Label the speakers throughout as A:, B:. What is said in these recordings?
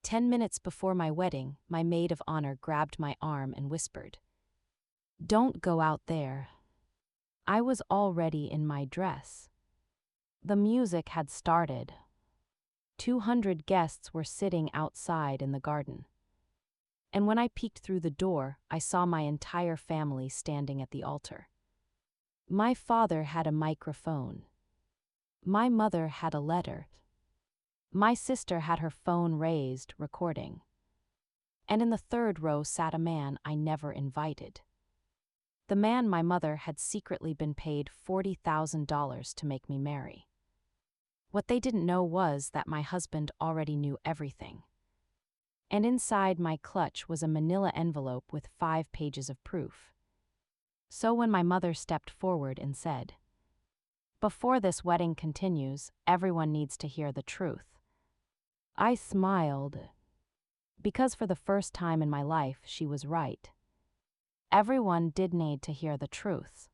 A: 10 minutes before my wedding, my maid of honor grabbed my arm and whispered, "Don't go out there." I was already in my dress. The music had started. 200 guests were sitting outside in the garden. And when I peeked through the door, I saw my entire family standing at the altar. My father had a microphone. My mother had a letter. My sister had her phone raised, recording. And in the third row sat a man I never invited. The man my mother had secretly been paid $40,000 to make me marry. What they didn't know was that my husband already knew everything. And inside my clutch was a manila envelope with 5 pages of proof. So when my mother stepped forward and said, "Before this wedding continues, everyone needs to hear the truth," I smiled. Because for the first time in my life, she was right. Everyone did need to hear the truth.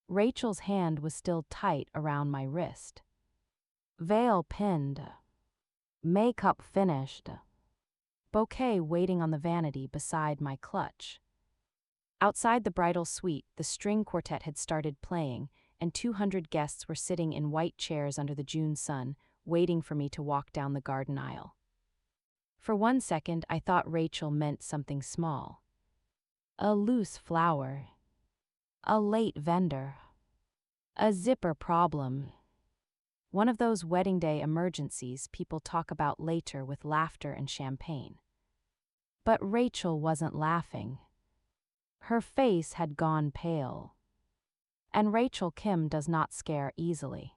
A: Rachel's hand was still tight around my wrist. Veil pinned. Makeup finished. Bouquet waiting on the vanity beside my clutch. Outside the bridal suite, the string quartet had started playing, and 200 guests were sitting in white chairs under the June sun, waiting for me to walk down the garden aisle. For 1 second, I thought Rachel meant something small. A loose flower. A late vendor. A zipper problem. One of those wedding day emergencies people talk about later with laughter and champagne. But Rachel wasn't laughing. Her face had gone pale. And Rachel Kim does not scare easily.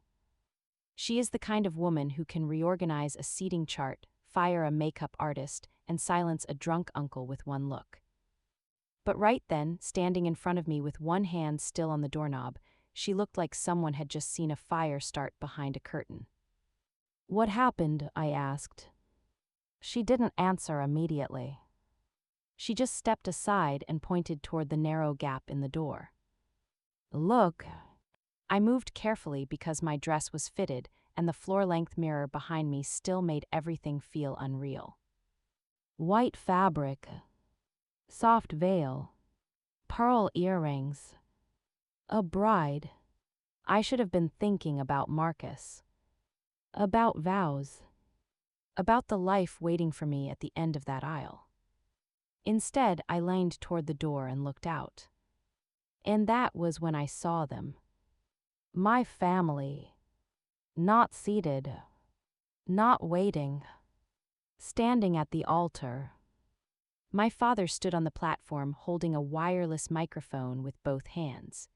A: She is the kind of woman who can reorganize a seating chart, fire a makeup artist, and silence a drunk uncle with one look. But right then, standing in front of me with one hand still on the doorknob, she looked like someone had just seen a fire start behind a curtain. "What happened?" I asked. She didn't answer immediately. She just stepped aside and pointed toward the narrow gap in the door. "Look." I moved carefully because my dress was fitted, and the floor-length mirror behind me still made everything feel unreal. White fabric. Soft veil. Pearl earrings. A bride. I should have been thinking about Marcus. About vows. About the life waiting for me at the end of that aisle. Instead, I leaned toward the door and looked out. And that was when I saw them. My family. Not seated. Not waiting. Standing at the altar. My father stood on the platform holding a wireless microphone with both hands.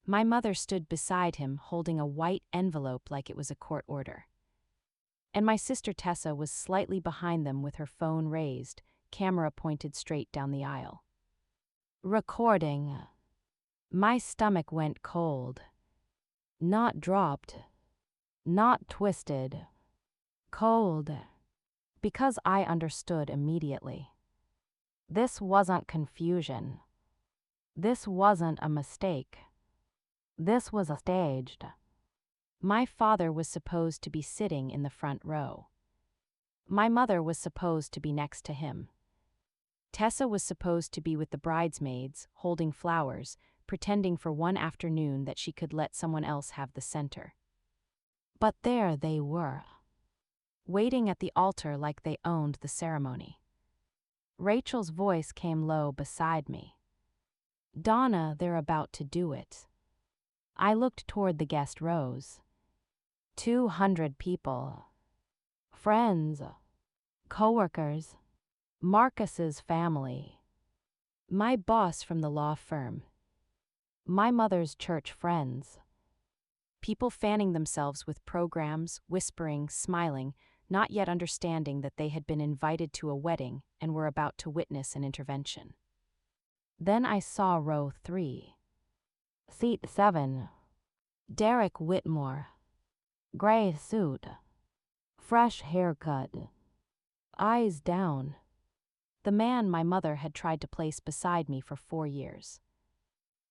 A: My mother stood beside him holding a white envelope like it was a court order. And my sister Tessa was slightly behind them with her phone raised, camera pointed straight down the aisle. Recording. My stomach went cold. Not dropped. Not twisted. Cold. Because I understood immediately. This wasn't confusion. This wasn't a mistake. This was staged. My father was supposed to be sitting in the front row. My mother was supposed to be next to him. Tessa was supposed to be with the bridesmaids, holding flowers, pretending for one afternoon that she could let someone else have the center. But there they were, waiting at the altar like they owned the ceremony. Rachel's voice came low beside me. "Donna, they're about to do it." I looked toward the guest rows. 200 people. Friends. Coworkers. Marcus's family. My boss from the law firm. My mother's church friends. People fanning themselves with programs, whispering, smiling, not yet understanding that they had been invited to a wedding and were about to witness an intervention. Then I saw row 3. Seat 7. Derek Whitmore. Gray suit. Fresh haircut. Eyes down. The man my mother had tried to place beside me for 4 years.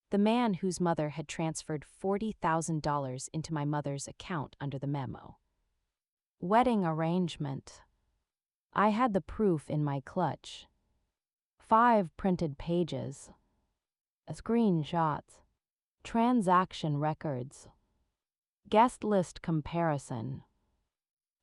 A: The man whose mother had transferred $40,000 into my mother's account under the memo. Wedding arrangement. I had the proof in my clutch. 5 printed pages, screenshots, transaction records, guest list comparison.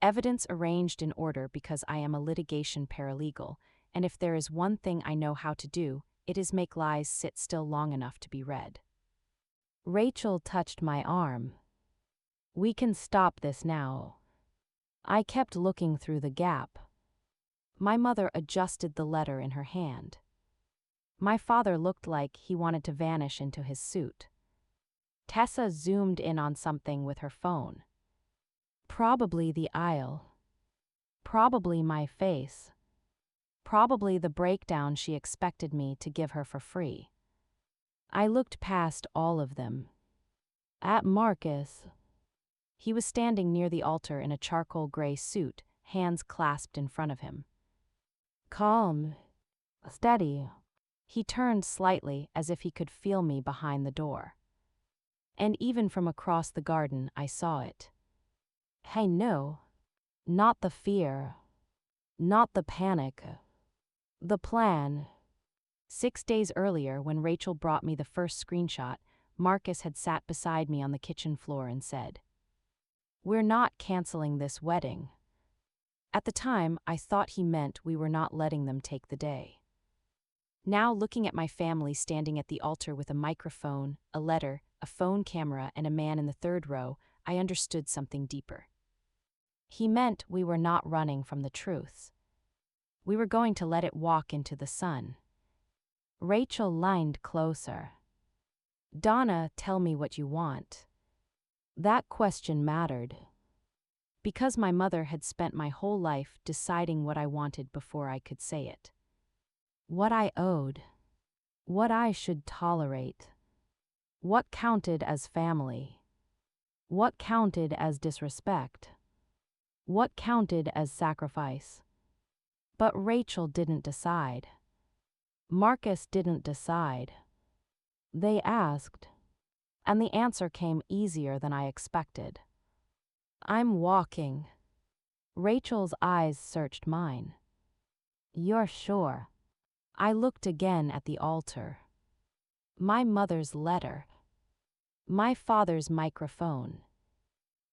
A: Evidence arranged in order because I am a litigation paralegal, and if there is one thing I know how to do, it is make lies sit still long enough to be read. Rachel touched my arm. We can stop this now. I kept looking through the gap. My mother adjusted the letter in her hand. My father looked like he wanted to vanish into his suit. Tessa zoomed in on something with her phone. Probably the aisle. Probably my face. Probably the breakdown she expected me to give her for free. I looked past all of them. At Marcus. He was standing near the altar in a charcoal gray suit, hands clasped in front of him. Calm. Steady. He turned slightly as if he could feel me behind the door. And even from across the garden I saw it. Hey, no. Not the fear. Not the panic. The plan. 6 days earlier, when Rachel brought me the first screenshot, Marcus had sat beside me on the kitchen floor and said, "We're not canceling this wedding." At the time, I thought he meant we were not letting them take the day. Now, looking at my family standing at the altar with a microphone, a letter, a phone camera, and a man in the third row, I understood something deeper. He meant we were not running from the truth. We were going to let it walk into the sun. Rachel leaned closer. Donna, tell me what you want. That question mattered. Because my mother had spent my whole life deciding what I wanted before I could say it. What I owed. What I should tolerate. What counted as family. What counted as disrespect. What counted as sacrifice. But Rachel didn't decide. Marcus didn't decide. They asked, and the answer came easier than I expected. I'm walking. Rachel's eyes searched mine. You're sure? I looked again at the altar. My mother's letter. My father's microphone.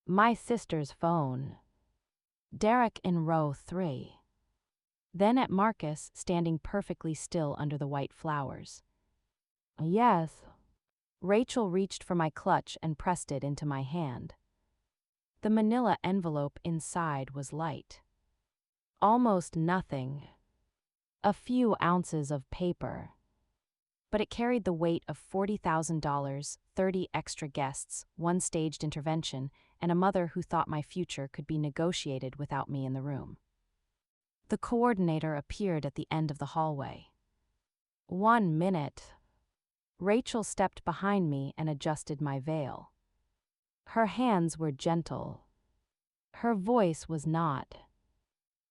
A: My sister's phone. Derek in row 3. Then at Marcus standing perfectly still under the white flowers. Yes. Rachel reached for my clutch and pressed it into my hand. The manila envelope inside was light. Almost nothing. A few ounces of paper. But it carried the weight of $40,000, 30 extra guests, 1 staged intervention, and a mother who thought my future could be negotiated without me in the room. The coordinator appeared at the end of the hallway. 1 minute. Rachel stepped behind me and adjusted my veil. Her hands were gentle. Her voice was not.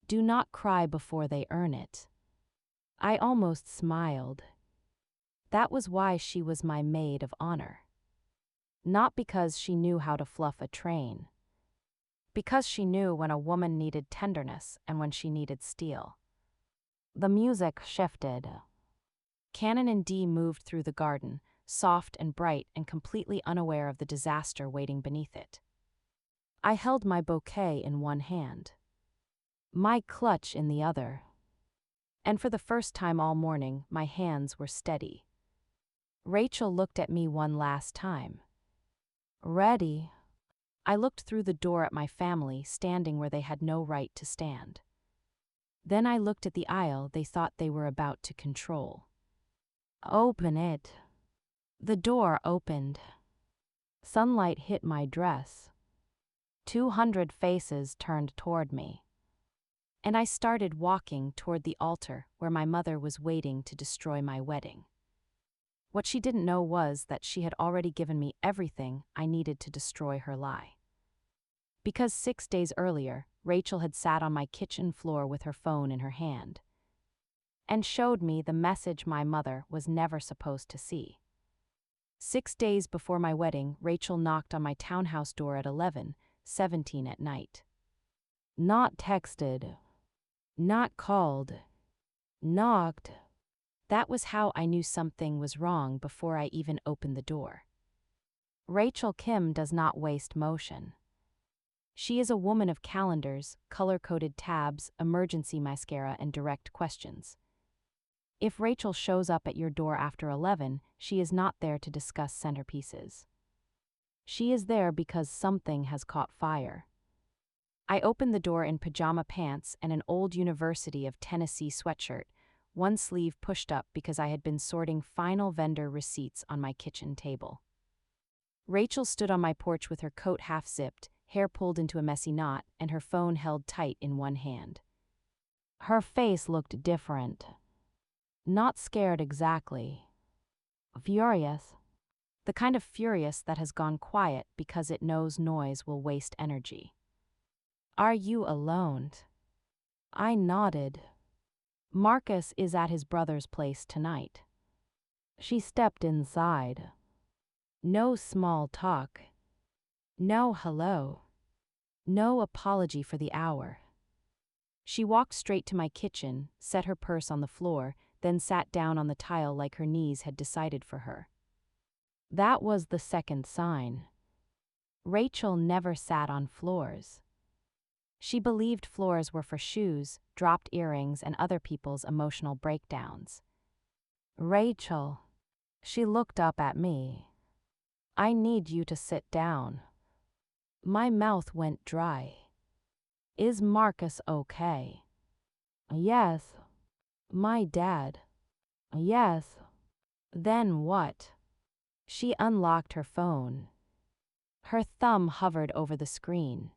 A: Do not cry before they earn it. I almost smiled. That was why she was my maid of honor. Not because she knew how to fluff a train. Because she knew when a woman needed tenderness and when she needed steel. The music shifted. Canon in D moved through the garden, soft and bright and completely unaware of the disaster waiting beneath it. I held my bouquet in one hand. My clutch in the other. And for the first time all morning, my hands were steady. Rachel looked at me one last time. Ready? I looked through the door at my family standing where they had no right to stand. Then I looked at the aisle they thought they were about to control. Open it. The door opened. Sunlight hit my dress. 200 faces turned toward me. And I started walking toward the altar where my mother was waiting to destroy my wedding. What she didn't know was that she had already given me everything I needed to destroy her lie. Because 6 days earlier, Rachel had sat on my kitchen floor with her phone in her hand and showed me the message my mother was never supposed to see. 6 days before my wedding, Rachel knocked on my townhouse door at 11:17 at night. Not texted. Not called. Knocked. That was how I knew something was wrong before I even opened the door. Rachel Kim does not waste motion. She is a woman of calendars, color-coded tabs, emergency mascara, and direct questions. If Rachel shows up at your door after 11, she is not there to discuss centerpieces. She is there because something has caught fire. I opened the door in pajama pants and an old University of Tennessee sweatshirt, one sleeve pushed up because I had been sorting final vendor receipts on my kitchen table. Rachel stood on my porch with her coat half-zipped, hair pulled into a messy knot, and her phone held tight in one hand. Her face looked different. Not scared exactly. Furious. The kind of furious that has gone quiet because it knows noise will waste energy. Are you alone? I nodded. Marcus is at his brother's place tonight. She stepped inside. No small talk. No hello. No apology for the hour. She walked straight to my kitchen, set her purse on the floor, then sat down on the tile like her knees had decided for her. That was the second sign. Rachel never sat on floors. She believed floors were for shoes, dropped earrings, and other people's emotional breakdowns. Rachel. She looked up at me. I need you to sit down. My mouth went dry. Is Marcus okay? Yes. My dad. Yes. Then what? She unlocked her phone. Her thumb hovered over the screen.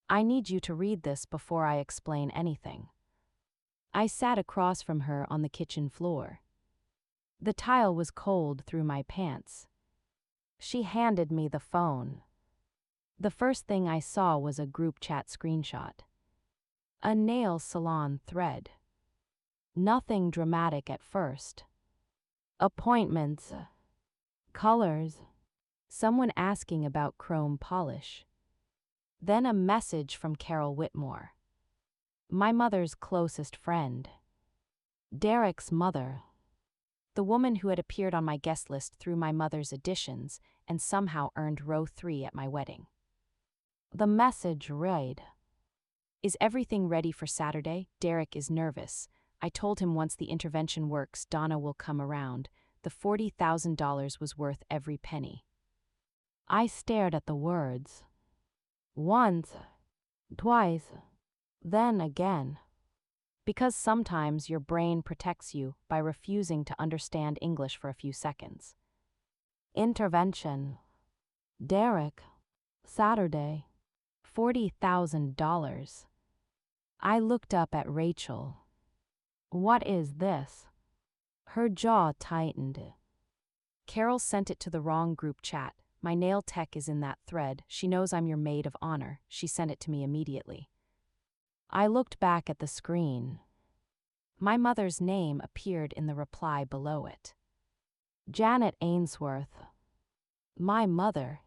A: I need you to read this before I explain anything. I sat across from her on the kitchen floor. The tile was cold through my pants. She handed me the phone. The first thing I saw was a group chat screenshot. A nail salon thread. Nothing dramatic at first. Appointments. Colors. Someone asking about chrome polish. Then a message from Carol Whitmore. My mother's closest friend. Derek's mother. The woman who had appeared on my guest list through my mother's additions and somehow earned row 3 at my wedding. The message read, "Is everything ready for Saturday? Derek is nervous. I told him once the intervention works, Donna will come around. The $40,000 was worth every penny." I stared at the words. Once, twice, then again. Because sometimes your brain protects you by refusing to understand English for a few seconds. Intervention. Derek. Saturday. $40,000. I looked up at Rachel. What is this? Her jaw tightened. Carol sent it to the wrong group chat. My nail tech is in that thread. She knows I'm your maid of honor. She sent it to me immediately. I looked back at the screen. My mother's name appeared in the reply below it. Janet Ainsworth. My mother.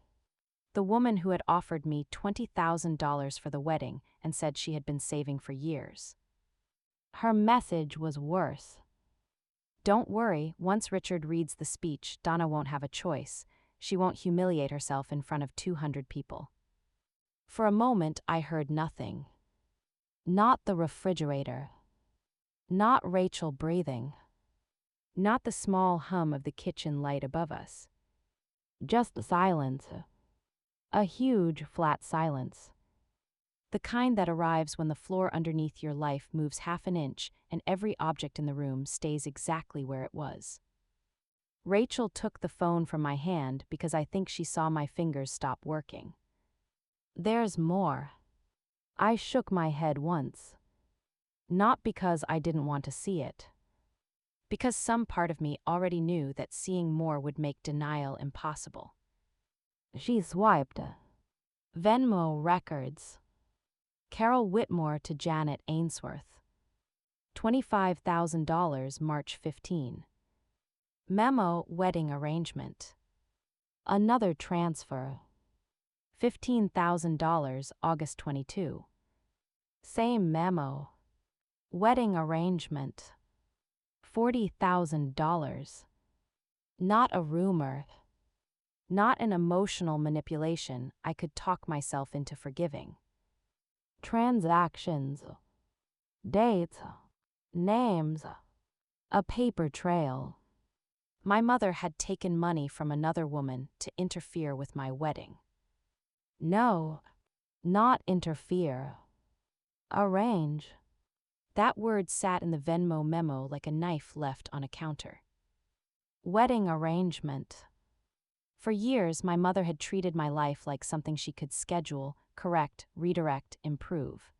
A: The woman who had offered me $20,000 for the wedding and said she had been saving for years. Her message was worse. Don't worry, once Richard reads the speech, Donna won't have a choice. She won't humiliate herself in front of 200 people. For a moment, I heard nothing. Not the refrigerator. Not Rachel breathing. Not the small hum of the kitchen light above us. Just silence. A huge, flat silence. The kind that arrives when the floor underneath your life moves half an inch and every object in the room stays exactly where it was. Rachel took the phone from my hand because I think she saw my fingers stop working. There's more. I shook my head once. Not because I didn't want to see it. Because some part of me already knew that seeing more would make denial impossible. She swiped. Venmo records. Carol Whitmore to Janet Ainsworth. $25,000 March 15. Memo wedding arrangement. Another transfer. $15,000 August 22. Same memo. Wedding arrangement. $40,000. Not a rumor. Not an emotional manipulation I could talk myself into forgiving. Transactions. Dates. Names. A paper trail. My mother had taken money from another woman to interfere with my wedding. No, not interfere. Arrange. That word sat in the Venmo memo like a knife left on a counter. Wedding arrangement. For years, my mother had treated my life like something she could schedule, correct, redirect, improve.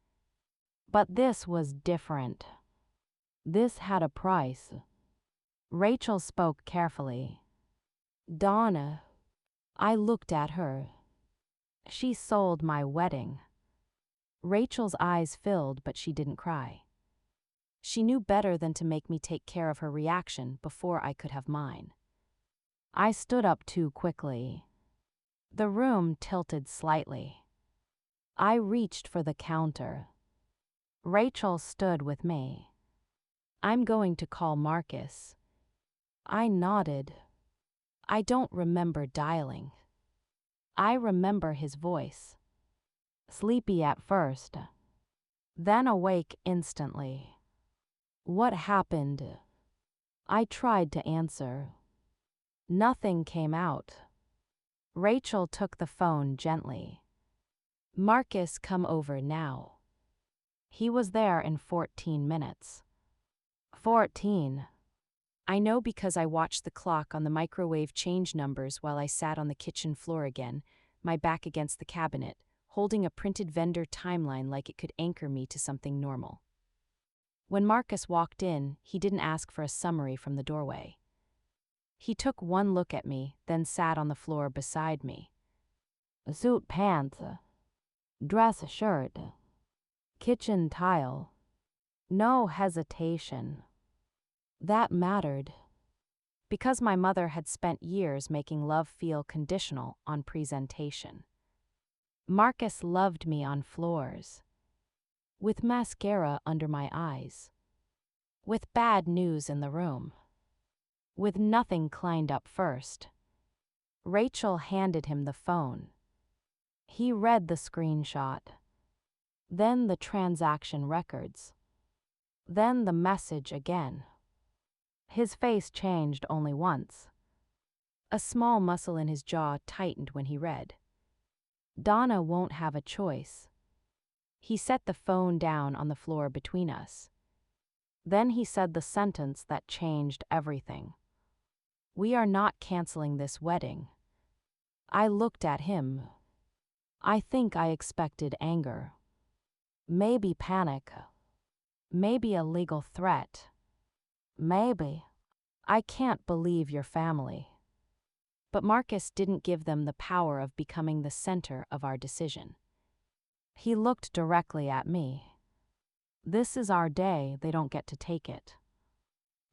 A: But this was different. This had a price. Rachel spoke carefully. Donna. I looked at her. She sold my wedding. Rachel's eyes filled, but she didn't cry. She knew better than to make me take care of her reaction before I could have mine. I stood up too quickly. The room tilted slightly. I reached for the counter. Rachel stood with me. I'm going to call Marcus. I nodded. I don't remember dialing. I remember his voice. Sleepy at first, then awake instantly. What happened? I tried to answer. Nothing came out. Rachel took the phone gently. Marcus, come over now. He was there in 14 minutes. 14. I know because I watched the clock on the microwave change numbers while I sat on the kitchen floor again, my back against the cabinet, holding a printed vendor timeline like it could anchor me to something normal. When Marcus walked in, he didn't ask for a summary from the doorway. He took one look at me, then sat on the floor beside me. A suit, pants, dress, shirt, kitchen tile. No hesitation. That mattered. Because my mother had spent years making love feel conditional on presentation. Marcus loved me on floors. With mascara under my eyes. With bad news in the room. With nothing cleaned up first. Rachel handed him the phone. He read the screenshot. Then the transaction records. Then the message again. His face changed only once. A small muscle in his jaw tightened when he read. Donna won't have a choice. He set the phone down on the floor between us. Then he said the sentence that changed everything. We are not canceling this wedding. I looked at him. I think I expected anger. Maybe panic. Maybe a legal threat. Maybe. I can't believe your family. But Marcus didn't give them the power of becoming the center of our decision. He looked directly at me. This is our day, they don't get to take it.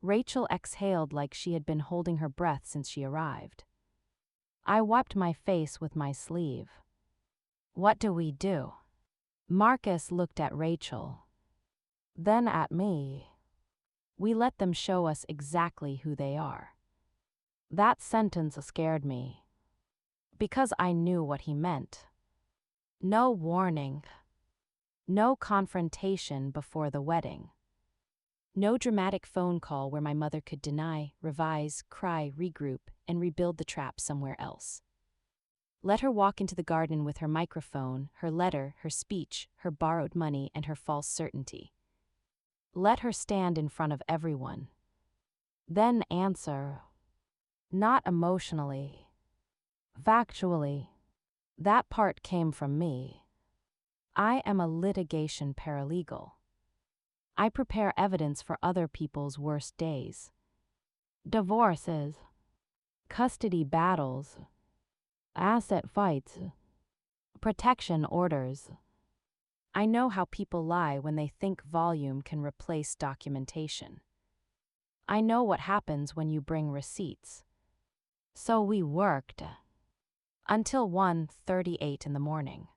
A: Rachel exhaled like she had been holding her breath since she arrived. I wiped my face with my sleeve. What do we do? Marcus looked at Rachel. Then at me. We let them show us exactly who they are. That sentence scared me. Because I knew what he meant. No warning. No confrontation before the wedding. No dramatic phone call where my mother could deny, revise, cry, regroup, and rebuild the trap somewhere else. Let her walk into the garden with her microphone, her letter, her speech, her borrowed money, and her false certainty. Let her stand in front of everyone. Then answer. Not emotionally. Factually. That part came from me. I am a litigation paralegal. I prepare evidence for other people's worst days. Divorces. Custody battles. Asset fights. Protection orders. I know how people lie when they think volume can replace documentation. I know what happens when you bring receipts. So we worked. Until 1:38 in the morning.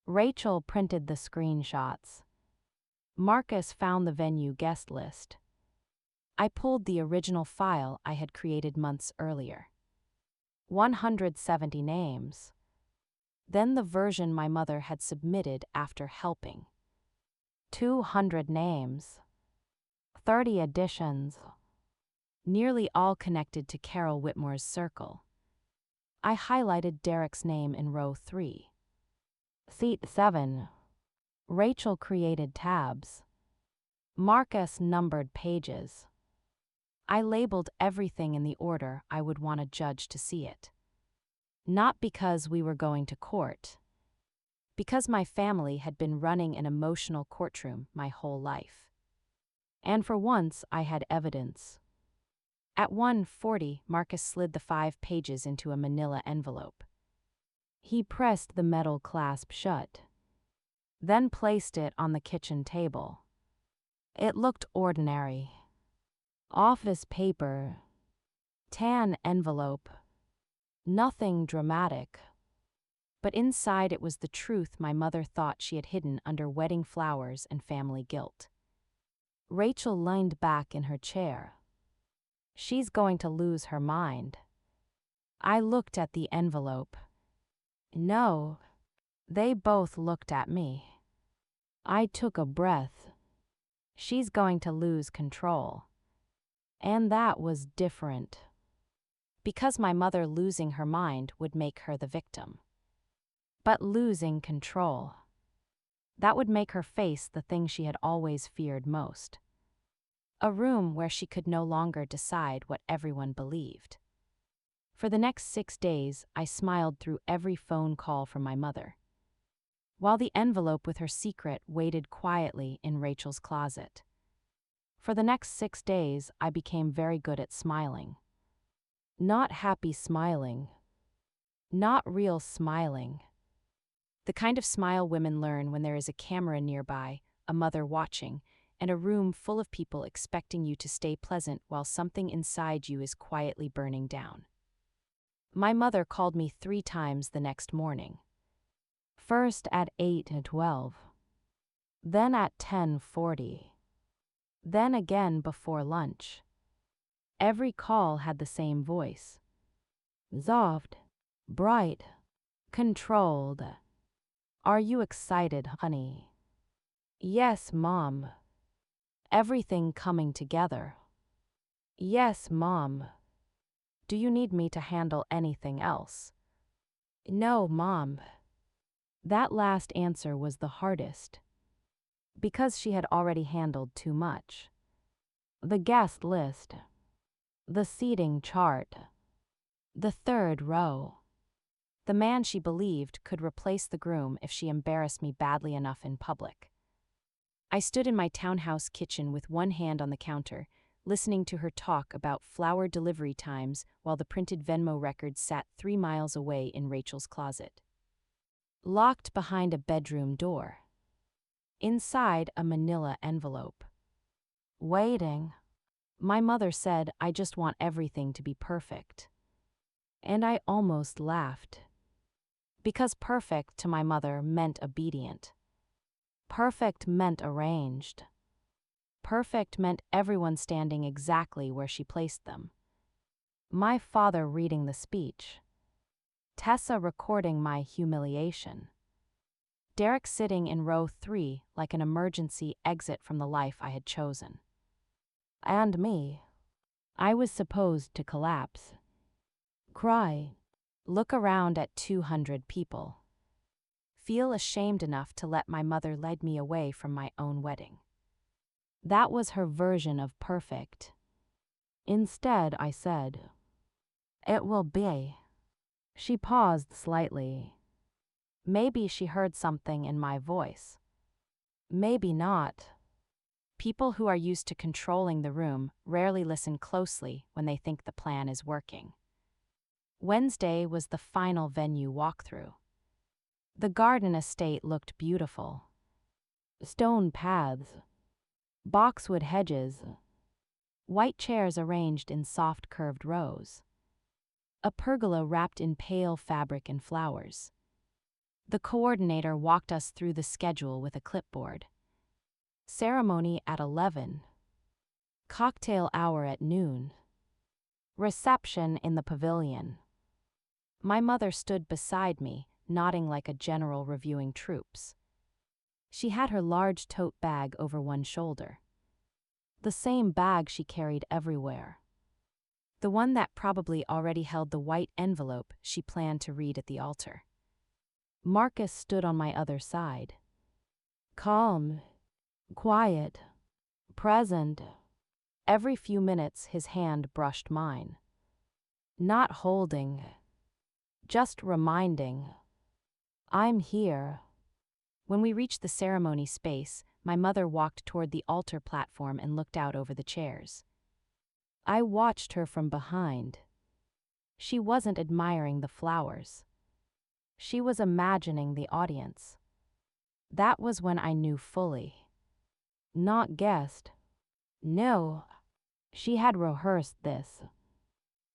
A: Rachel printed the screenshots. Marcus found the venue guest list. I pulled the original file I had created months earlier. 170 names. Then the version my mother had submitted after helping. 200 names. 30 additions. Nearly all connected to Carol Whitmore's circle. I highlighted Derek's name in row 3. Seat 7. Rachel created tabs. Marcus numbered pages. I labeled everything in the order I would want a judge to see it. Not because we were going to court. Because my family had been running an emotional courtroom my whole life. And for once I had evidence. At 1:40, Marcus slid the 5 pages into a manila envelope. He pressed the metal clasp shut, then placed it on the kitchen table. It looked ordinary. Office paper. Tan envelope. Nothing dramatic. But inside it was the truth my mother thought she had hidden under wedding flowers and family guilt. Rachel leaned back in her chair. She's going to lose her mind. I looked at the envelope. No. They both looked at me. I took a breath. She's going to lose control. And that was different. Because my mother losing her mind would make her the victim. But losing control. That would make her face the thing she had always feared most. A room where she could no longer decide what everyone believed. For the next 6 days, I smiled through every phone call from my mother, while the envelope with her secret waited quietly in Rachel's closet. For the next 6 days, I became very good at smiling. Not happy smiling. Not real smiling. The kind of smile women learn when there is a camera nearby, a mother watching, and a room full of people expecting you to stay pleasant while something inside you is quietly burning down. My mother called me 3 times the next morning. First at 8:12. Then at 10:40. Then again before lunch. Every call had the same voice. Soft, bright, controlled. Are you excited, honey? Yes, Mom. Everything coming together. Yes, Mom. Do you need me to handle anything else? No, Mom. That last answer was the hardest, because she had already handled too much. The guest list. The seating chart. The 3rd row. The man she believed could replace the groom if she embarrassed me badly enough in public. I stood in my townhouse kitchen with one hand on the counter, listening to her talk about flower delivery times while the printed Venmo record sat 3 miles away in Rachel's closet. Locked behind a bedroom door. Inside a manila envelope. Waiting. My mother said I just want everything to be perfect. And I almost laughed. Because perfect to my mother meant obedient. Perfect meant arranged. Perfect meant everyone standing exactly where she placed them. My father reading the speech. Tessa recording my humiliation. Derek sitting in row 3 like an emergency exit from the life I had chosen. And me. I was supposed to collapse. Cry. Look around at 200 people. Feel ashamed enough to let my mother lead me away from my own wedding. That was her version of perfect. Instead, I said, "It will be." She paused slightly. Maybe she heard something in my voice. Maybe not. People who are used to controlling the room rarely listen closely when they think the plan is working. Wednesday was the final venue walkthrough. The garden estate looked beautiful. Stone paths. Boxwood hedges. White chairs arranged in soft curved rows. A pergola wrapped in pale fabric and flowers. The coordinator walked us through the schedule with a clipboard. Ceremony at 11. Cocktail hour at noon. Reception in the pavilion. My mother stood beside me, nodding like a general reviewing troops. She had her large tote bag over one shoulder. The same bag she carried everywhere. The one that probably already held the white envelope she planned to read at the altar. Marcus stood on my other side. Calm, quiet, present. Every few minutes his hand brushed mine. Not holding, just reminding. I'm here. When we reached the ceremony space, my mother walked toward the altar platform and looked out over the chairs. I watched her from behind. She wasn't admiring the flowers. She was imagining the audience. That was when I knew fully. Not guessed. No. She had rehearsed this.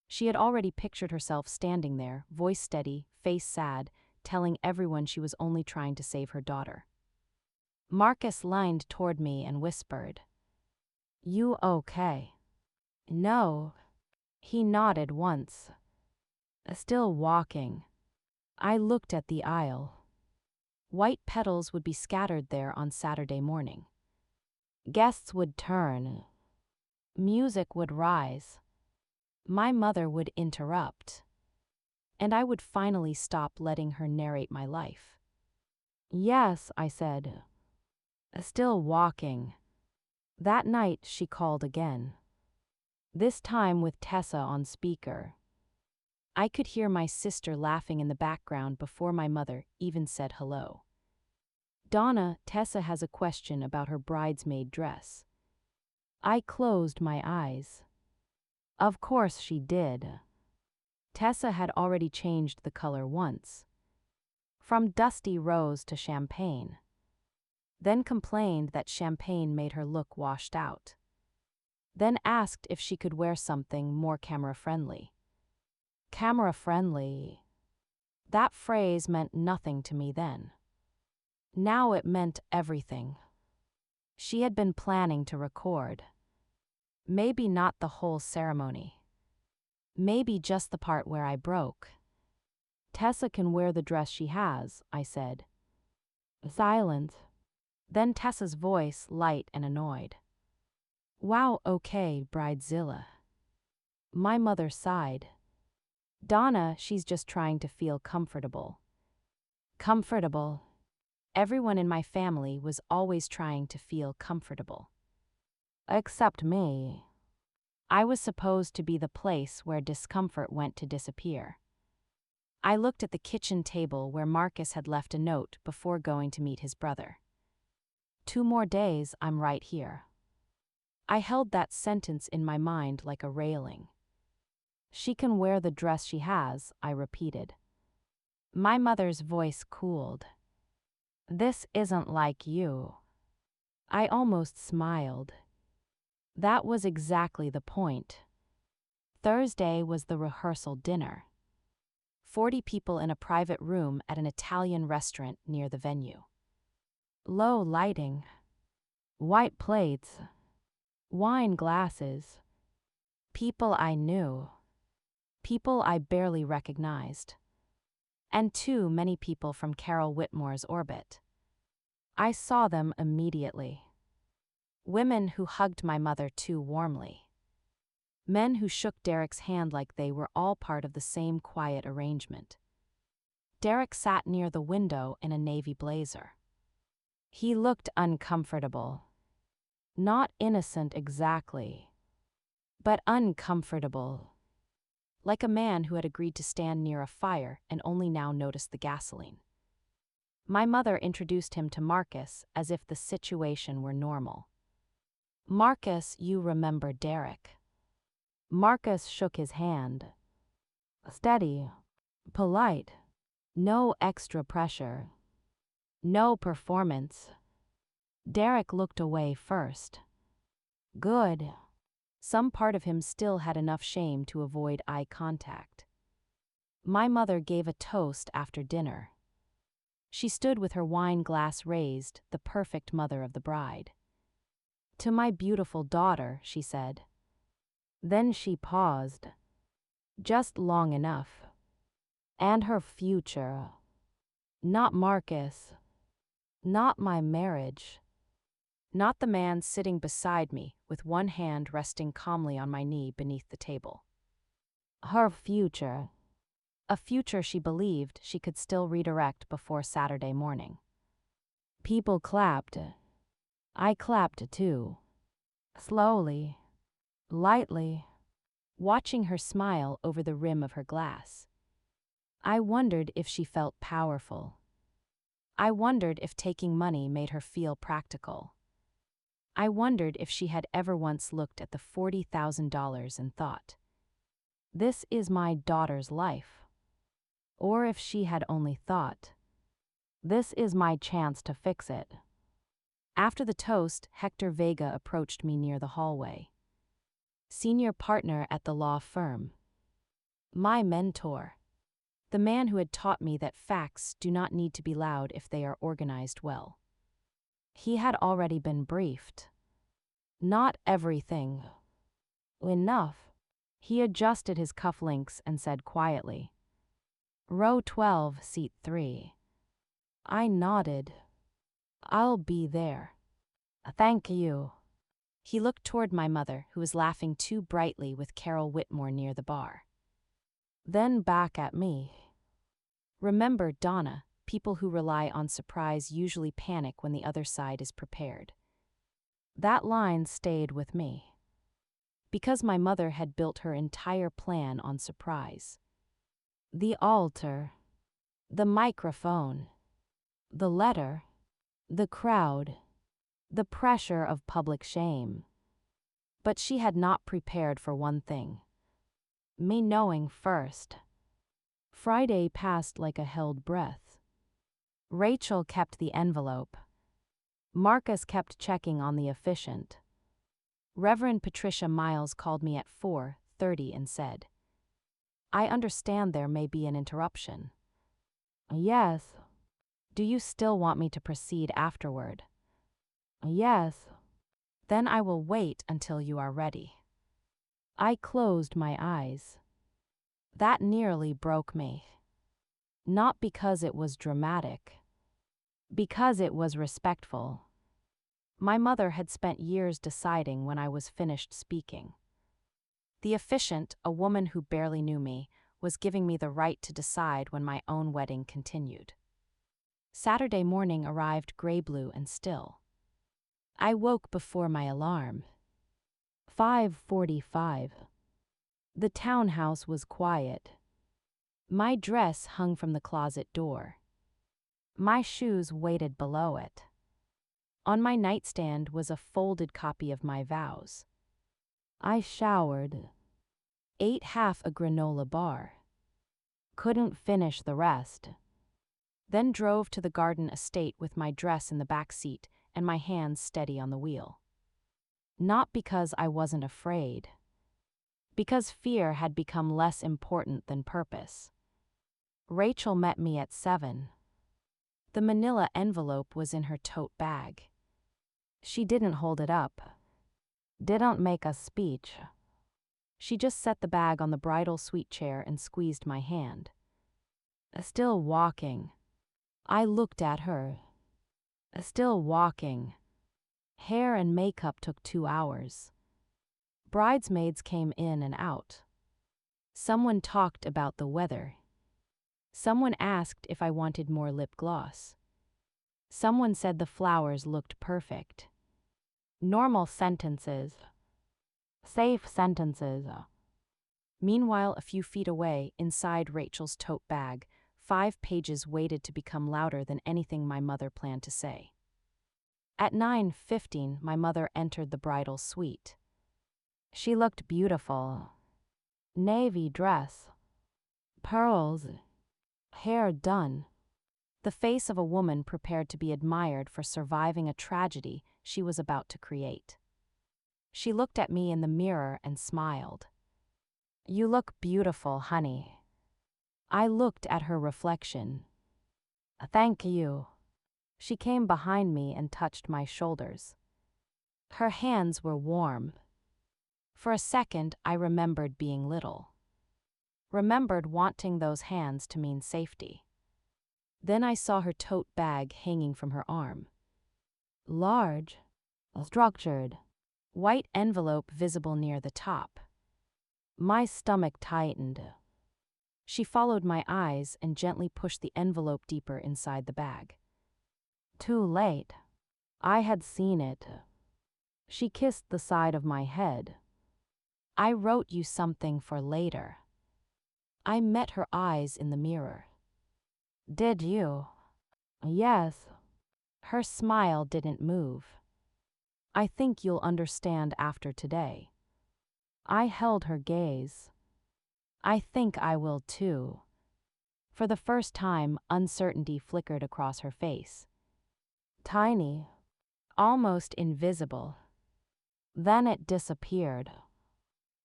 A: She had already pictured herself standing there, voice steady, face sad, telling everyone she was only trying to save her daughter. Marcus leaned toward me and whispered, "You okay?" "No." He nodded once. Still walking. I looked at the aisle. White petals would be scattered there on Saturday morning. Guests would turn. Music would rise. My mother would interrupt. And I would finally stop letting her narrate my life. "Yes," I said. Still walking. That night she called again. This time with Tessa on speaker. I could hear my sister laughing in the background before my mother even said hello. "Donna, Tessa has a question about her bridesmaid dress." I closed my eyes. Of course she did. Tessa had already changed the color once. From dusty rose to champagne. Then complained that champagne made her look washed out. Then asked if she could wear something more camera-friendly. Camera-friendly. That phrase meant nothing to me then. Now it meant everything. She had been planning to record. Maybe not the whole ceremony. Maybe just the part where I broke. "Tessa can wear the dress she has," I said. Silence. Then Tessa's voice, light and annoyed. "Wow, okay, bridezilla." My mother sighed. "Donna, she's just trying to feel comfortable." Comfortable. Everyone in my family was always trying to feel comfortable. Except me. I was supposed to be the place where discomfort went to disappear. I looked at the kitchen table where Marcus had left a note before going to meet his brother. 2 more days, I'm right here." I held that sentence in my mind like a railing. "She can wear the dress she has," I repeated. My mother's voice cooled. "This isn't like you." I almost smiled. That was exactly the point. Thursday was the rehearsal dinner. 40 people in a private room at an Italian restaurant near the venue. Low lighting. White plates. Wine glasses. People I knew. People I barely recognized. And too many people from Carol Whitmore's orbit. I saw them immediately. Women who hugged my mother too warmly. Men who shook Derek's hand like they were all part of the same quiet arrangement. Derek sat near the window in a navy blazer. He looked uncomfortable. Not innocent exactly, but uncomfortable. Like a man who had agreed to stand near a fire and only now noticed the gasoline. My mother introduced him to Marcus as if the situation were normal. "Marcus, you remember Derek." Marcus shook his hand. Steady, polite, no extra pressure, no performance. Derek looked away first. Good. Some part of him still had enough shame to avoid eye contact. My mother gave a toast after dinner. She stood with her wine glass raised, the perfect mother of the bride. To my beautiful daughter, she said. Then she paused. Just long enough. And her future. Not Marcus. Not my marriage. Not the man sitting beside me with one hand resting calmly on my knee beneath the table. Her future. A future she believed she could still redirect before Saturday morning. People clapped. I clapped too. Slowly. Lightly. Watching her smile over the rim of her glass. I wondered if she felt powerful. I wondered if taking money made her feel practical. I wondered if she had ever once looked at the $40,000 and thought, "This is my daughter's life." Or if she had only thought, "This is my chance to fix it." After the toast, Hector Vega approached me near the hallway. Senior partner at the law firm. My mentor. The man who had taught me that facts do not need to be loud if they are organized well. He had already been briefed. Not everything. Enough. He adjusted his cufflinks and said quietly, "Row 12, seat 3. I nodded. "I'll be there." "Thank you." He looked toward my mother, who was laughing too brightly with Carol Whitmore near the bar. Then back at me. "Remember, Donna, people who rely on surprise usually panic when the other side is prepared." That line stayed with me. Because my mother had built her entire plan on surprise. The altar. The microphone. The letter. The crowd. The pressure of public shame. But she had not prepared for one thing. Me knowing first. Friday passed like a held breath. Rachel kept the envelope. Marcus kept checking on the efficient. Reverend Patricia Miles called me at 4:30 and said, "I understand there may be an interruption." "Yes." "Do you still want me to proceed afterward?" "Yes." "Then I will wait until you are ready." I closed my eyes. That nearly broke me. Not because it was dramatic. Because it was respectful. My mother had spent years deciding when I was finished speaking. The officiant, a woman who barely knew me, was giving me the right to decide when my own wedding continued. Saturday morning arrived gray-blue and still. I woke before my alarm. 5:45. The townhouse was quiet. My dress hung from the closet door. My shoes waited below it. On my nightstand was a folded copy of my vows. I showered. Ate half a granola bar. Couldn't finish the rest. Then drove to the garden estate with my dress in the back seat and my hands steady on the wheel. Not because I wasn't afraid. Because fear had become less important than purpose. Rachel met me at 7. The manila envelope was in her tote bag. She didn't hold it up. Didn't make a speech. She just set the bag on the bridal suite chair and squeezed my hand. Still walking. I looked at her. Still walking. Hair and makeup took 2 hours. Bridesmaids came in and out. Someone talked about the weather. Someone asked if I wanted more lip gloss. Someone said the flowers looked perfect. Normal sentences. Safe sentences. Meanwhile, a few feet away, inside Rachel's tote bag, 5 pages waited to become louder than anything my mother planned to say. At 9:15, my mother entered the bridal suite. She looked beautiful. Navy dress. Pearls. Hair done. The face of a woman prepared to be admired for surviving a tragedy she was about to create. She looked at me in the mirror and smiled. "You look beautiful, honey." I looked at her reflection. "Thank you." She came behind me and touched my shoulders. Her hands were warm. For a second, I remembered being little. Remembered wanting those hands to mean safety. Then I saw her tote bag hanging from her arm. Large, structured, white envelope visible near the top. My stomach tightened. She followed my eyes and gently pushed the envelope deeper inside the bag. Too late. I had seen it. She kissed the side of my head. I wrote you something for later. I met her eyes in the mirror. Did you? Yes. Her smile didn't move. I think you'll understand after today. I held her gaze. I think I will too. For the first time, uncertainty flickered across her face. Tiny, almost invisible. Then it disappeared.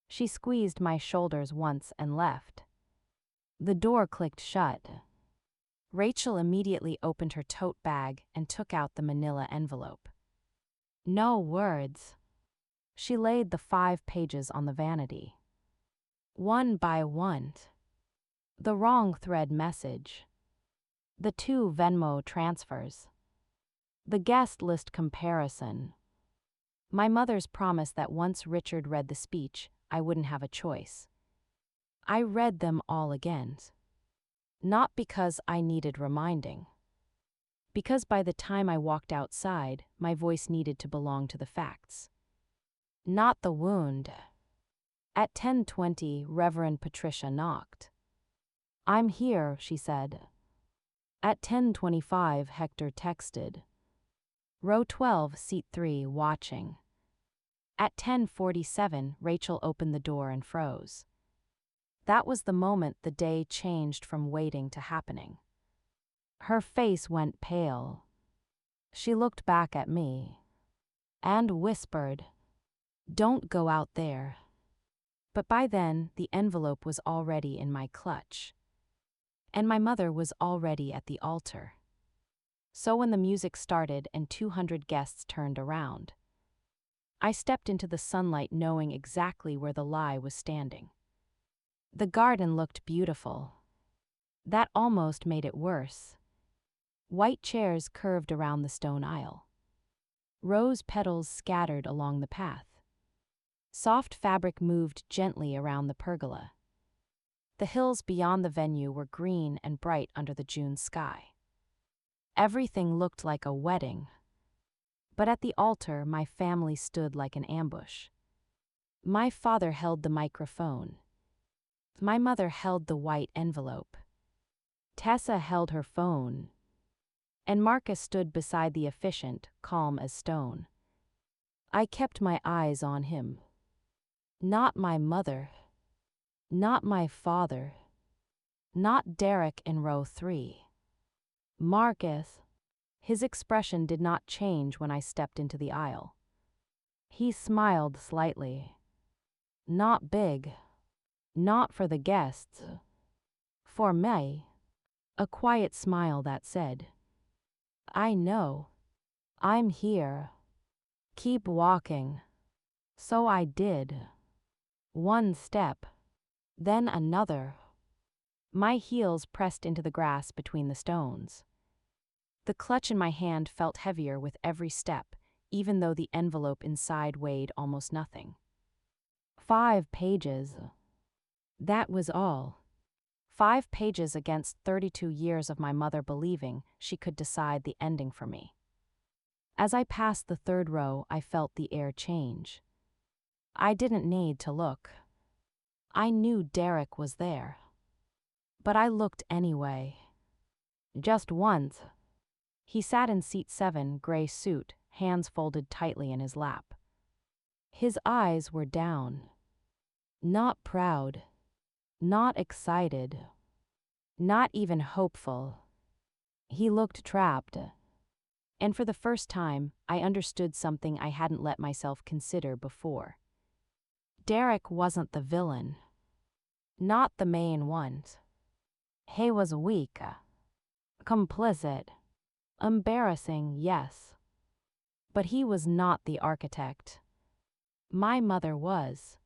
A: She squeezed my shoulders once and left. The door clicked shut. Rachel immediately opened her tote bag and took out the manila envelope. No words. She laid the 5 pages on the vanity. One by one. The wrong thread message. The 2 Venmo transfers. The guest list comparison. My mother's promise that once Richard read the speech, I wouldn't have a choice. I read them all again. Not because I needed reminding. Because by the time I walked outside, my voice needed to belong to the facts. Not the wound. At 10:20, Reverend Patricia knocked. I'm here, she said. At 10:25, Hector texted. Row 12, seat 3, watching. At 10:47, Rachel opened the door and froze. That was the moment the day changed from waiting to happening. Her face went pale. She looked back at me and whispered, "Don't go out there." But by then, the envelope was already in my clutch. And my mother was already at the altar. So when the music started and 200 guests turned around, I stepped into the sunlight knowing exactly where the lie was standing. The garden looked beautiful. That almost made it worse. White chairs curved around the stone aisle. Rose petals scattered along the path. Soft fabric moved gently around the pergola. The hills beyond the venue were green and bright under the June sky. Everything looked like a wedding. But at the altar, my family stood like an ambush. My father held the microphone. My mother held the white envelope. Tessa held her phone. And Marcus stood beside the officiant, calm as stone. I kept my eyes on him. Not my mother. Not my father. Not Derek in row 3. Marcus. His expression did not change when I stepped into the aisle. He smiled slightly. Not big. Not for the guests. For me. A quiet smile that said, I know. I'm here. Keep walking. So I did. One step. Then another. My heels pressed into the grass between the stones. The clutch in my hand felt heavier with every step, even though the envelope inside weighed almost nothing. 5 pages. That was all. 5 pages against 32 years of my mother believing she could decide the ending for me. As I passed the 3rd row, I felt the air change. I didn't need to look. I knew Derek was there. But I looked anyway. Just once. He sat in seat 7, gray suit, hands folded tightly in his lap. His eyes were down. Not proud. Not excited. Not even hopeful. He looked trapped. And for the first time, I understood something I hadn't let myself consider before. Derek wasn't the villain. Not the main one. He was weak. Complicit. Embarrassing, yes. But he was not the architect. My mother was.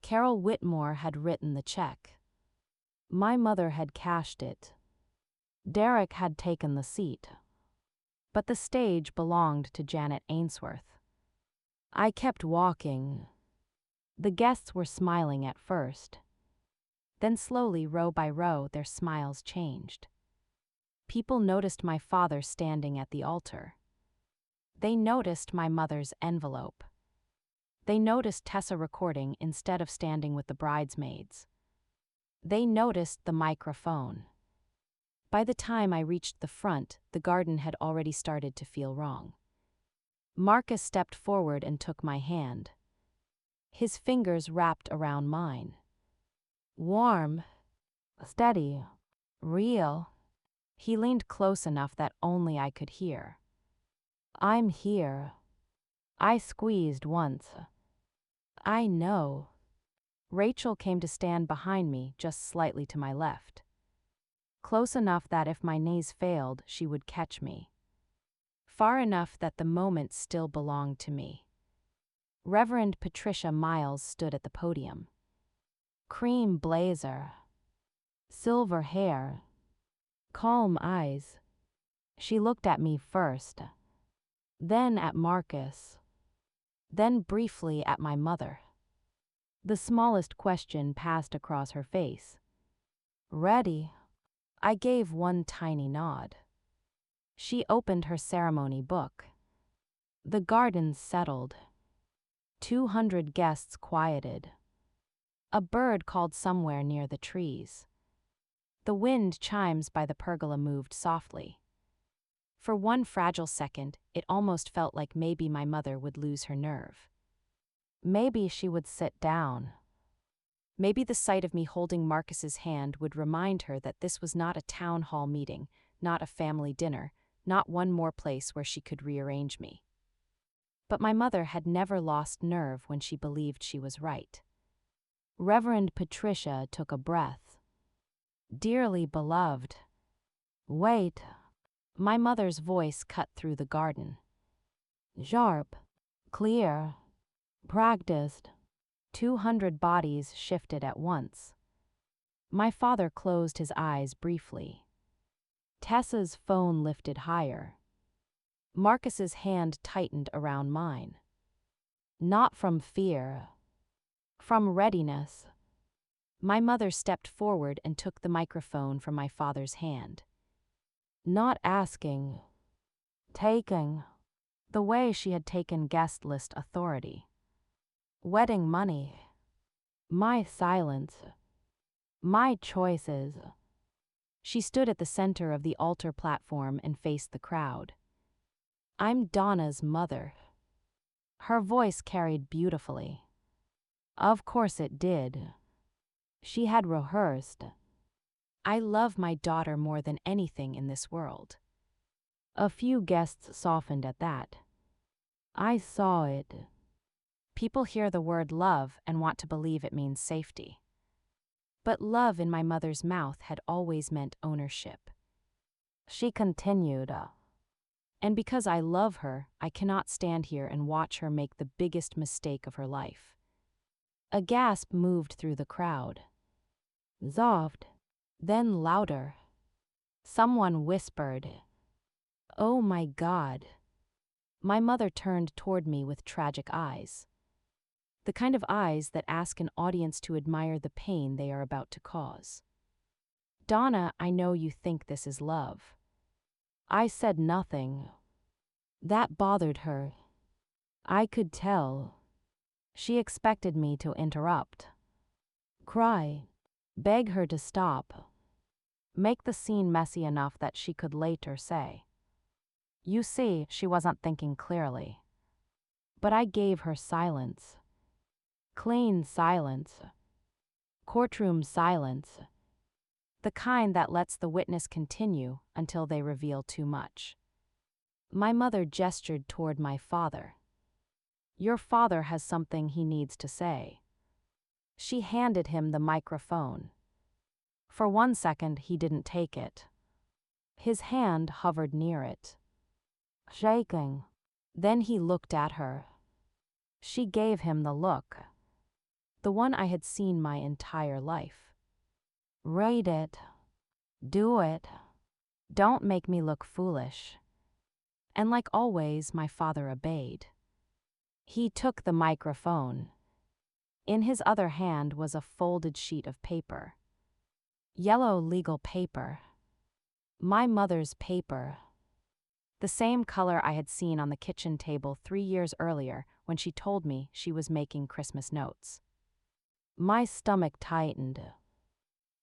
A: Carol Whitmore had written the check. My mother had cashed it. Derek had taken the seat. But the stage belonged to Janet Ainsworth. I kept walking. The guests were smiling at first. Then slowly, row by row, their smiles changed. People noticed my father standing at the altar. They noticed my mother's envelope. They noticed Tessa recording instead of standing with the bridesmaids. They noticed the microphone. By the time I reached the front, the garden had already started to feel wrong. Marcus stepped forward and took my hand. His fingers wrapped around mine. Warm, steady, real. He leaned close enough that only I could hear. I'm here. I squeezed once. I know. Rachel came to stand behind me, just slightly to my left. Close enough that if my knees failed, she would catch me. Far enough that the moment still belonged to me. Reverend Patricia Miles stood at the podium. Cream blazer. Silver hair. Calm eyes. She looked at me first. Then at Marcus. Then briefly at my mother. The smallest question passed across her face. Ready? I gave one tiny nod. She opened her ceremony book. The garden settled. 200 guests quieted. A bird called somewhere near the trees. The wind chimes by the pergola moved softly. For one fragile second, it almost felt like maybe my mother would lose her nerve. Maybe she would sit down. Maybe the sight of me holding Marcus's hand would remind her that this was not a town hall meeting, not a family dinner, not one more place where she could rearrange me. But my mother had never lost nerve when she believed she was right. Reverend Patricia took a breath. Dearly beloved. Wait. My mother's voice cut through the garden. Sharp. Clear. Practiced. 200 bodies shifted at once. My father closed his eyes briefly. Tessa's phone lifted higher. Marcus's hand tightened around mine. Not from fear. From readiness. My mother stepped forward and took the microphone from my father's hand. Not asking. Taking. The way she had taken guest list authority. Wedding money. My silence. My choices. She stood at the center of the altar platform and faced the crowd. I'm Donna's mother. Her voice carried beautifully. Of course it did. She had rehearsed. I love my daughter more than anything in this world. A few guests softened at that. I saw it. People hear the word love and want to believe it means safety. But love in my mother's mouth had always meant ownership. She continued, and because I love her, I cannot stand here and watch her make the biggest mistake of her life. A gasp moved through the crowd. Soft, then louder. Someone whispered, "Oh my God." My mother turned toward me with tragic eyes. The kind of eyes that ask an audience to admire the pain they are about to cause. Donna, I know you think this is love. I said nothing. That bothered her. I could tell. She expected me to interrupt. Cry. Beg her to stop. Make the scene messy enough that she could later say. You see, she wasn't thinking clearly. But I gave her silence. Clean silence. Courtroom silence. The kind that lets the witness continue until they reveal too much. My mother gestured toward my father. Your father has something he needs to say. She handed him the microphone. For 1 second, he didn't take it. His hand hovered near it. Shaking. Then he looked at her. She gave him the look. The one I had seen my entire life. Write it. Do it. Don't make me look foolish. And like always, my father obeyed. He took the microphone. In his other hand was a folded sheet of paper. Yellow legal paper. My mother's paper. The same color I had seen on the kitchen table 3 years earlier when she told me she was making Christmas notes. My stomach tightened.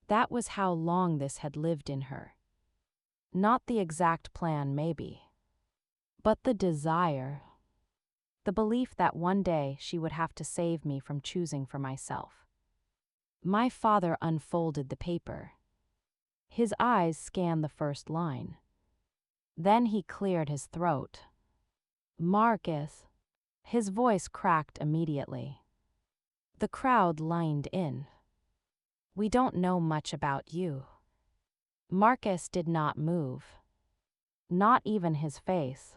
A: That was how long this had lived in her. Not the exact plan, maybe, but the desire. The belief that one day she would have to save me from choosing for myself. My father unfolded the paper. His eyes scanned the first line. Then he cleared his throat. Marcus. His voice cracked immediately. The crowd lined in. We don't know much about you. Marcus did not move. Not even his face.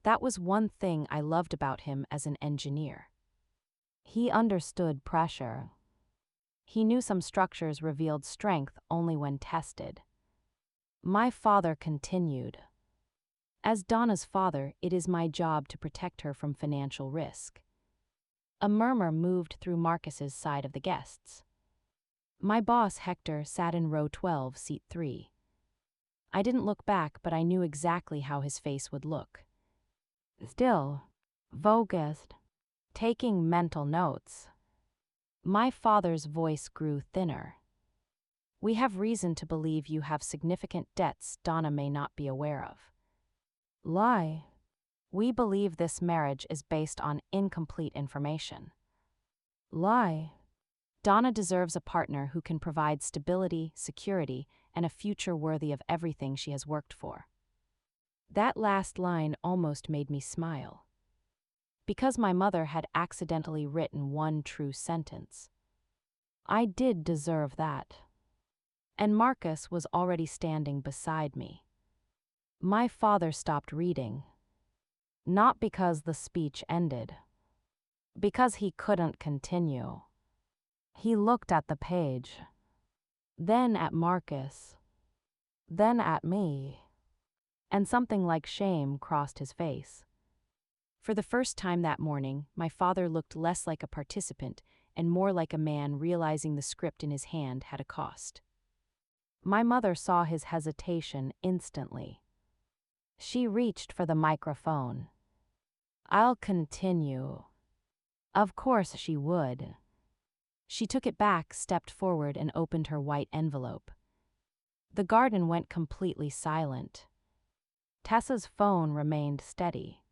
A: That was one thing I loved about him as an engineer. He understood pressure. He knew some structures revealed strength only when tested. My father continued. As Donna's father, it is my job to protect her from financial risk. A murmur moved through Marcus's side of the guests. My boss, Hector, sat in row 12, seat 3. I didn't look back, but I knew exactly how his face would look. Still, focused, taking mental notes. My father's voice grew thinner. We have reason to believe you have significant debts Donna may not be aware of. Lie. We believe this marriage is based on incomplete information. Lie. Donna deserves a partner who can provide stability, security, and a future worthy of everything she has worked for. That last line almost made me smile. Because my mother had accidentally written one true sentence. I did deserve that. And Marcus was already standing beside me. My father stopped reading. Not because the speech ended. Because he couldn't continue. He looked at the page. Then at Marcus. Then at me. And something like shame crossed his face. For the first time that morning, my father looked less like a participant and more like a man realizing the script in his hand had a cost. My mother saw his hesitation instantly. She reached for the microphone. I'll continue. Of course she would. She took it back, stepped forward, and opened her white envelope. The garden went completely silent. Tessa's phone remained steady.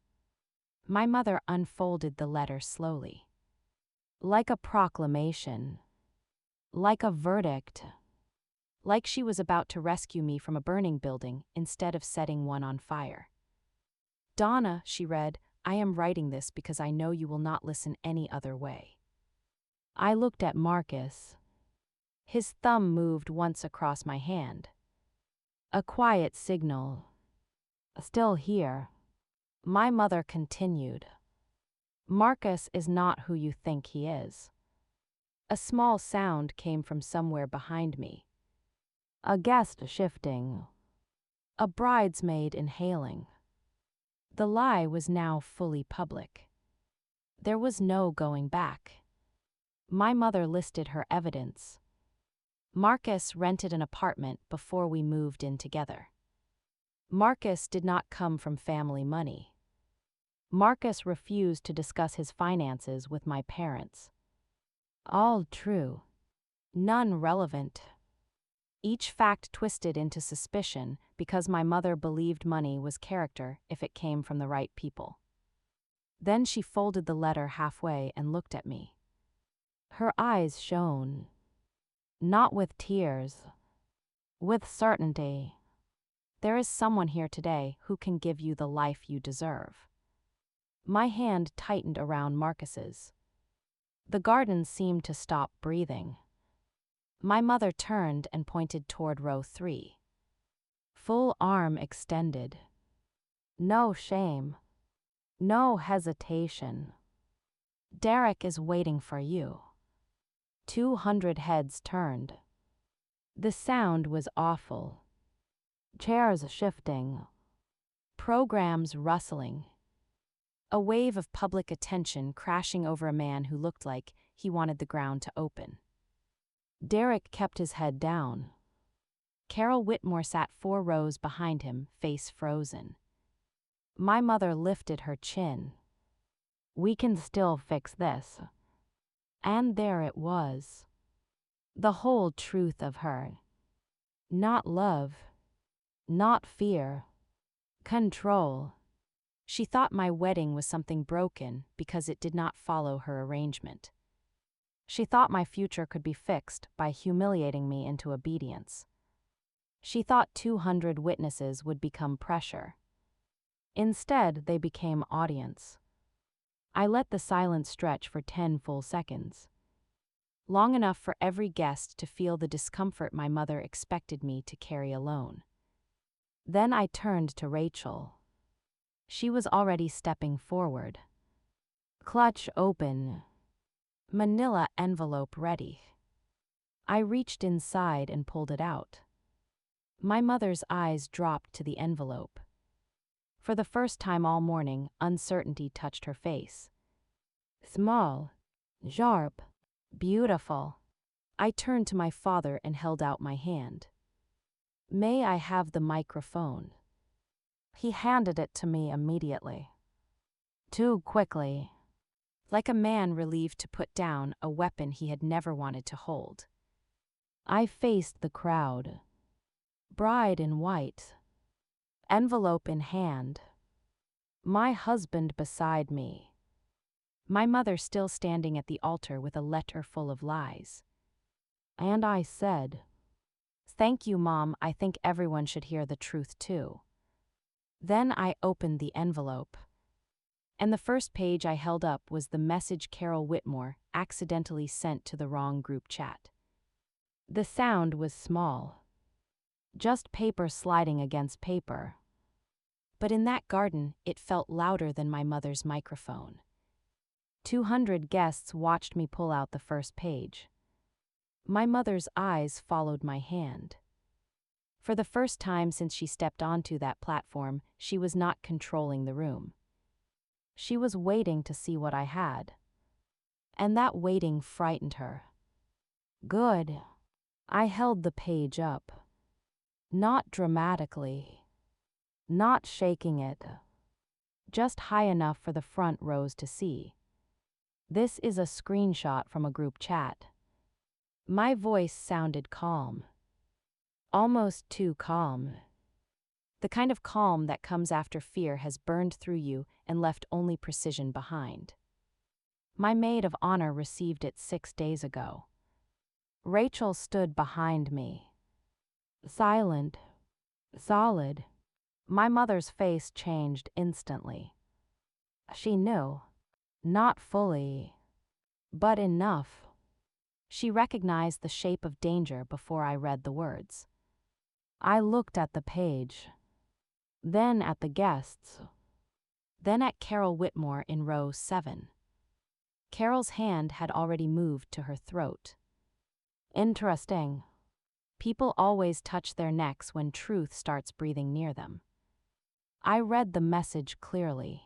A: My mother unfolded the letter slowly. Like a proclamation. Like a verdict. Like she was about to rescue me from a burning building instead of setting one on fire. Donna, she read, I am writing this because I know you will not listen any other way. I looked at Marcus. His thumb moved once across my hand. A quiet signal. Still here. My mother continued. Marcus is not who you think he is. A small sound came from somewhere behind me. A guest shifting. A bridesmaid inhaling. The lie was now fully public. There was no going back. My mother listed her evidence. Marcus rented an apartment before we moved in together. Marcus did not come from family money. Marcus refused to discuss his finances with my parents. All true. None relevant. Each fact twisted into suspicion because my mother believed money was character if it came from the right people. Then she folded the letter halfway and looked at me. Her eyes shone. Not with tears. With certainty. There is someone here today who can give you the life you deserve. My hand tightened around Marcus's. The garden seemed to stop breathing. My mother turned and pointed toward row 3. Full arm extended. No shame. No hesitation. Derek is waiting for you. 200 heads turned. The sound was awful. Chairs shifting. Programs rustling. A wave of public attention crashing over a man who looked like he wanted the ground to open. Derek kept his head down. Carol Whitmore sat 4 rows behind him, face frozen. My mother lifted her chin. We can still fix this. And there it was. The whole truth of her. Not love. Not fear. Control. She thought my wedding was something broken because it did not follow her arrangement. She thought my future could be fixed by humiliating me into obedience. She thought 200 witnesses would become pressure. Instead, they became audience. I let the silence stretch for 10 full seconds. Long enough for every guest to feel the discomfort my mother expected me to carry alone. Then I turned to Rachel. She was already stepping forward. Clutch open. Manila envelope ready. I reached inside and pulled it out. My mother's eyes dropped to the envelope. For the first time all morning, uncertainty touched her face. Small. Sharp. Beautiful. I turned to my father and held out my hand. May I have the microphone? He handed it to me immediately. Too quickly. Like a man relieved to put down a weapon he had never wanted to hold. I faced the crowd. Bride in white. Envelope in hand. My husband beside me. My mother still standing at the altar with a letter full of lies. And I said, "Thank you, Mom, I think everyone should hear the truth too." Then I opened the envelope. And the first page I held up was the message Carol Whitmore accidentally sent to the wrong group chat. The sound was small. Just paper sliding against paper. But in that garden, it felt louder than my mother's microphone. 200 guests watched me pull out the first page. My mother's eyes followed my hand. For the first time since she stepped onto that platform, she was not controlling the room. She was waiting to see what I had. And that waiting frightened her. Good. I held the page up. Not dramatically. Not shaking it. Just high enough for the front rows to see. This is a screenshot from a group chat. My voice sounded calm. Almost too calm. The kind of calm that comes after fear has burned through you and left only precision behind. My maid of honor received it 6 days ago. Rachel stood behind me. Silent. Solid. My mother's face changed instantly. She knew. Not fully. But enough. She recognized the shape of danger before I read the words. I looked at the page. Then at the guests. Then at Carol Whitmore in row 7. Carol's hand had already moved to her throat. Interesting. People always touch their necks when truth starts breathing near them. I read the message clearly.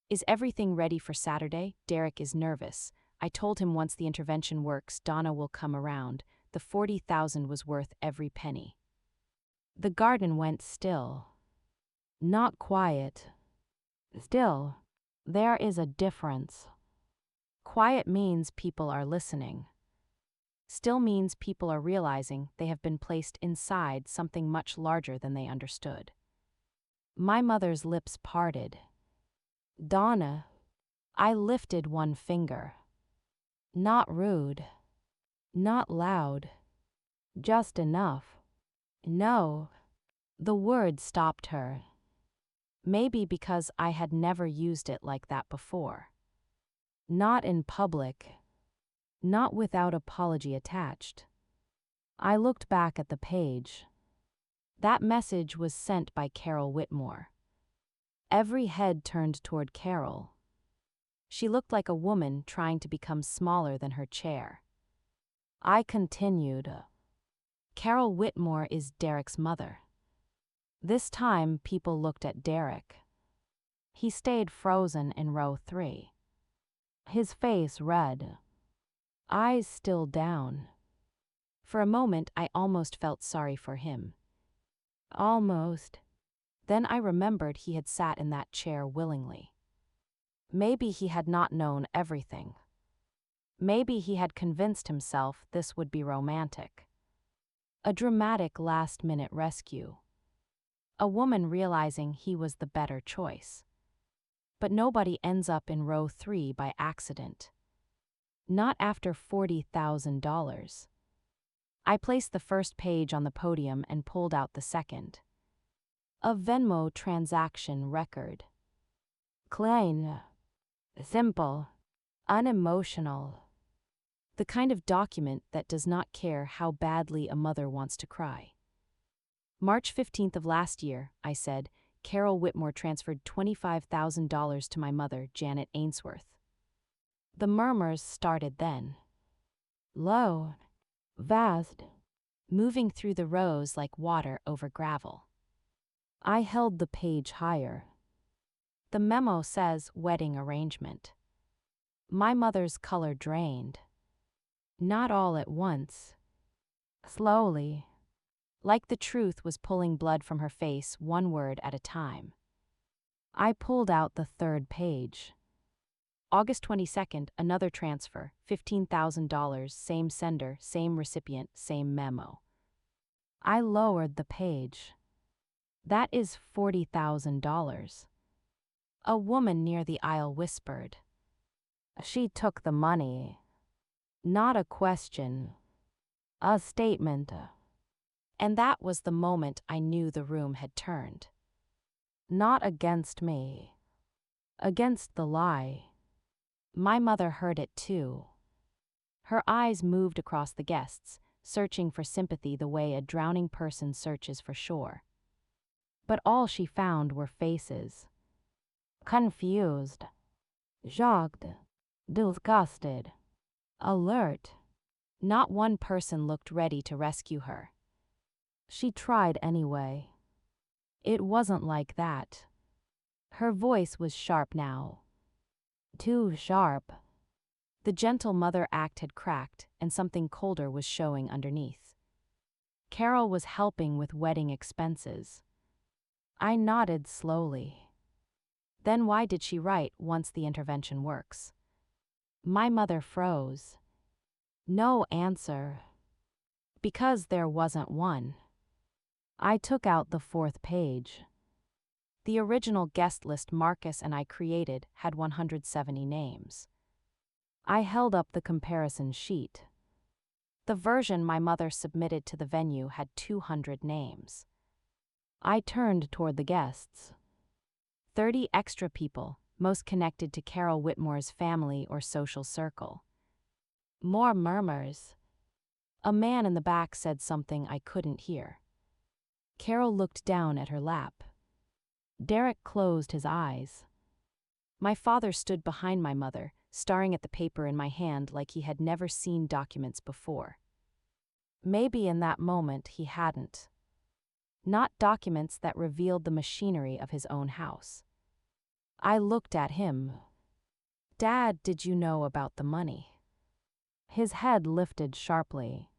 A: Is everything ready for Saturday? Derek is nervous. I told him once the intervention works, Donna will come around. The 40,000 was worth every penny. The garden went still. Not quiet. Still. There is a difference. Quiet means people are listening. Still means people are realizing they have been placed inside something much larger than they understood. My mother's lips parted. Donna. I lifted one finger. Not rude. Not loud. Just enough. No. The word stopped her. Maybe because I had never used it like that before. Not in public. Not without apology attached. I looked back at the page. That message was sent by Carol Whitmore. Every head turned toward Carol. She looked like a woman trying to become smaller than her chair. I continued. Carol Whitmore is Derek's mother. This time, people looked at Derek. He stayed frozen in row 3. His face red, eyes still down. For a moment, I almost felt sorry for him. Almost. Then I remembered he had sat in that chair willingly. Maybe he had not known everything. Maybe he had convinced himself this would be romantic. A dramatic last-minute rescue. A woman realizing he was the better choice. But nobody ends up in row 3 by accident. Not after $40,000. I placed the first page on the podium and pulled out the second. A Venmo transaction record. Clean. Simple. Unemotional. The kind of document that does not care how badly a mother wants to cry. March 15th of last year, I said, Carol Whitmore transferred $25,000 to my mother, Janet Ainsworth. The murmurs started then. Low. Vast. Moving through the rows like water over gravel. I held the page higher. The memo says wedding arrangement. My mother's color drained. Not all at once. Slowly. Like the truth was pulling blood from her face one word at a time. I pulled out the third page. August 22nd, another transfer, $15,000, same sender, same recipient, same memo. I lowered the page. That is $40,000. A woman near the aisle whispered. She took the money. Not a question. A statement. And that was the moment I knew the room had turned. Not against me. Against the lie. My mother heard it too. Her eyes moved across the guests, searching for sympathy the way a drowning person searches for shore. But all she found were faces. Confused. Shocked. Disgusted. Alert. Not one person looked ready to rescue her. She tried anyway. It wasn't like that. Her voice was sharp now. Too sharp. The gentle mother act had cracked, and something colder was showing underneath. Carol was helping with wedding expenses. I nodded slowly. Then why did she write once the intervention works? My mother froze. No answer. Because there wasn't one. I took out the fourth page. The original guest list Marcus and I created had 170 names. I held up the comparison sheet. The version my mother submitted to the venue had 200 names. I turned toward the guests. 30 extra people, most connected to Carol Whitmore's family or social circle. More murmurs. A man in the back said something I couldn't hear. Carol looked down at her lap. Derek closed his eyes. My father stood behind my mother, staring at the paper in my hand like he had never seen documents before. Maybe in that moment he hadn't. Not documents that revealed the machinery of his own house. I looked at him. Dad, did you know about the money? His head lifted sharply.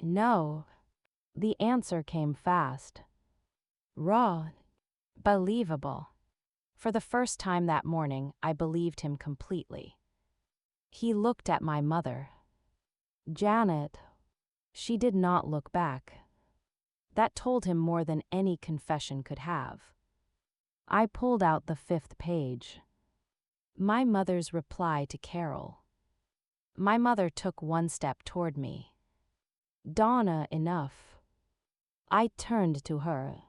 A: No. The answer came fast. Raw. Believable. For the first time that morning, I believed him completely. He looked at my mother. Janet. She did not look back. That told him more than any confession could have. I pulled out the fifth page. My mother's reply to Carol. My mother took one step toward me. Donna, enough. I turned to her.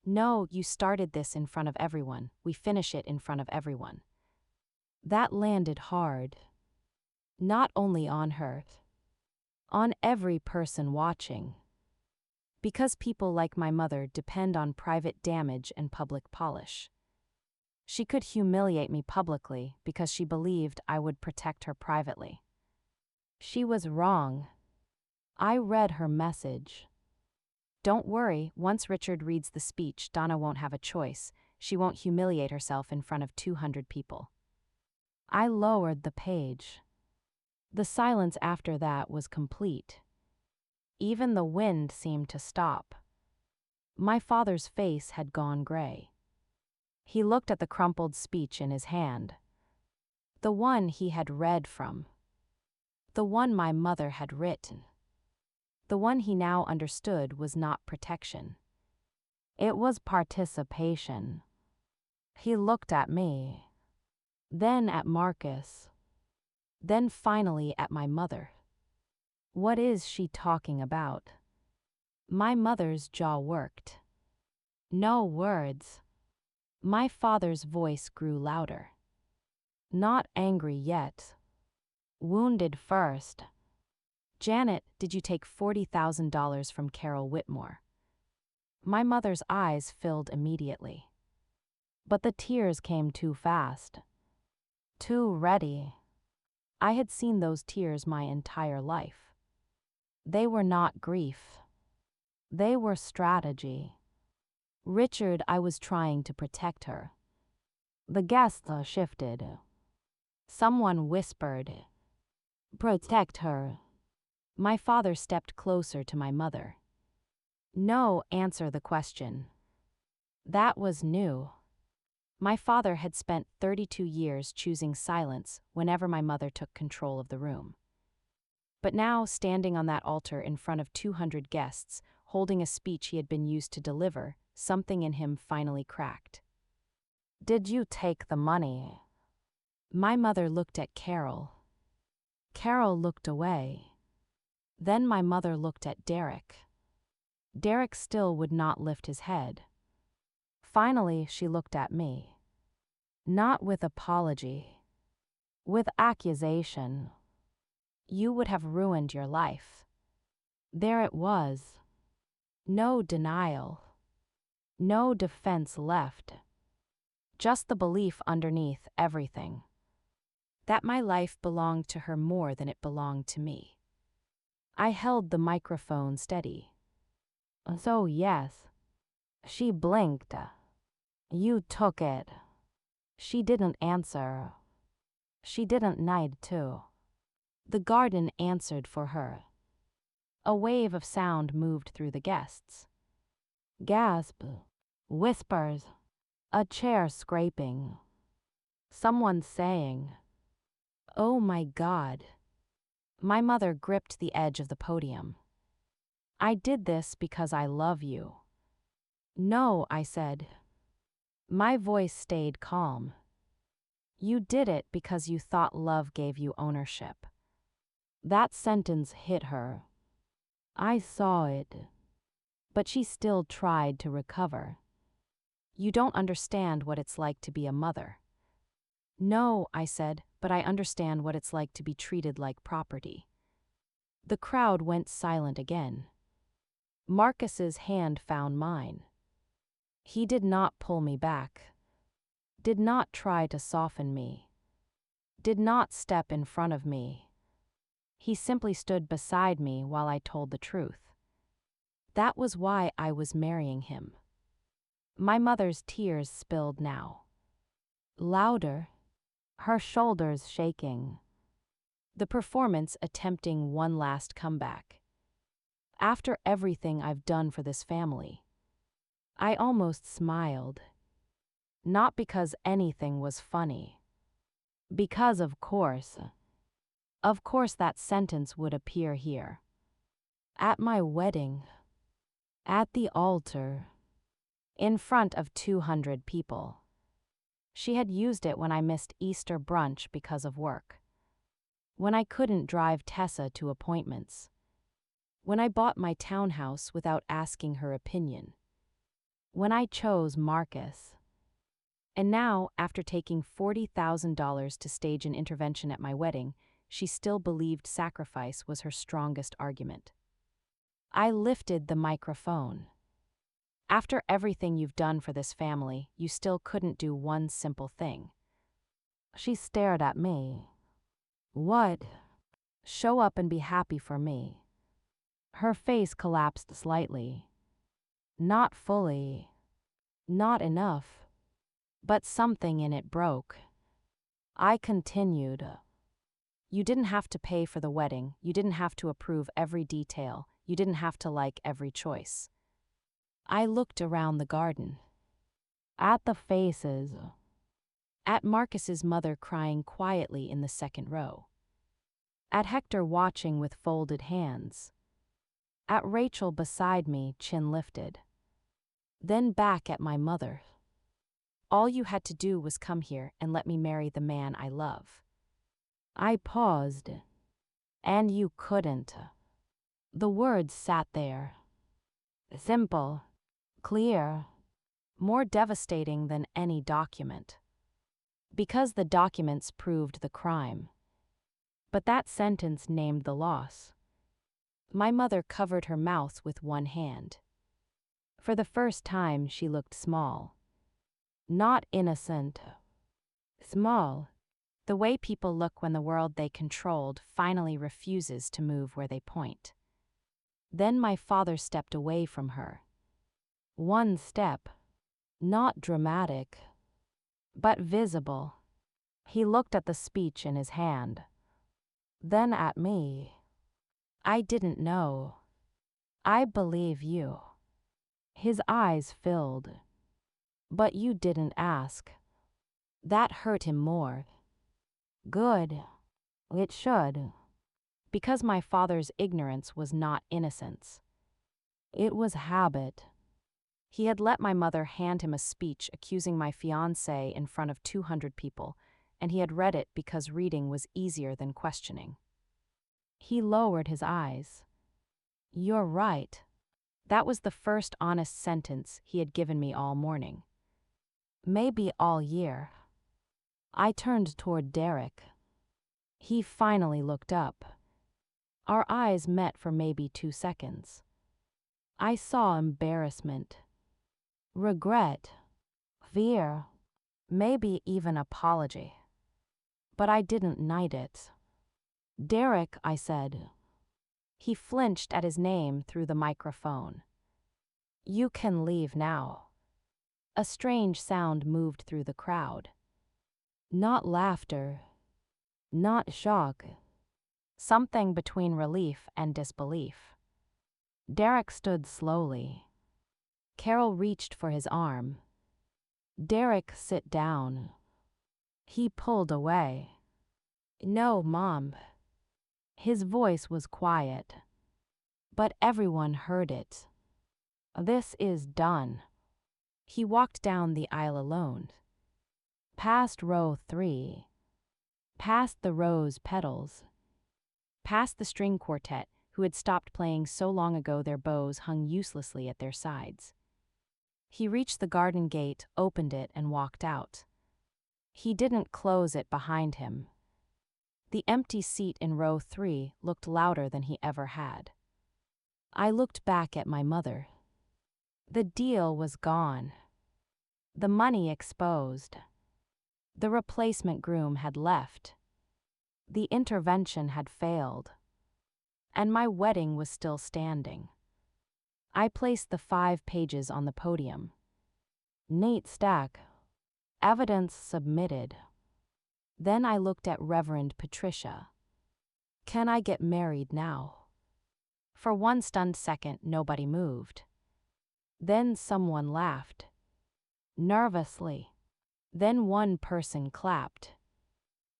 A: No, you started this in front of everyone. We finish it in front of everyone. That landed hard. Not only on her. On every person watching. Because people like my mother depend on private damage and public polish. She could humiliate me publicly because she believed I would protect her privately. She was wrong. I read her message. Don't worry, once Richard reads the speech, Donna won't have a choice. She won't humiliate herself in front of 200 people. I lowered the page. The silence after that was complete. Even the wind seemed to stop. My father's face had gone gray. He looked at the crumpled speech in his hand. The one he had read from. The one my mother had written. The one he now understood was not protection. It was participation. He looked at me, then at Marcus, then finally at my mother. What is she talking about? My mother's jaw worked. No words. My father's voice grew louder. Not angry yet. Wounded first. Janet, did you take $40,000 from Carol Whitmore? My mother's eyes filled immediately. But the tears came too fast. Too ready. I had seen those tears my entire life. They were not grief. They were strategy. Richard, I was trying to protect her. The guests shifted. Someone whispered, "Protect her." My father stepped closer to my mother. No, answer the question. That was new. My father had spent 32 years choosing silence whenever my mother took control of the room. But now, standing on that altar in front of 200 guests, holding a speech he had been used to deliver, something in him finally cracked. Did you take the money? My mother looked at Carol. Carol looked away. Then my mother looked at Derek. Derek still would not lift his head. Finally, she looked at me. Not with apology. With accusation. You would have ruined your life. There it was. No denial. No defense left. Just the belief underneath everything. That my life belonged to her more than it belonged to me. I held the microphone steady. So yes. She blinked. You took it. She didn't answer. She didn't nod too. The garden answered for her. A wave of sound moved through the guests. Gasp. Whispers. A chair scraping. Someone saying, "Oh my God." My mother gripped the edge of the podium. I did this because I love you. No, I said. My voice stayed calm. You did it because you thought love gave you ownership. That sentence hit her. I saw it. But she still tried to recover. You don't understand what it's like to be a mother. No, I said, but I understand what it's like to be treated like property. The crowd went silent again. Marcus's hand found mine. He did not pull me back. Did not try to soften me. Did not step in front of me. He simply stood beside me while I told the truth. That was why I was marrying him. My mother's tears spilled now. Louder, her shoulders shaking. The performance attempting one last comeback. After everything I've done for this family. I almost smiled. Not because anything was funny. Because of course that sentence would appear here. At my wedding. At the altar. In front of 200 people. She had used it when I missed Easter brunch because of work. When I couldn't drive Tessa to appointments. When I bought my townhouse without asking her opinion. When I chose Marcus. And now, after taking $40,000 to stage an intervention at my wedding, she still believed sacrifice was her strongest argument. I lifted the microphone. After everything you've done for this family, you still couldn't do one simple thing." She stared at me. "What?" "Show up and be happy for me." Her face collapsed slightly. "Not fully. Not enough." But something in it broke. I continued. "You didn't have to pay for the wedding. You didn't have to approve every detail. You didn't have to like every choice." I looked around the garden. At the faces. At Marcus's mother crying quietly in the second row. At Hector watching with folded hands. At Rachel beside me, chin lifted. Then back at my mother. "All you had to do was come here and let me marry the man I love." I paused. "And you couldn't." The words sat there. Simple. Clear. More devastating than any document. Because the documents proved the crime. But that sentence named the loss. My mother covered her mouth with one hand. For the first time, she looked small. Not innocent. Small. The way people look when the world they controlled finally refuses to move where they point. Then my father stepped away from her. One step. Not dramatic, but visible. He looked at the speech in his hand. Then at me. "I didn't know. I believe you." His eyes filled. "But you didn't ask." That hurt him more. Good. It should. Because my father's ignorance was not innocence. It was habit. He had let my mother hand him a speech accusing my fiancé in front of 200 people, and he had read it because reading was easier than questioning. He lowered his eyes. "You're right." That was the first honest sentence he had given me all morning. Maybe all year. I turned toward Derek. He finally looked up. Our eyes met for maybe 2 seconds. I saw embarrassment, regret, fear, maybe even apology. But I didn't knight it. "Derek," I said. He flinched at his name through the microphone. "You can leave now." A strange sound moved through the crowd. Not laughter. Not shock. Something between relief and disbelief. Derek stood slowly. Carol reached for his arm. "Derek, sit down." He pulled away. "No, Mom." His voice was quiet, but everyone heard it. "This is done." He walked down the aisle alone. Past row 3. Past the rose petals. Past the string quartet, who had stopped playing so long ago their bows hung uselessly at their sides. He reached the garden gate, opened it, and walked out. He didn't close it behind him. The empty seat in row 3 looked louder than he ever had. I looked back at my mother. The deal was gone. The money exposed. The replacement groom had left. The intervention had failed. And my wedding was still standing. I placed the 5 pages on the podium. Neat stack. Evidence submitted. Then I looked at Reverend Patricia. "Can I get married now?" For one stunned second, nobody moved. Then someone laughed. Nervously. Then one person clapped.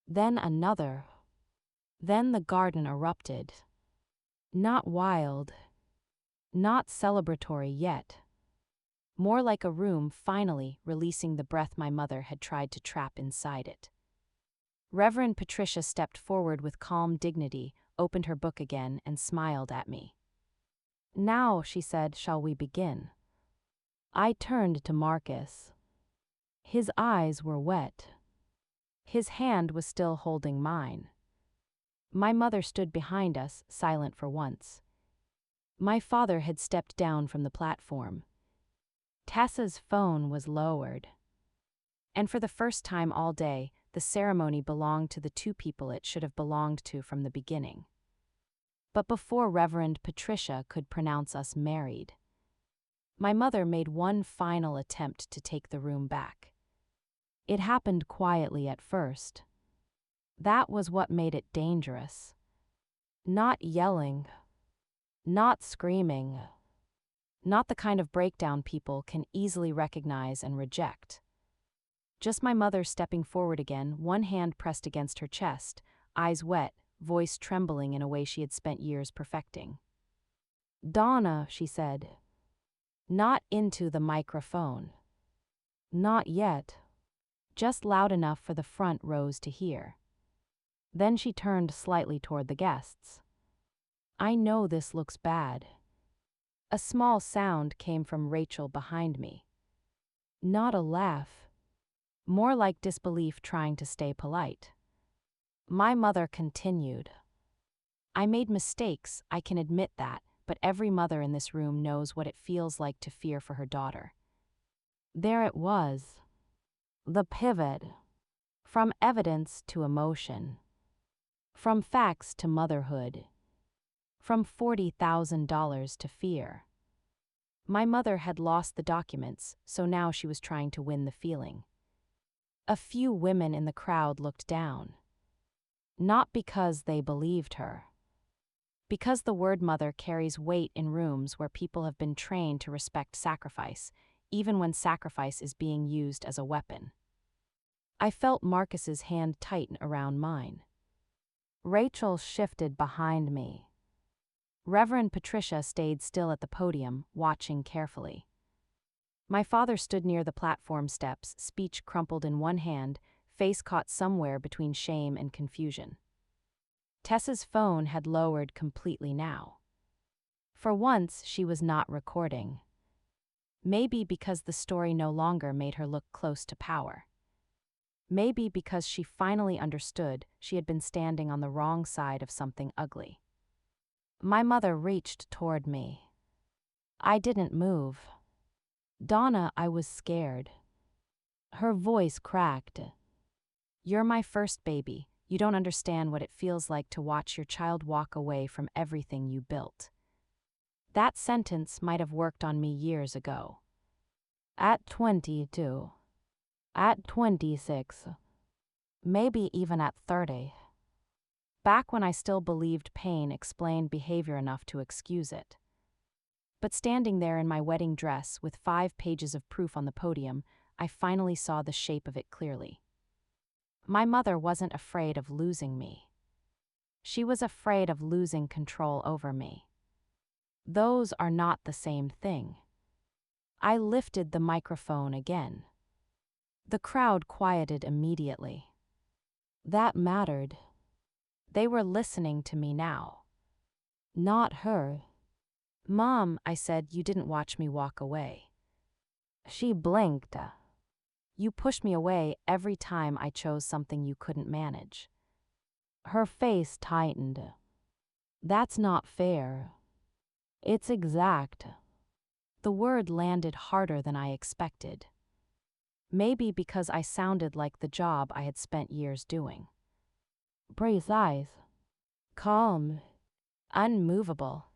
A: Then another. Then the garden erupted. Not wild. Not celebratory yet. More like a room finally releasing the breath my mother had tried to trap inside it. Reverend Patricia stepped forward with calm dignity, opened her book again, and smiled at me. "Now," she said, "shall we begin?" I turned to Marcus. His eyes were wet. His hand was still holding mine. My mother stood behind us, silent for once. My father had stepped down from the platform. Tessa's phone was lowered. And for the first time all day, the ceremony belonged to the two people it should have belonged to from the beginning. But before Reverend Patricia could pronounce us married, my mother made one final attempt to take the room back. It happened quietly at first. That was what made it dangerous. Not yelling, not screaming, not the kind of breakdown people can easily recognize and reject. Just my mother stepping forward again, one hand pressed against her chest, eyes wet, voice trembling in a way she had spent years perfecting. "Donna," she said. Not into the microphone. Not yet. Just loud enough for the front rows to hear. Then she turned slightly toward the guests. "I know this looks bad." A small sound came from Rachel behind me. Not a laugh. More like disbelief trying to stay polite. My mother continued. "I made mistakes, I can admit that, but every mother in this room knows what it feels like to fear for her daughter." There it was. The pivot. From evidence to emotion. From facts to motherhood. From $40,000 to fear. My mother had lost the documents, so now she was trying to win the feeling. A few women in the crowd looked down. Not because they believed her. Because the word mother carries weight in rooms where people have been trained to respect sacrifice, even when sacrifice is being used as a weapon. I felt Marcus's hand tighten around mine. Rachel shifted behind me. Reverend Patricia stayed still at the podium, watching carefully. My father stood near the platform steps, speech crumpled in one hand, face caught somewhere between shame and confusion. Tessa's phone had lowered completely now. For once, she was not recording. Maybe because the story no longer made her look close to power. Maybe because she finally understood she had been standing on the wrong side of something ugly. My mother reached toward me. I didn't move. "Donna," I was scared. Her voice cracked. "You're my first baby. You don't understand what it feels like to watch your child walk away from everything you built." That sentence might have worked on me years ago. At 22. At 26. Maybe even at 30. Back when I still believed pain explained behavior enough to excuse it. But standing there in my wedding dress with 5 pages of proof on the podium, I finally saw the shape of it clearly. My mother wasn't afraid of losing me. She was afraid of losing control over me. Those are not the same thing. I lifted the microphone again. The crowd quieted immediately. That mattered. They were listening to me now. Not her. "Mom," I said, "you didn't watch me walk away." She blinked. "You pushed me away every time I chose something you couldn't manage." Her face tightened. "That's not fair. It's exact." The word landed harder than I expected. Maybe because I sounded like the job I had spent years doing. Precise. Calm. Unmovable.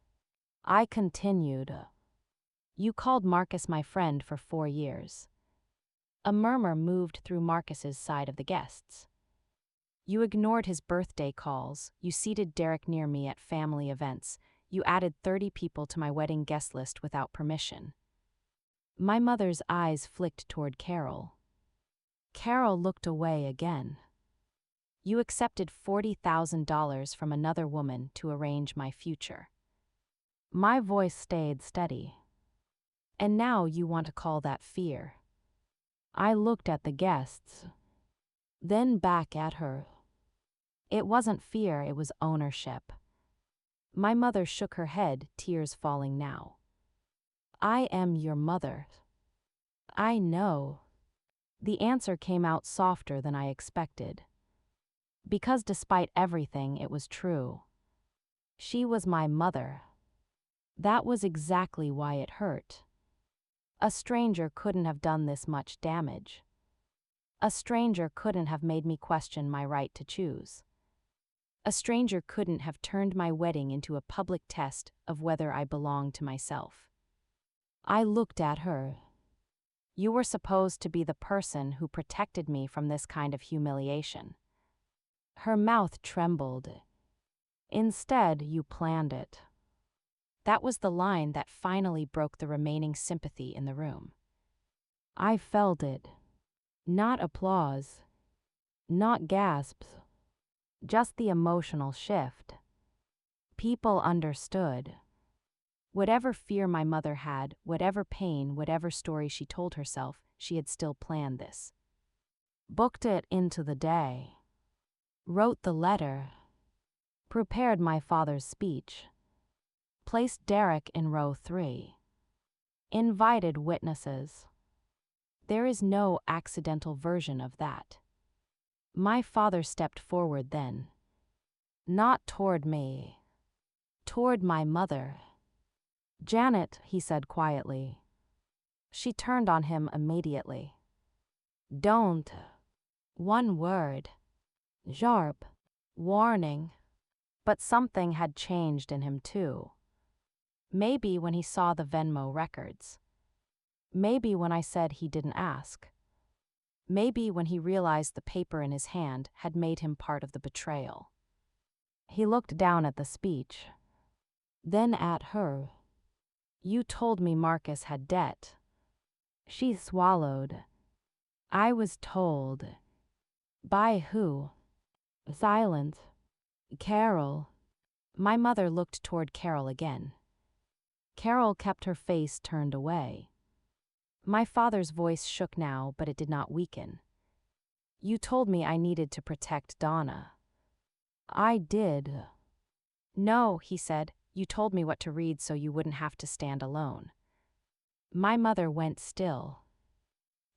A: I continued. "You called Marcus my friend for 4 years. A murmur moved through Marcus's side of the guests. "You ignored his birthday calls, you seated Derek near me at family events, you added 30 people to my wedding guest list without permission." My mother's eyes flicked toward Carol. Carol looked away again. "You accepted $40,000 from another woman to arrange my future." My voice stayed steady. "And now you want to call that fear." I looked at the guests, then back at her. It wasn't fear, it was ownership. My mother shook her head, tears falling now. "I am your mother." "I know." The answer came out softer than I expected. Because despite everything, it was true. She was my mother. That was exactly why it hurt. A stranger couldn't have done this much damage. A stranger couldn't have made me question my right to choose. A stranger couldn't have turned my wedding into a public test of whether I belonged to myself. I looked at her. You were supposed to be the person who protected me from this kind of humiliation. Her mouth trembled. Instead, you planned it. That was the line that finally broke the remaining sympathy in the room. I felt it. Not applause. Not gasps. Just the emotional shift. People understood. Whatever fear my mother had, whatever pain, whatever story she told herself, she had still planned this. Booked it into the day. Wrote the letter. Prepared my father's speech. Placed Derek in row 3. Invited witnesses. There is no accidental version of that. My father stepped forward then. Not toward me. Toward my mother. Janet, he said quietly. She turned on him immediately. Don't. One word. Sharp. Warning. But something had changed in him too. Maybe when he saw the Venmo records. Maybe when I said he didn't ask. Maybe when he realized the paper in his hand had made him part of the betrayal. He looked down at the speech. Then at her. You told me Marcus had debt. She swallowed. I was told. By who? Silence. Carol. My mother looked toward Carol again. Carol kept her face turned away. My father's voice shook now, but it did not weaken. You told me I needed to protect Donna. I did. No, he said, you told me what to read so you wouldn't have to stand alone. My mother went still.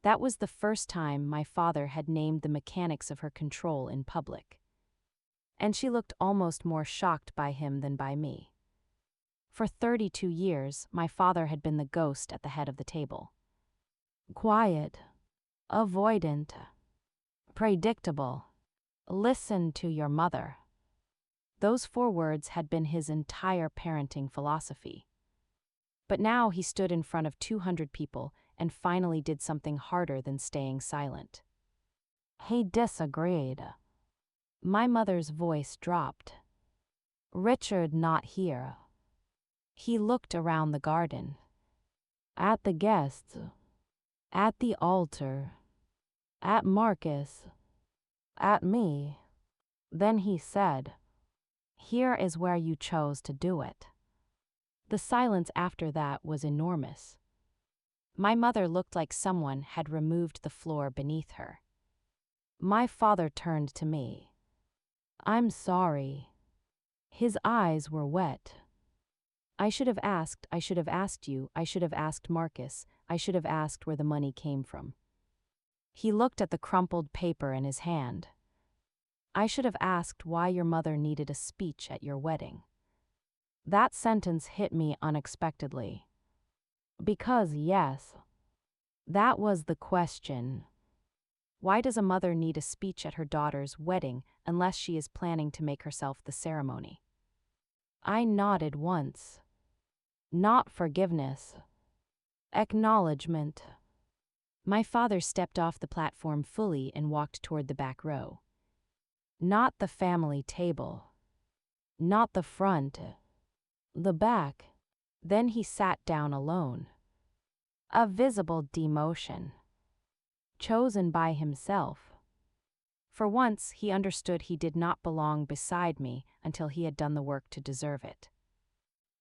A: That was the first time my father had named the mechanics of her control in public. And she looked almost more shocked by him than by me. For 32 years, my father had been the ghost at the head of the table. Quiet. Avoidant. Predictable. Listen to your mother. Those 4 words had been his entire parenting philosophy. But now he stood in front of 200 people and finally did something harder than staying silent. He disagreed. My mother's voice dropped. Richard not here. He looked around the garden. At the guests. At the altar. At Marcus. At me. Then he said, here is where you chose to do it. The silence after that was enormous. My mother looked like someone had removed the floor beneath her. My father turned to me. I'm sorry. His eyes were wet. I should have asked you, I should have asked Marcus, I should have asked where the money came from. He looked at the crumpled paper in his hand. I should have asked why your mother needed a speech at your wedding. That sentence hit me unexpectedly. Because yes, that was the question. Why does a mother need a speech at her daughter's wedding unless she is planning to make herself the ceremony? I nodded once. Not forgiveness. Acknowledgement. My father stepped off the platform fully and walked toward the back row. Not the family table. Not the front. The back. Then he sat down alone. A visible demotion. Chosen by himself. For once, he understood he did not belong beside me until he had done the work to deserve it.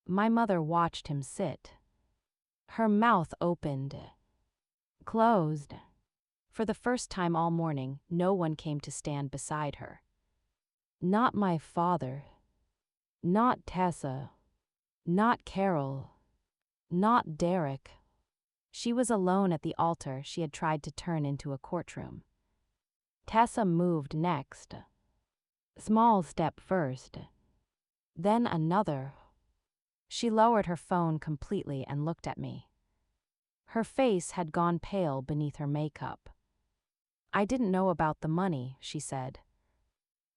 A: My mother watched him sit. Her mouth opened. Closed. For the first time all morning, no one came to stand beside her. Not my father. Not Tessa. Not Carol. Not Derek. She was alone at the altar she had tried to turn into a courtroom. Tessa moved next. Small step first. Then another. She lowered her phone completely and looked at me. Her face had gone pale beneath her makeup. "I didn't know about the money," she said.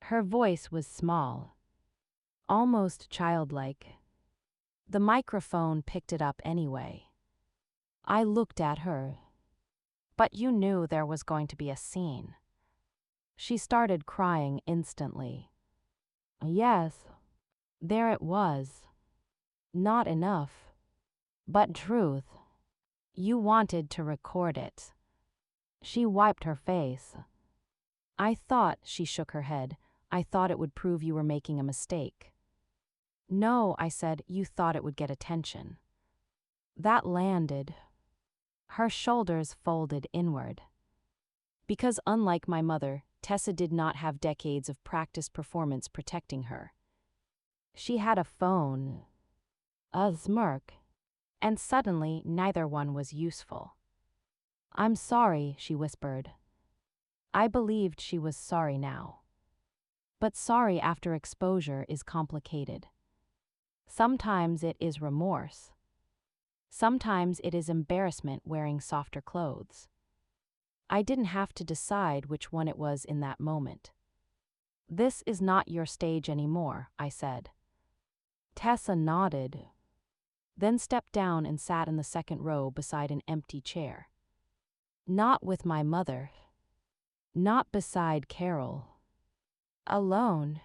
A: Her voice was small, almost childlike. The microphone picked it up anyway. I looked at her. "But you knew there was going to be a scene." She started crying instantly. "Yes, there it was. Not enough. But truth. You wanted to record it." She wiped her face. "I thought," she shook her head, "I thought it would prove you were making a mistake." "No," I said, "you thought it would get attention." That landed. Her shoulders folded inward. Because unlike my mother, Tessa did not have decades of practice performance protecting her. She had a phone, a smirk, and suddenly neither one was useful. "I'm sorry," she whispered. I believed she was sorry now. But sorry after exposure is complicated. Sometimes it is remorse. Sometimes it is embarrassment wearing softer clothes. I didn't have to decide which one it was in that moment. "This is not your stage anymore," I said. Tessa nodded, then stepped down and sat in the second row beside an empty chair. Not with my mother. Not beside Carol. Alone.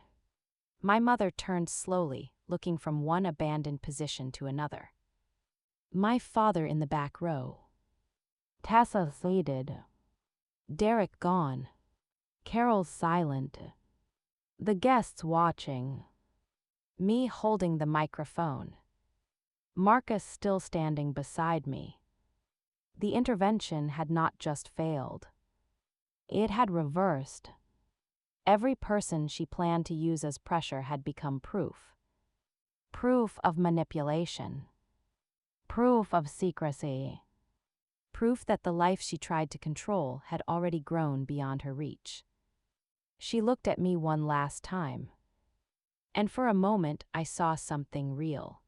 A: My mother turned slowly, looking from one abandoned position to another. My father in the back row. Tessa seated. Derek gone. Carol silent. The guests watching. Me holding the microphone. Marcus still standing beside me. The intervention had not just failed. It had reversed. Every person she planned to use as pressure had become proof. Proof of manipulation. Proof of secrecy. Proof that the life she tried to control had already grown beyond her reach. She looked at me one last time. And for a moment I saw something real.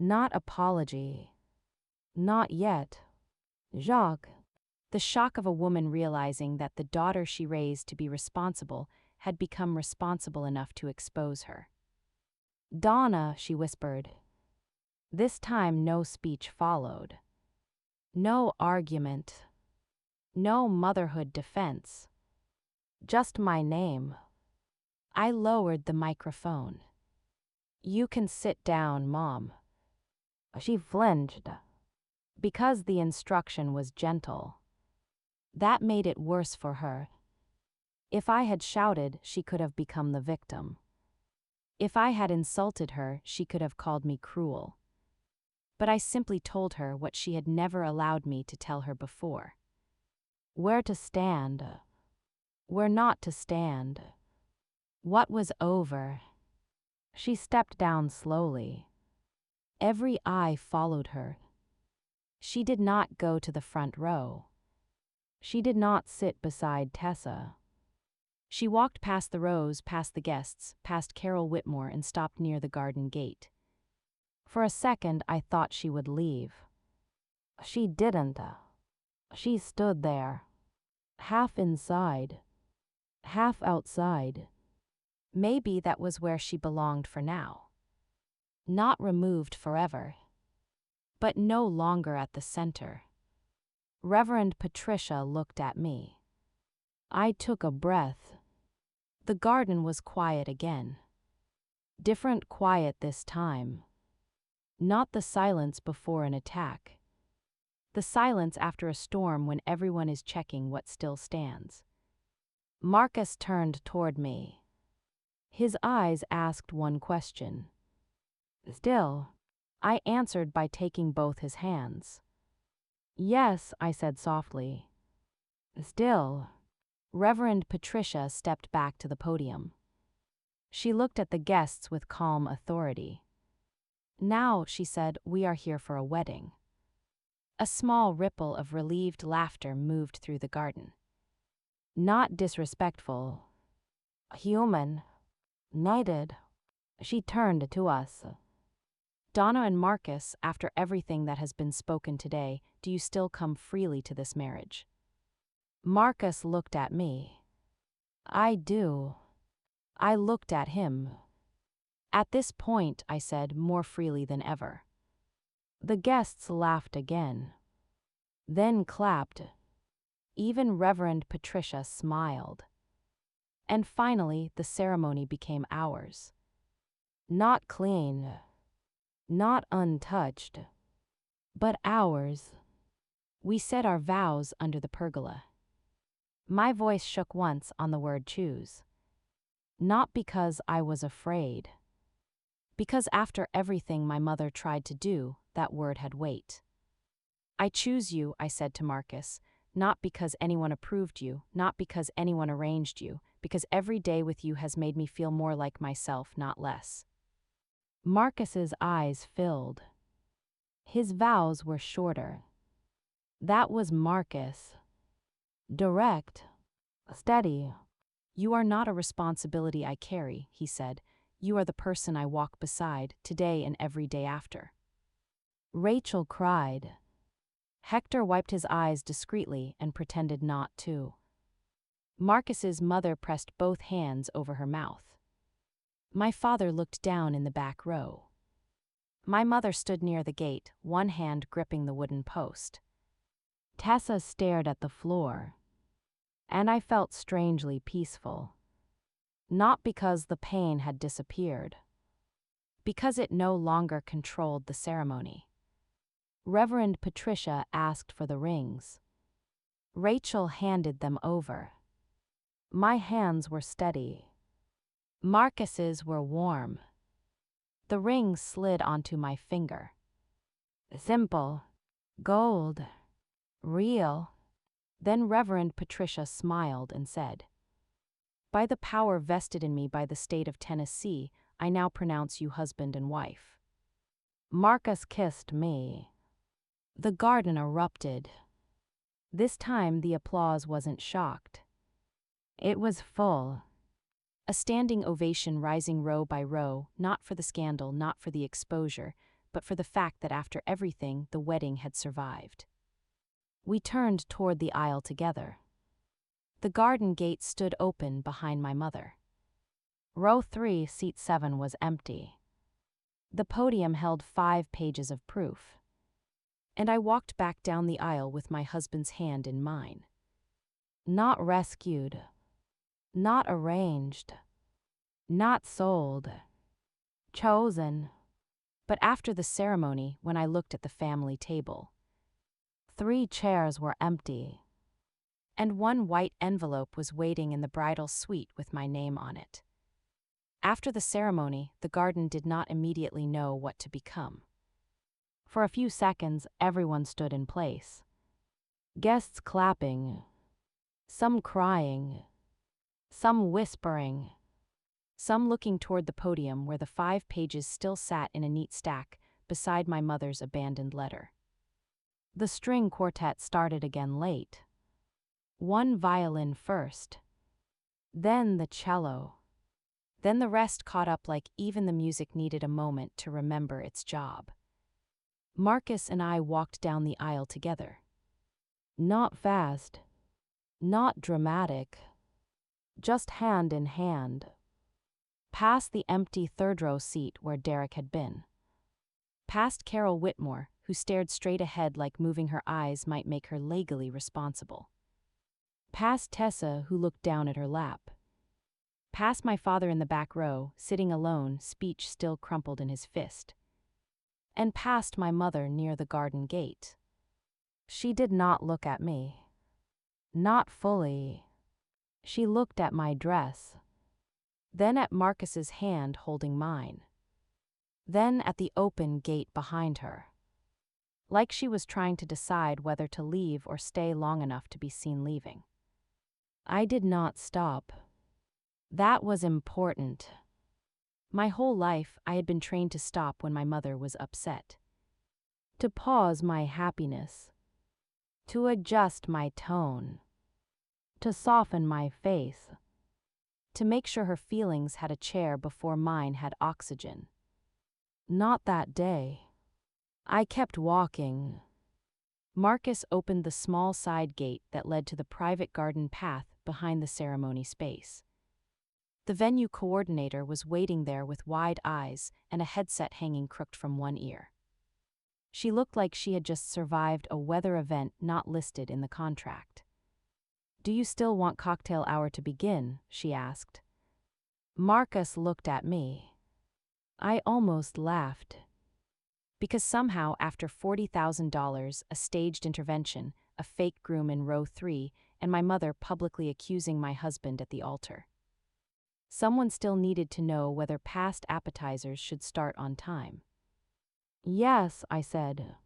A: Not apology. Not yet. Jacques. The shock of a woman realizing that the daughter she raised to be responsible had become responsible enough to expose her. "Donna," she whispered. This time no speech followed. No argument. No motherhood defense. Just my name. I lowered the microphone. "You can sit down, Mom." She flinched. Because the instruction was gentle. That made it worse for her. If I had shouted, she could have become the victim. If I had insulted her, she could have called me cruel. But I simply told her what she had never allowed me to tell her before. Where to stand. Where not to stand. What was over. She stepped down slowly. Every eye followed her. She did not go to the front row. She did not sit beside Tessa. She walked past the rows, past the guests, past Carol Whitmore, and stopped near the garden gate. For a second, I thought she would leave. She didn't. She stood there, half inside, half outside. Maybe that was where she belonged for now. Not removed forever, but no longer at the center. Reverend Patricia looked at me. I took a breath. The garden was quiet again. Different quiet this time. Not the silence before an attack. The silence after a storm when everyone is checking what still stands. Marcus turned toward me. His eyes asked one question. "Still?" I answered by taking both his hands. "Yes," I said softly. "Still." Reverend Patricia stepped back to the podium. She looked at the guests with calm authority. "Now," she said, "we are here for a wedding." A small ripple of relieved laughter moved through the garden. Not disrespectful. Human. Knighted. She turned to us. Donna and Marcus, after everything that has been spoken today, do you still come freely to this marriage? Marcus looked at me. I do. I looked at him. At this point, I said more freely than ever. The guests laughed again. Then clapped. Even Reverend Patricia smiled. And finally, the ceremony became ours. Not clean, not untouched, but ours. We said our vows under the pergola. My voice shook once on the word choose. Not because I was afraid. Because after everything my mother tried to do, that word had weight. I choose you, I said to Marcus, not because anyone approved you, not because anyone arranged you, because every day with you has made me feel more like myself, not less. Marcus's eyes filled. His vows were shorter. That was Marcus. Direct. Steady. You are not a responsibility I carry, he said. You are the person I walk beside, today and every day after. Rachel cried. Hector wiped his eyes discreetly and pretended not to. Marcus's mother pressed both hands over her mouth. My father looked down in the back row. My mother stood near the gate, one hand gripping the wooden post. Tessa stared at the floor, and I felt strangely peaceful. Not because the pain had disappeared, because it no longer controlled the ceremony. Reverend Patricia asked for the rings. Rachel handed them over. My hands were steady. Marcus's were warm. The ring slid onto my finger. Simple. Gold. Real. Then Reverend Patricia smiled and said, "By the power vested in me by the state of Tennessee, I now pronounce you husband and wife." Marcus kissed me. The garden erupted. This time the applause wasn't shocked. It was full. A standing ovation rising row by row, not for the scandal, not for the exposure, but for the fact that after everything, the wedding had survived. We turned toward the aisle together. The garden gate stood open behind my mother. Row 3, seat 7 was empty. The podium held 5 pages of proof. And I walked back down the aisle with my husband's hand in mine. Not rescued. Not arranged. Not sold. Chosen. But after the ceremony, when I looked at the family table, 3 chairs were empty, and 1 white envelope was waiting in the bridal suite with my name on it. After the ceremony, the garden did not immediately know what to become. For a few seconds, everyone stood in place. Guests clapping, some crying, some whispering, some looking toward the podium where the 5 pages still sat in a neat stack beside my mother's abandoned letter. The string quartet started again late. 1 violin first, then the cello. Then the rest caught up like even the music needed a moment to remember its job. Marcus and I walked down the aisle together. Not fast, not dramatic, just hand in hand. Past the empty 3rd row seat where Derek had been. Past Carol Whitmore, who stared straight ahead like moving her eyes might make her legally responsible. Past Tessa, who looked down at her lap. Past my father in the back row, sitting alone, speech still crumpled in his fist. And past my mother near the garden gate. She did not look at me. Not fully. She looked at my dress. Then at Marcus's hand holding mine. Then at the open gate behind her. Like she was trying to decide whether to leave or stay long enough to be seen leaving. I did not stop. That was important. My whole life, I had been trained to stop when my mother was upset. To pause my happiness. To adjust my tone. To soften my face. To make sure her feelings had a chair before mine had oxygen. Not that day. I kept walking. Marcus opened the small side gate that led to the private garden path behind the ceremony space. The venue coordinator was waiting there with wide eyes and a headset hanging crooked from one ear. She looked like she had just survived a weather event not listed in the contract. "Do you still want cocktail hour to begin?" she asked. Marcus looked at me. I almost laughed. Because somehow, after $40,000, a staged intervention, a fake groom in row 3, and my mother publicly accusing my husband at the altar, someone still needed to know whether past appetizers should start on time. "Yes," I said.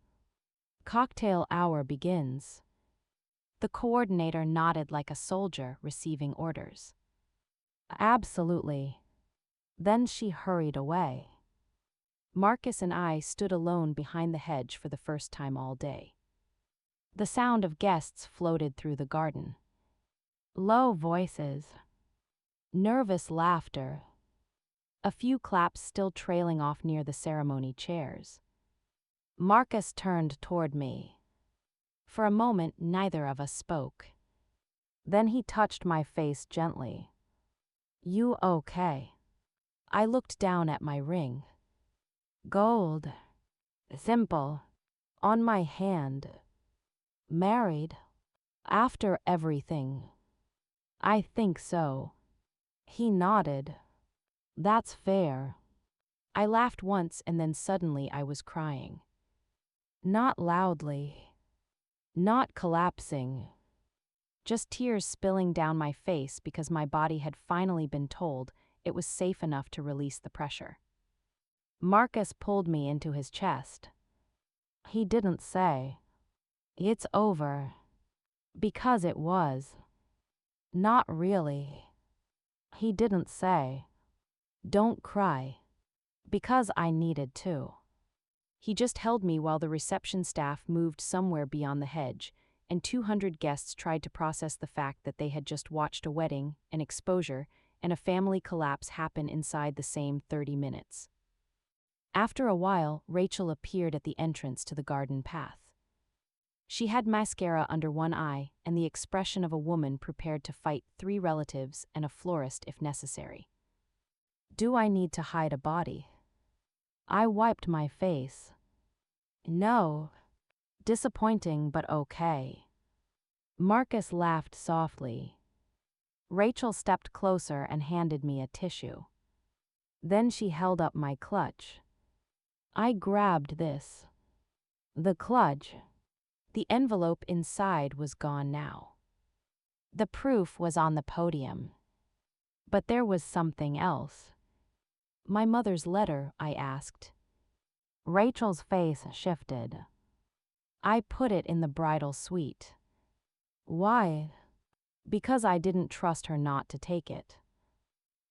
A: "Cocktail hour begins." The coordinator nodded like a soldier receiving orders. "Absolutely." Then she hurried away. Marcus and I stood alone behind the hedge for the first time all day. The sound of guests floated through the garden. Low voices. Nervous laughter. A few claps still trailing off near the ceremony chairs. Marcus turned toward me. For a moment, neither of us spoke. Then he touched my face gently. "You okay?" I looked down at my ring. Gold. Simple. On my hand. "Married?" "After everything." "I think so." He nodded. "That's fair." I laughed once and then suddenly I was crying. Not loudly. Not collapsing. Just tears spilling down my face because my body had finally been told it was safe enough to release the pressure. Marcus pulled me into his chest. He didn't say, "It's over." Because it was. Not really. He didn't say, "Don't cry." Because I needed to. He just held me while the reception staff moved somewhere beyond the hedge, and 200 guests tried to process the fact that they had just watched a wedding, an exposure, and a family collapse happen inside the same 30 minutes. After a while, Rachel appeared at the entrance to the garden path. She had mascara under one eye and the expression of a woman prepared to fight 3 relatives and a florist if necessary. "Do I need to hide a body?" I wiped my face. "No." "Disappointing but okay." Marcus laughed softly. Rachel stepped closer and handed me a tissue. Then she held up my clutch. I grabbed this. The clutch. The envelope inside was gone now. The proof was on the podium. But there was something else. "My mother's letter?" I asked. Rachel's face shifted. "I put it in the bridal suite." "Why?" "Because I didn't trust her not to take it."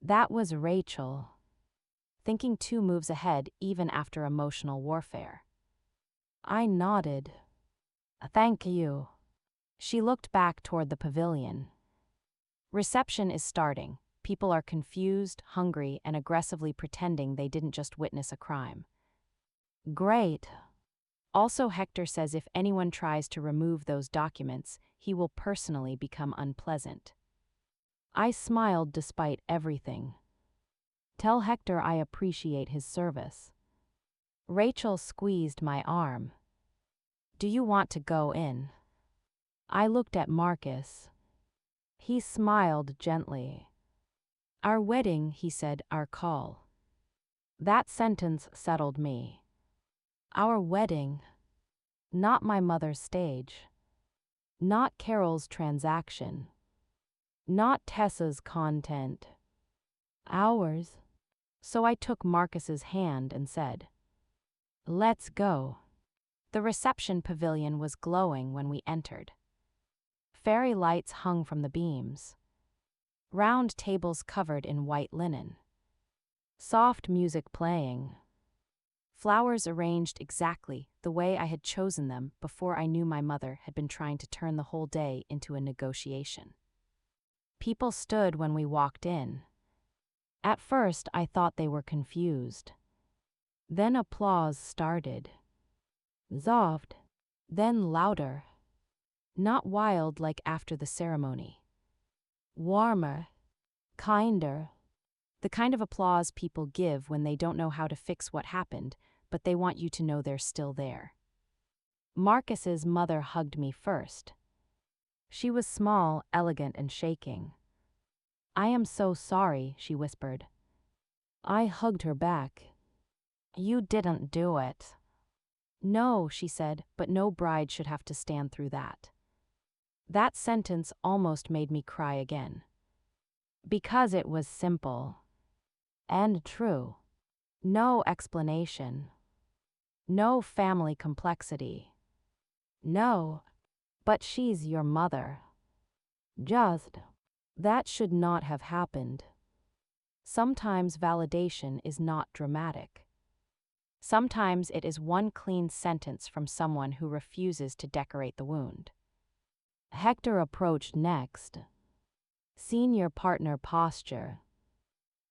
A: That was Rachel. Thinking 2 moves ahead even after emotional warfare. I nodded. "Thank you." She looked back toward the pavilion. Reception is starting. People are confused, hungry, and aggressively pretending they didn't just witness a crime. Great. Also, Hector says if anyone tries to remove those documents, he will personally become unpleasant. I smiled despite everything. "Tell Hector I appreciate his service." Rachel squeezed my arm. "Do you want to go in?" I looked at Marcus. He smiled gently. "Our wedding," he said, "our call." That sentence settled me. Our wedding. Not my mother's stage. Not Carol's transaction. Not Tessa's content. Ours. So I took Marcus's hand and said, "Let's go." The reception pavilion was glowing when we entered. Fairy lights hung from the beams. Round tables covered in white linen. Soft music playing. Flowers arranged exactly the way I had chosen them before I knew my mother had been trying to turn the whole day into a negotiation. People stood when we walked in. At first, I thought they were confused. Then applause started. Soft. Then louder. Not wild like after the ceremony. Warmer. Kinder. The kind of applause people give when they don't know how to fix what happened, but they want you to know they're still there. Marcus's mother hugged me first. She was small, elegant, and shaking. "I am so sorry," she whispered. I hugged her back. "You didn't do it." "No," she said, "but no bride should have to stand through that." That sentence almost made me cry again. Because it was simple. And true. No explanation. No family complexity. No. But she's your mother. Just. That should not have happened. Sometimes validation is not dramatic. Sometimes it is one clean sentence from someone who refuses to decorate the wound. Hector approached next. Senior partner posture.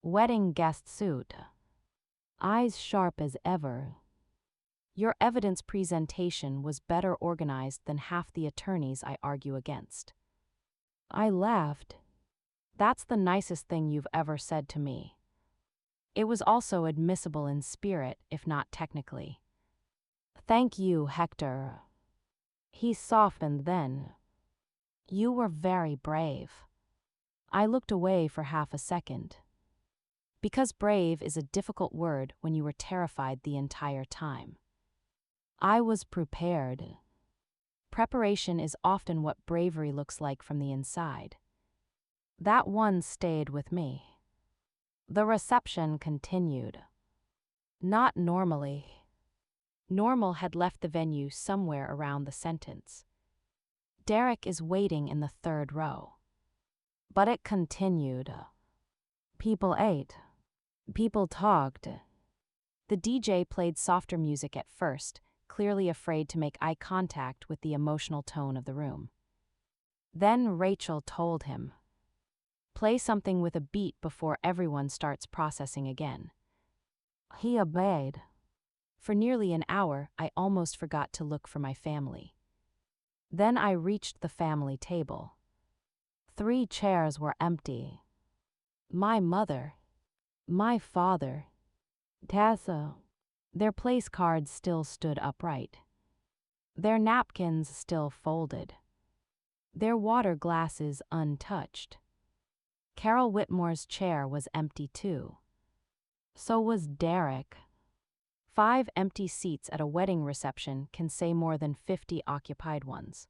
A: Wedding guest suit. Eyes sharp as ever. Your evidence presentation was better organized than half the attorneys I argue against. I laughed. That's the nicest thing you've ever said to me. It was also admissible in spirit, if not technically. Thank you, Hector. He softened then. You were very brave. I looked away for half a second. Because brave is a difficult word when you were terrified the entire time. I was prepared. Preparation is often what bravery looks like from the inside. That one stayed with me. The reception continued. Not normally. Normal had left the venue somewhere around the sentence. Derek is waiting in the third row. But it continued. People ate. People talked. The DJ played softer music at first, clearly afraid to make eye contact with the emotional tone of the room. Then Rachel told him, "Play something with a beat before everyone starts processing again." He obeyed. For nearly an hour, I almost forgot to look for my family. Then I reached the family table. 3 chairs were empty. My mother. My father. Tessa. Their place cards still stood upright. Their napkins still folded. Their water glasses untouched. Carol Whitmore's chair was empty too. So was Derek. 5 empty seats at a wedding reception can say more than 50 occupied ones.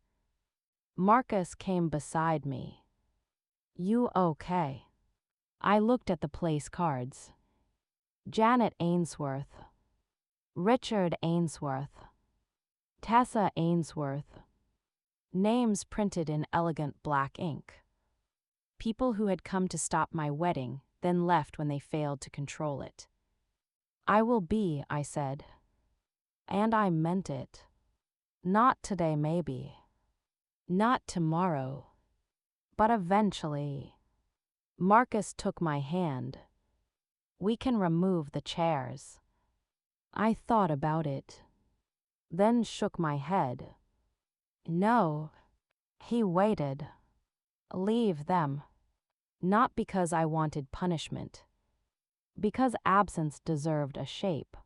A: Marcus came beside me. You okay? I looked at the place cards. Janet Ainsworth. Richard Ainsworth. Tessa Ainsworth. Names printed in elegant black ink. People who had come to stop my wedding, then left when they failed to control it. I will be, I said. And I meant it. Not today, maybe. Not tomorrow. But eventually. Marcus took my hand. We can remove the chairs. I thought about it. Then shook my head. No. He waited. Leave them. Not because I wanted punishment. Because absence deserved a shape.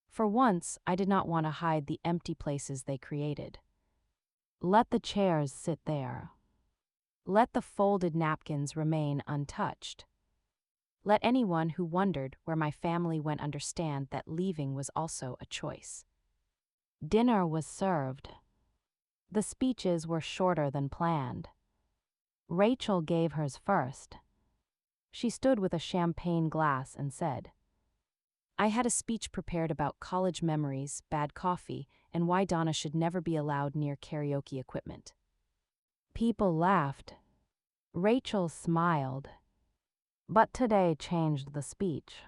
A: For once, I did not want to hide the empty places they created. Let the chairs sit there. Let the folded napkins remain untouched. Let anyone who wondered where my family went understand that leaving was also a choice. Dinner was served. The speeches were shorter than planned. Rachel gave hers first. She stood with a champagne glass and said, "I had a speech prepared about college memories, bad coffee, and why Donna should never be allowed near karaoke equipment." People laughed. Rachel smiled. But today changed the speech.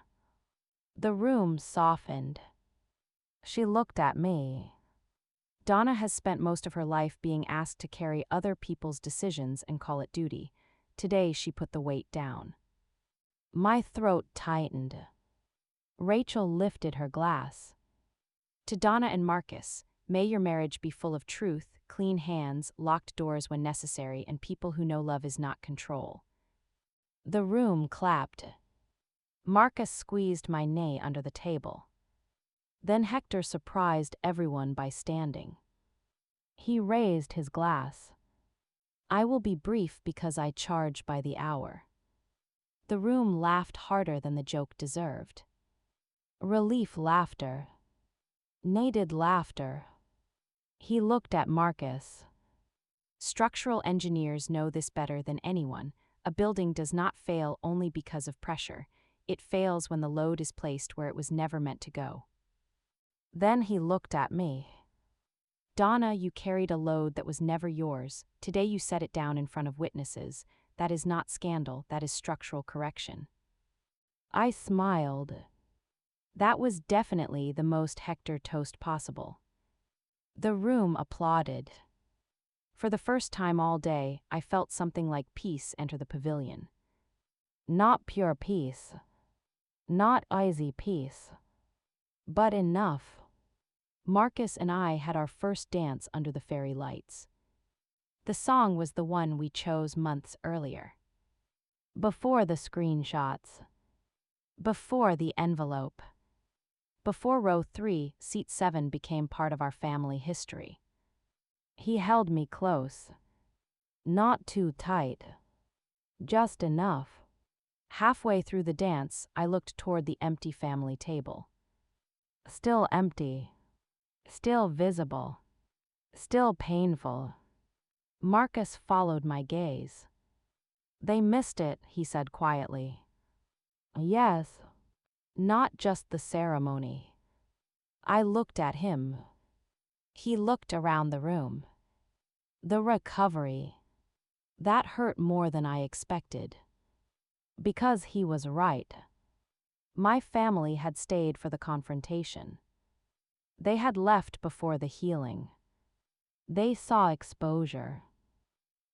A: The room softened. She looked at me. Donna has spent most of her life being asked to carry other people's decisions and call it duty. Today she put the weight down. My throat tightened. Rachel lifted her glass. To Donna and Marcus, may your marriage be full of truth, clean hands, locked doors when necessary, and people who know love is not control. The room clapped. Marcus squeezed my knee under the table. Then Hector surprised everyone by standing. He raised his glass. I will be brief because I charge by the hour. The room laughed harder than the joke deserved. Relief laughter. Needed laughter. He looked at Marcus. Structural engineers know this better than anyone. A building does not fail only because of pressure. It fails when the load is placed where it was never meant to go. Then he looked at me. Donna, you carried a load that was never yours. Today you set it down in front of witnesses. That is not scandal, that is structural correction. I smiled. That was definitely the most Hector toast possible. The room applauded. For the first time all day, I felt something like peace enter the pavilion. Not pure peace. Not easy peace. But enough. Marcus and I had our first dance under the fairy lights. The song was the one we chose months earlier. Before the screenshots. Before the envelope. Before row 3, seat 7 became part of our family history. He held me close. Not too tight. Just enough. Halfway through the dance, I looked toward the empty family table. Still empty. Still visible. Still painful. Marcus followed my gaze. They missed it, he said quietly. Yes. Not just the ceremony. I looked at him. He looked around the room. The recovery. That hurt more than I expected. Because he was right. My family had stayed for the confrontation. They had left before the healing. They saw exposure.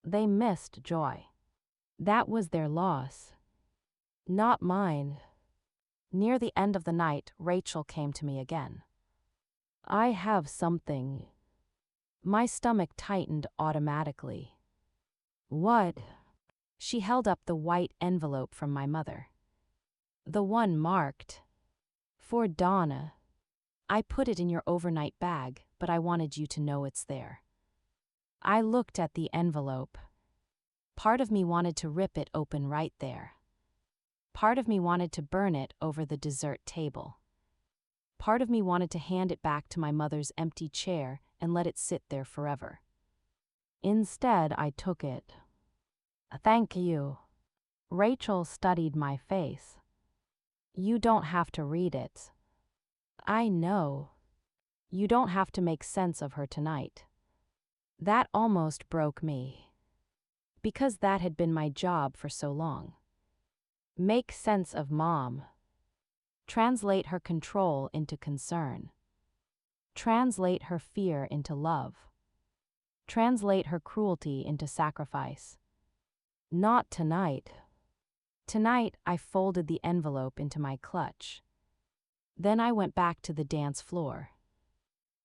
A: They missed joy. That was their loss. Not mine. Near the end of the night, Rachel came to me again. I have something. My stomach tightened automatically. What? She held up the white envelope from my mother. The one marked. For Donna. I put it in your overnight bag, but I wanted you to know it's there. I looked at the envelope. Part of me wanted to rip it open right there. Part of me wanted to burn it over the dessert table. Part of me wanted to hand it back to my mother's empty chair and let it sit there forever. Instead, I took it. Thank you. Rachel studied my face. You don't have to read it. I know. You don't have to make sense of her tonight. That almost broke me. Because that had been my job for so long. Make sense of Mom. Translate her control into concern. Translate her fear into love. Translate her cruelty into sacrifice. Not tonight. Tonight, I folded the envelope into my clutch. Then I went back to the dance floor.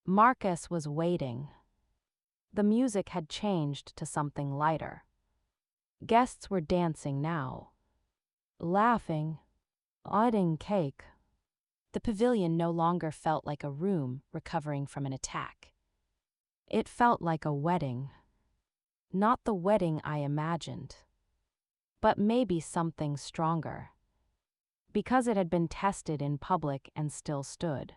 A: Marcus was waiting. The music had changed to something lighter. Guests were dancing now. Laughing. Eating cake. The pavilion no longer felt like a room recovering from an attack. It felt like a wedding. Not the wedding I imagined. But maybe something stronger. Because it had been tested in public and still stood.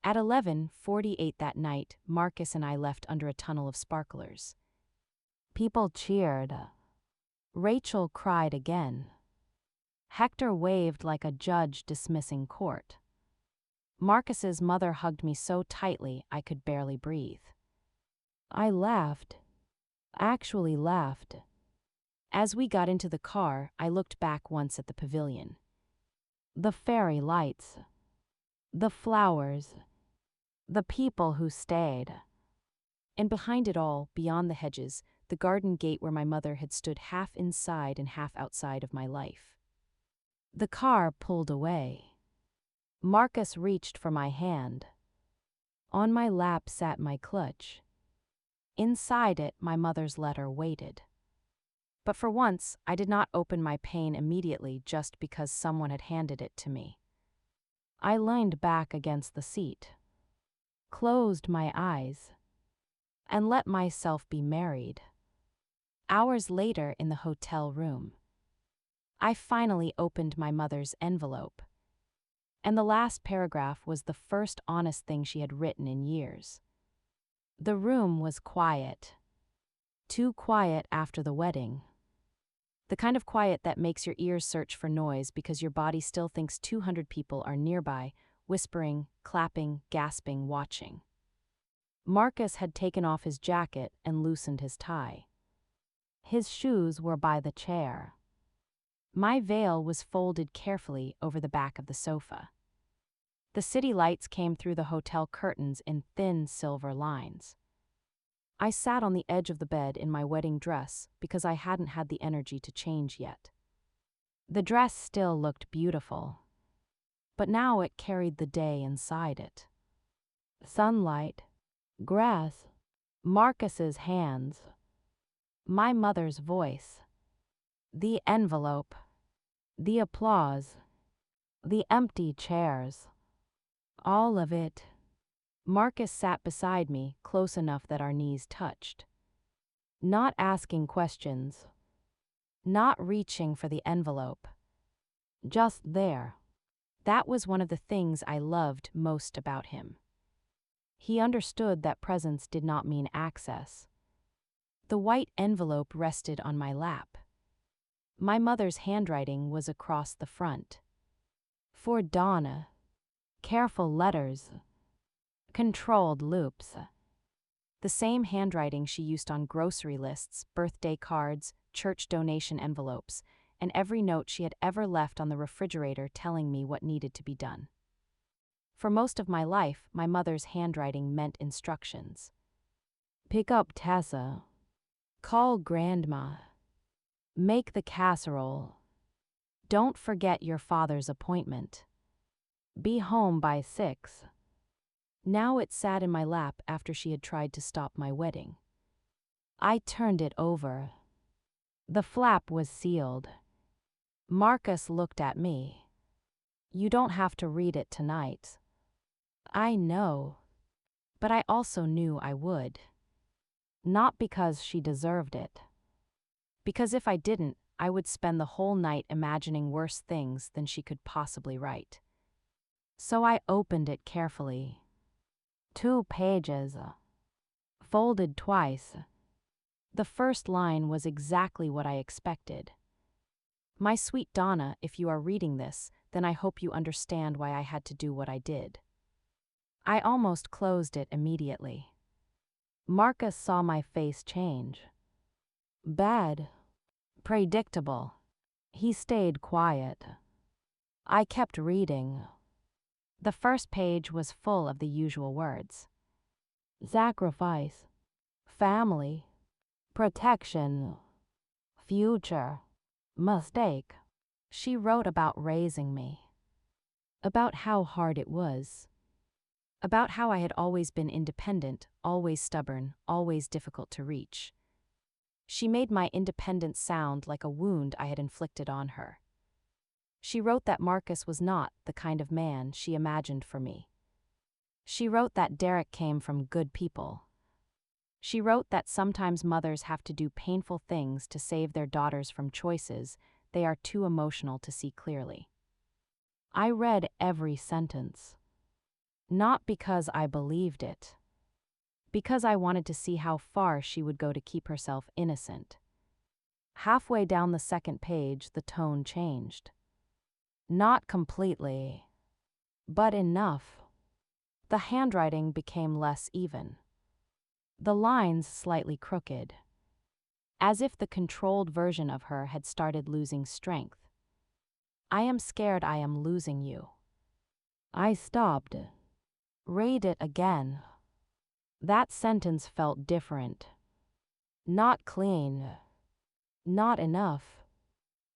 A: At 11:48 that night, Marcus and I left under a tunnel of sparklers. People cheered. Rachel cried again. Hector waved like a judge dismissing court. Marcus's mother hugged me so tightly I could barely breathe. I laughed. Actually laughed. As we got into the car, I looked back once at the pavilion. The fairy lights. The flowers. The people who stayed. And behind it all, beyond the hedges, the garden gate where my mother had stood half inside and half outside of my life. The car pulled away. Marcus reached for my hand. On my lap sat my clutch. Inside it, my mother's letter waited. But for once, I did not open my pain immediately just because someone had handed it to me. I leaned back against the seat, closed my eyes, and let myself be married. Hours later in the hotel room, I finally opened my mother's envelope, and the last paragraph was the first honest thing she had written in years. The room was quiet. Too quiet after the wedding. The kind of quiet that makes your ears search for noise because your body still thinks 200 people are nearby, whispering, clapping, gasping, watching. Marcus had taken off his jacket and loosened his tie. His shoes were by the chair. My veil was folded carefully over the back of the sofa. The city lights came through the hotel curtains in thin silver lines. I sat on the edge of the bed in my wedding dress because I hadn't had the energy to change yet. The dress still looked beautiful, but now it carried the day inside it. Sunlight, grass, Marcus's hands, my mother's voice, the envelope, the applause, the empty chairs, all of it. Marcus sat beside me, close enough that our knees touched. Not asking questions, not reaching for the envelope. Just there. That was one of the things I loved most about him. He understood that presence did not mean access. The white envelope rested on my lap. My mother's handwriting was across the front. For Donna. Careful letters. Controlled loops. The same handwriting she used on grocery lists, birthday cards, church donation envelopes, and every note she had ever left on the refrigerator telling me what needed to be done. For most of my life, my mother's handwriting meant instructions. Pick up Tessa. Call Grandma. Make the casserole. Don't forget your father's appointment. Be home by 6. Now it sat in my lap after she had tried to stop my wedding. I turned it over. The flap was sealed. Marcus looked at me. You don't have to read it tonight. I know. But I also knew I would. Not because she deserved it. Because if I didn't, I would spend the whole night imagining worse things than she could possibly write. So I opened it carefully. 2 pages. Folded twice. The first line was exactly what I expected. My sweet Donna, if you are reading this, then I hope you understand why I had to do what I did. I almost closed it immediately. Marcus saw my face change. Bad. Predictable. He stayed quiet. I kept reading. The first page was full of the usual words. Sacrifice. Family. Protection. Future. Mistake. She wrote about raising me. About how hard it was. About how I had always been independent, always stubborn, always difficult to reach. She made my independence sound like a wound I had inflicted on her. She wrote that Marcus was not the kind of man she imagined for me. She wrote that Derek came from good people. She wrote that sometimes mothers have to do painful things to save their daughters from choices they are too emotional to see clearly. I read every sentence. Not because I believed it. Because I wanted to see how far she would go to keep herself innocent. Halfway down the second page, the tone changed. Not completely, but enough. The handwriting became less even. The lines slightly crooked. As if the controlled version of her had started losing strength. I am scared I am losing you. I stopped. Read it again. That sentence felt different. Not clean. Not enough.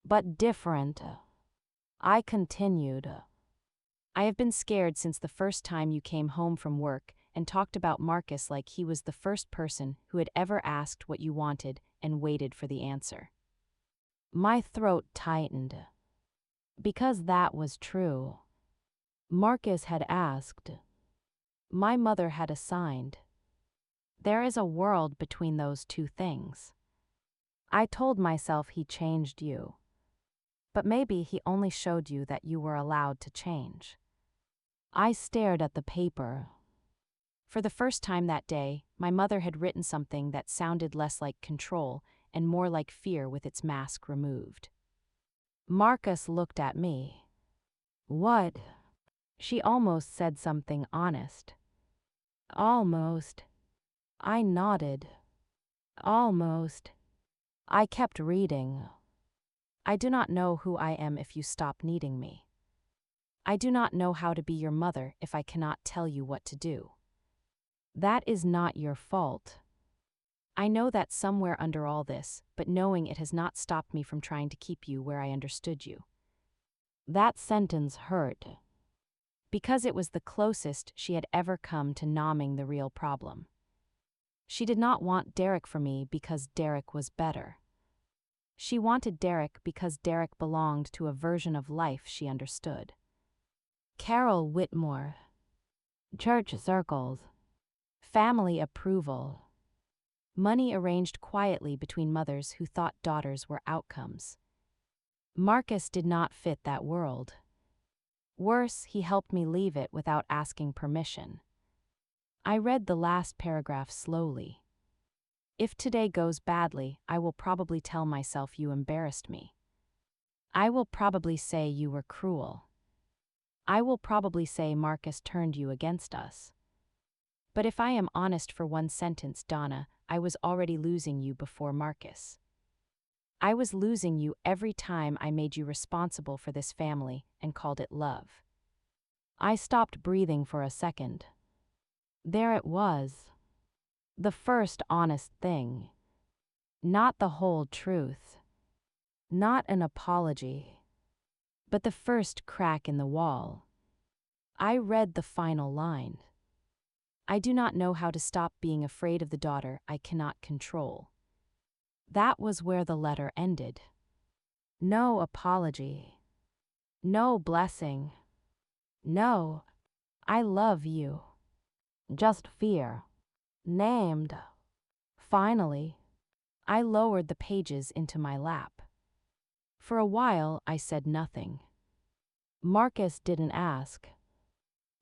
A: But different. I continued. I have been scared since the first time you came home from work and talked about Marcus like he was the first person who had ever asked what you wanted and waited for the answer. My throat tightened. Because that was true. Marcus had asked. My mother had assigned. There is a world between those two things. I told myself he changed you. But maybe he only showed you that you were allowed to change. I stared at the paper. For the first time that day, my mother had written something that sounded less like control and more like fear with its mask removed. Marcus looked at me. What? She almost said something honest. Almost. I nodded. Almost. I kept reading. I do not know who I am if you stop needing me. I do not know how to be your mother if I cannot tell you what to do. That is not your fault. I know that somewhere under all this, but knowing it has not stopped me from trying to keep you where I understood you. That sentence hurt. Because it was the closest she had ever come to numbing the real problem. She did not want Derek for me because Derek was better. She wanted Derek because Derek belonged to a version of life she understood. Carol Whitmore. Church circles. Family approval. Money arranged quietly between mothers who thought daughters were outcomes. Marcus did not fit that world. Worse, he helped me leave it without asking permission. I read the last paragraph slowly. If today goes badly, I will probably tell myself you embarrassed me. I will probably say you were cruel. I will probably say Marcus turned you against us. But if I am honest for one sentence, Donna, I was already losing you before Marcus. I was losing you every time I made you responsible for this family and called it love. I stopped breathing for a second. There it was. The first honest thing. Not the whole truth. Not an apology. But the first crack in the wall. I read the final line. I do not know how to stop being afraid of the daughter I cannot control. That was where the letter ended. No apology. No blessing. No, I love you. Just fear. Named. Finally, I lowered the pages into my lap. For a while, I said nothing. Marcus didn't ask.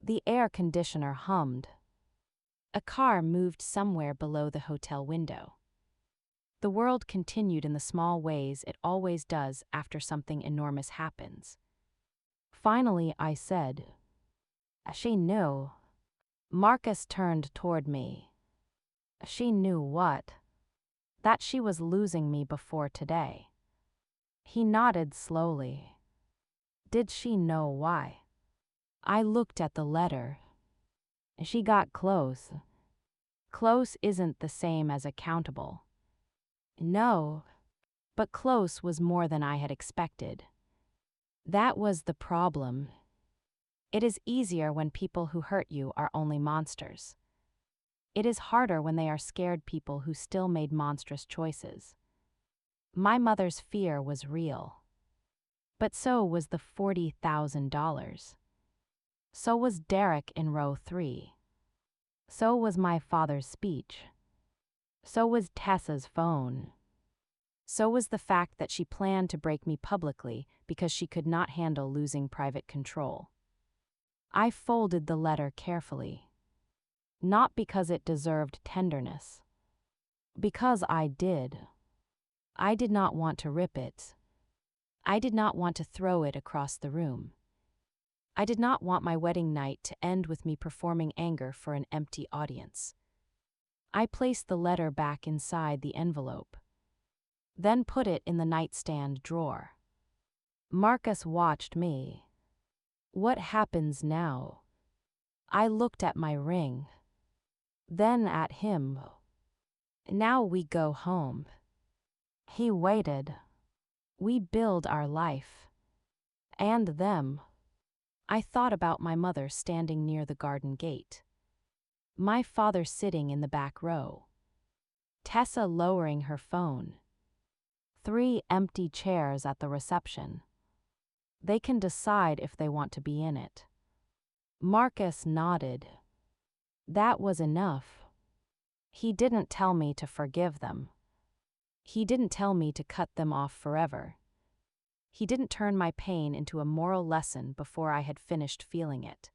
A: The air conditioner hummed. A car moved somewhere below the hotel window. The world continued in the small ways it always does after something enormous happens. Finally, I said, "She knew." Marcus turned toward me. She knew what? That she was losing me before today. He nodded slowly. Did she know why? I looked at the letter. She got close. Close isn't the same as accountable. No, but close was more than I had expected. That was the problem. It is easier when people who hurt you are only monsters. It is harder when they are scared people who still made monstrous choices. My mother's fear was real. But so was the $40,000. So was Derek in row 3. So was my father's speech. So was Tessa's phone. So was the fact that she planned to break me publicly because she could not handle losing private control. I folded the letter carefully. Not because it deserved tenderness. Because I did. I did not want to rip it. I did not want to throw it across the room. I did not want my wedding night to end with me performing anger for an empty audience. I placed the letter back inside the envelope. Then put it in the nightstand drawer. Marcus watched me. What happens now? I looked at my ring. Then at him. Now we go home. He waited. We build our life. And them. I thought about my mother standing near the garden gate, my father sitting in the back row, Tessa lowering her phone, 3 empty chairs at the reception. They can decide if they want to be in it. Marcus nodded. That was enough. He didn't tell me to forgive them. He didn't tell me to cut them off forever. He didn't turn my pain into a moral lesson before I had finished feeling it.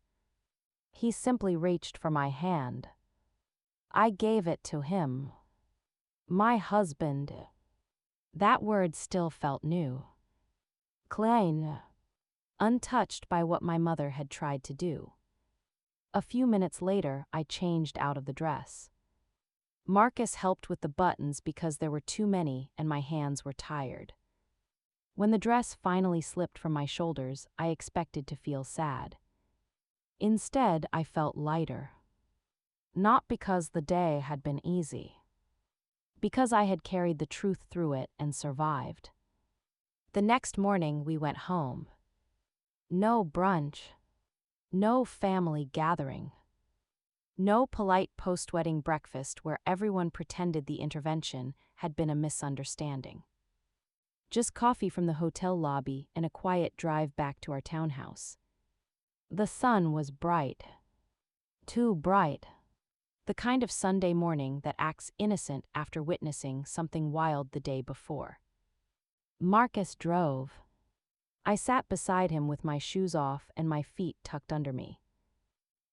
A: He simply reached for my hand. I gave it to him. My husband. That word still felt new. Clean. Untouched by what my mother had tried to do. A few minutes later, I changed out of the dress. Marcus helped with the buttons because there were too many and my hands were tired. When the dress finally slipped from my shoulders, I expected to feel sad. Instead, I felt lighter. Not because the day had been easy. Because I had carried the truth through it and survived. The next morning, we went home. No brunch. No family gathering. No polite post-wedding breakfast where everyone pretended the intervention had been a misunderstanding. Just coffee from the hotel lobby and a quiet drive back to our townhouse. The sun was bright. Too bright. The kind of Sunday morning that acts innocent after witnessing something wild the day before. Marcus drove. I sat beside him with my shoes off and my feet tucked under me.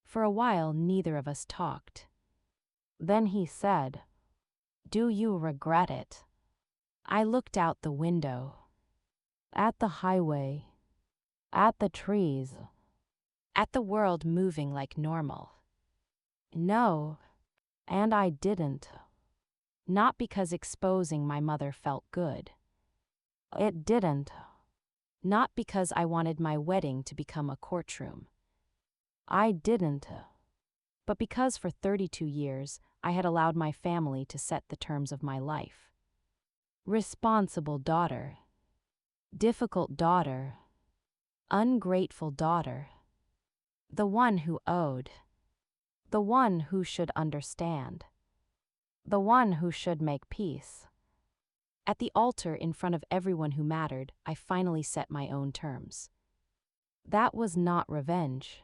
A: For a while, neither of us talked. Then he said, "Do you regret it?" I looked out the window. At the highway. At the trees. At the world moving like normal. No, and I didn't. Not because exposing my mother felt good. It didn't. Not because I wanted my wedding to become a courtroom. I didn't. But because for 32 years, I had allowed my family to set the terms of my life. Responsible daughter. Difficult daughter. Ungrateful daughter. The one who owed. The one who should understand. The one who should make peace. At the altar in front of everyone who mattered, I finally set my own terms. That was not revenge.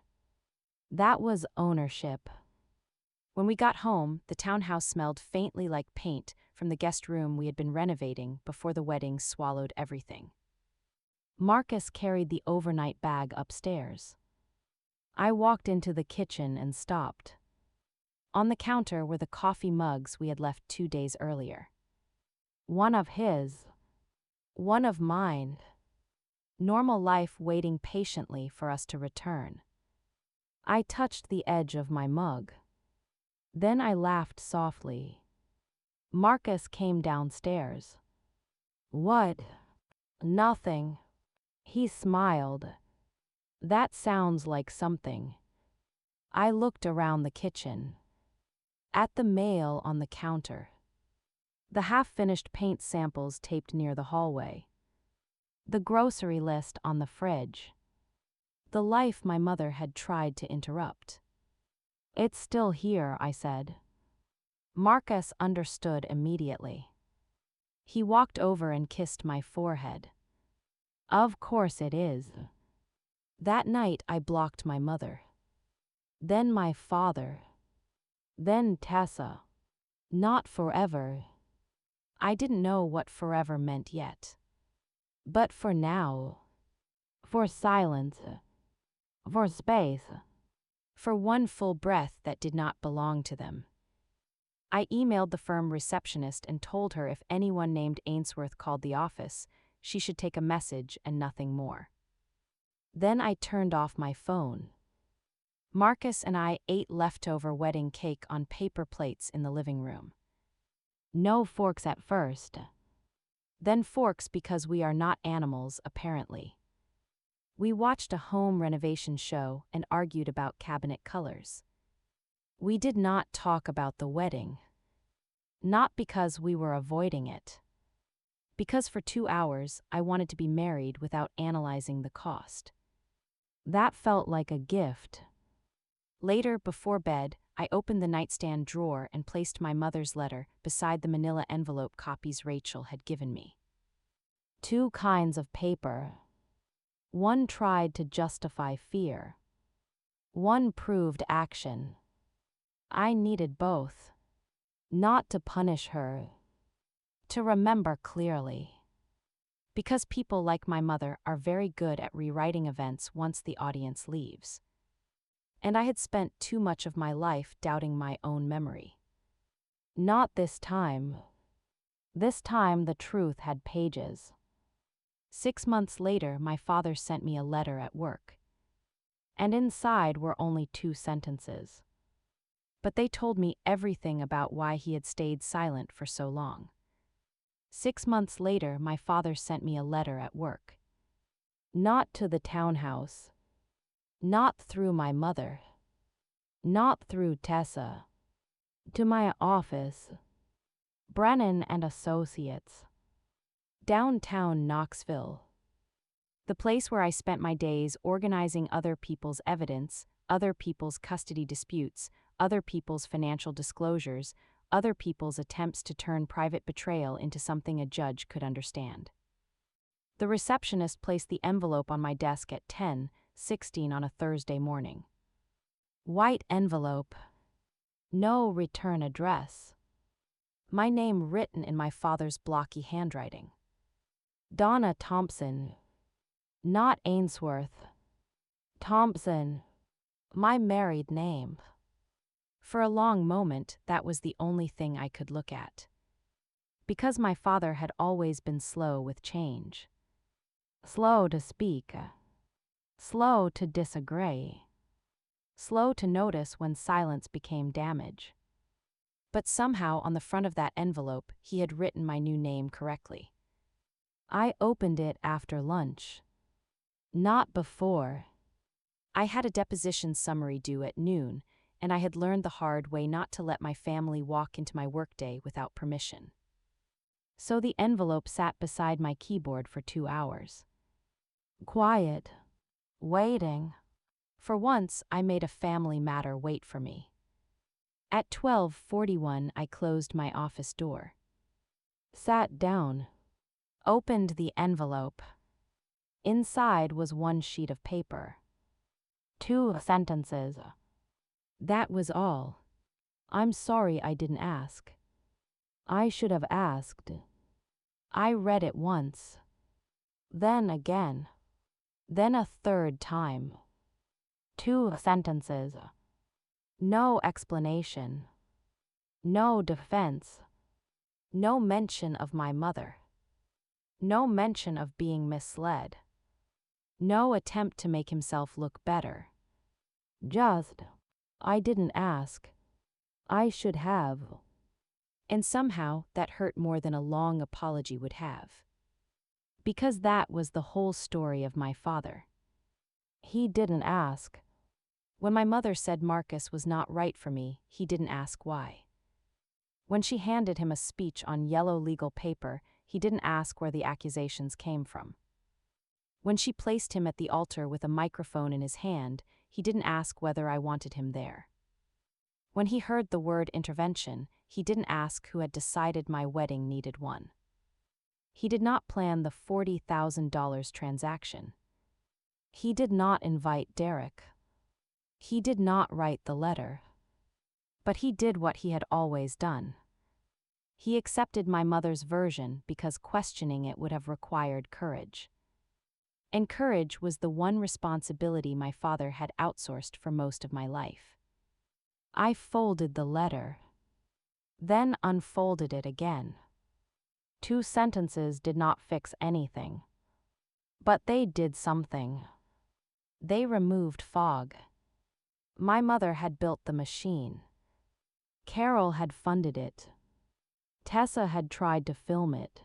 A: That was ownership. When we got home, the townhouse smelled faintly like paint from the guest room we had been renovating before the wedding swallowed everything. Marcus carried the overnight bag upstairs. I walked into the kitchen and stopped. On the counter were the coffee mugs we had left 2 days earlier. One of his. One of mine. Normal life waiting patiently for us to return. I touched the edge of my mug. Then I laughed softly. Marcus came downstairs. What? Nothing. He smiled. That sounds like something. I looked around the kitchen. At the mail on the counter. The half-finished paint samples taped near the hallway. The grocery list on the fridge. The life my mother had tried to interrupt. It's still here, I said. Marcus understood immediately. He walked over and kissed my forehead. Of course it is. That night I blocked my mother. Then my father. Then Tessa. Not forever. I didn't know what forever meant yet. But for now. For silence. For space. For one full breath that did not belong to them. I emailed the firm receptionist and told her if anyone named Ainsworth called the office, she should take a message and nothing more. Then I turned off my phone. Marcus and I ate leftover wedding cake on paper plates in the living room. No forks at first. Then forks because we are not animals, apparently. We watched a home renovation show and argued about cabinet colors. We did not talk about the wedding. Not because we were avoiding it. Because for 2 hours I wanted to be married without analyzing the cost. That felt like a gift. Later, before bed, I opened the nightstand drawer and placed my mother's letter beside the manila envelope copies Rachel had given me. Two kinds of paper. One tried to justify fear. One proved action. I needed both. Not to punish her. To remember clearly. Because people like my mother are very good at rewriting events once the audience leaves. And I had spent too much of my life doubting my own memory. Not this time. This time the truth had pages. 6 months later, my father sent me a letter at work. And inside were only 2 sentences. But they told me everything about why he had stayed silent for so long. 6 months later, my father sent me a letter at work. Not to the townhouse. Not through my mother. Not through Tessa. To my office. Brennan and Associates. Downtown Knoxville. The place where I spent my days organizing other people's evidence, other people's custody disputes, other people's financial disclosures, other people's attempts to turn private betrayal into something a judge could understand. The receptionist placed the envelope on my desk at 10:16 on a Thursday morning. White envelope. No return address. My name written in my father's blocky handwriting. Donna Thompson. Not Ainsworth. Thompson. My married name. For a long moment, that was the only thing I could look at. Because my father had always been slow with change. Slow to speak. Slow to disagree. Slow to notice when silence became damage. But somehow on the front of that envelope, he had written my new name correctly. I opened it after lunch. Not before. I had a deposition summary due at noon, and I had learned the hard way not to let my family walk into my workday without permission. So the envelope sat beside my keyboard for 2 hours. Quiet. Waiting. For once, I made a family matter wait for me. At 12:41, I closed my office door. Sat down. Opened the envelope. Inside was 1 sheet of paper. 2 sentences. That was all. I'm sorry I didn't ask. I should have asked. I read it once. Then again. Then a 3rd time. 2 sentences. No explanation. No defense. No mention of my mother. No mention of being misled. No attempt to make himself look better. Just, I didn't ask. I should have. And somehow that hurt more than a long apology would have. Because that was the whole story of my father. He didn't ask. When my mother said Marcus was not right for me, he didn't ask why. When she handed him a speech on yellow legal paper, he didn't ask where the accusations came from. When she placed him at the altar with a microphone in his hand, he didn't ask whether I wanted him there. When he heard the word intervention, he didn't ask who had decided my wedding needed one. He did not plan the $40,000 transaction. He did not invite Derek. He did not write the letter. But he did what he had always done. He accepted my mother's version because questioning it would have required courage. And courage was the one responsibility my father had outsourced for most of my life. I folded the letter. Then unfolded it again. 2 sentences did not fix anything. But they did something. They removed fog. My mother had built the machine. Carol had funded it. Tessa had tried to film it.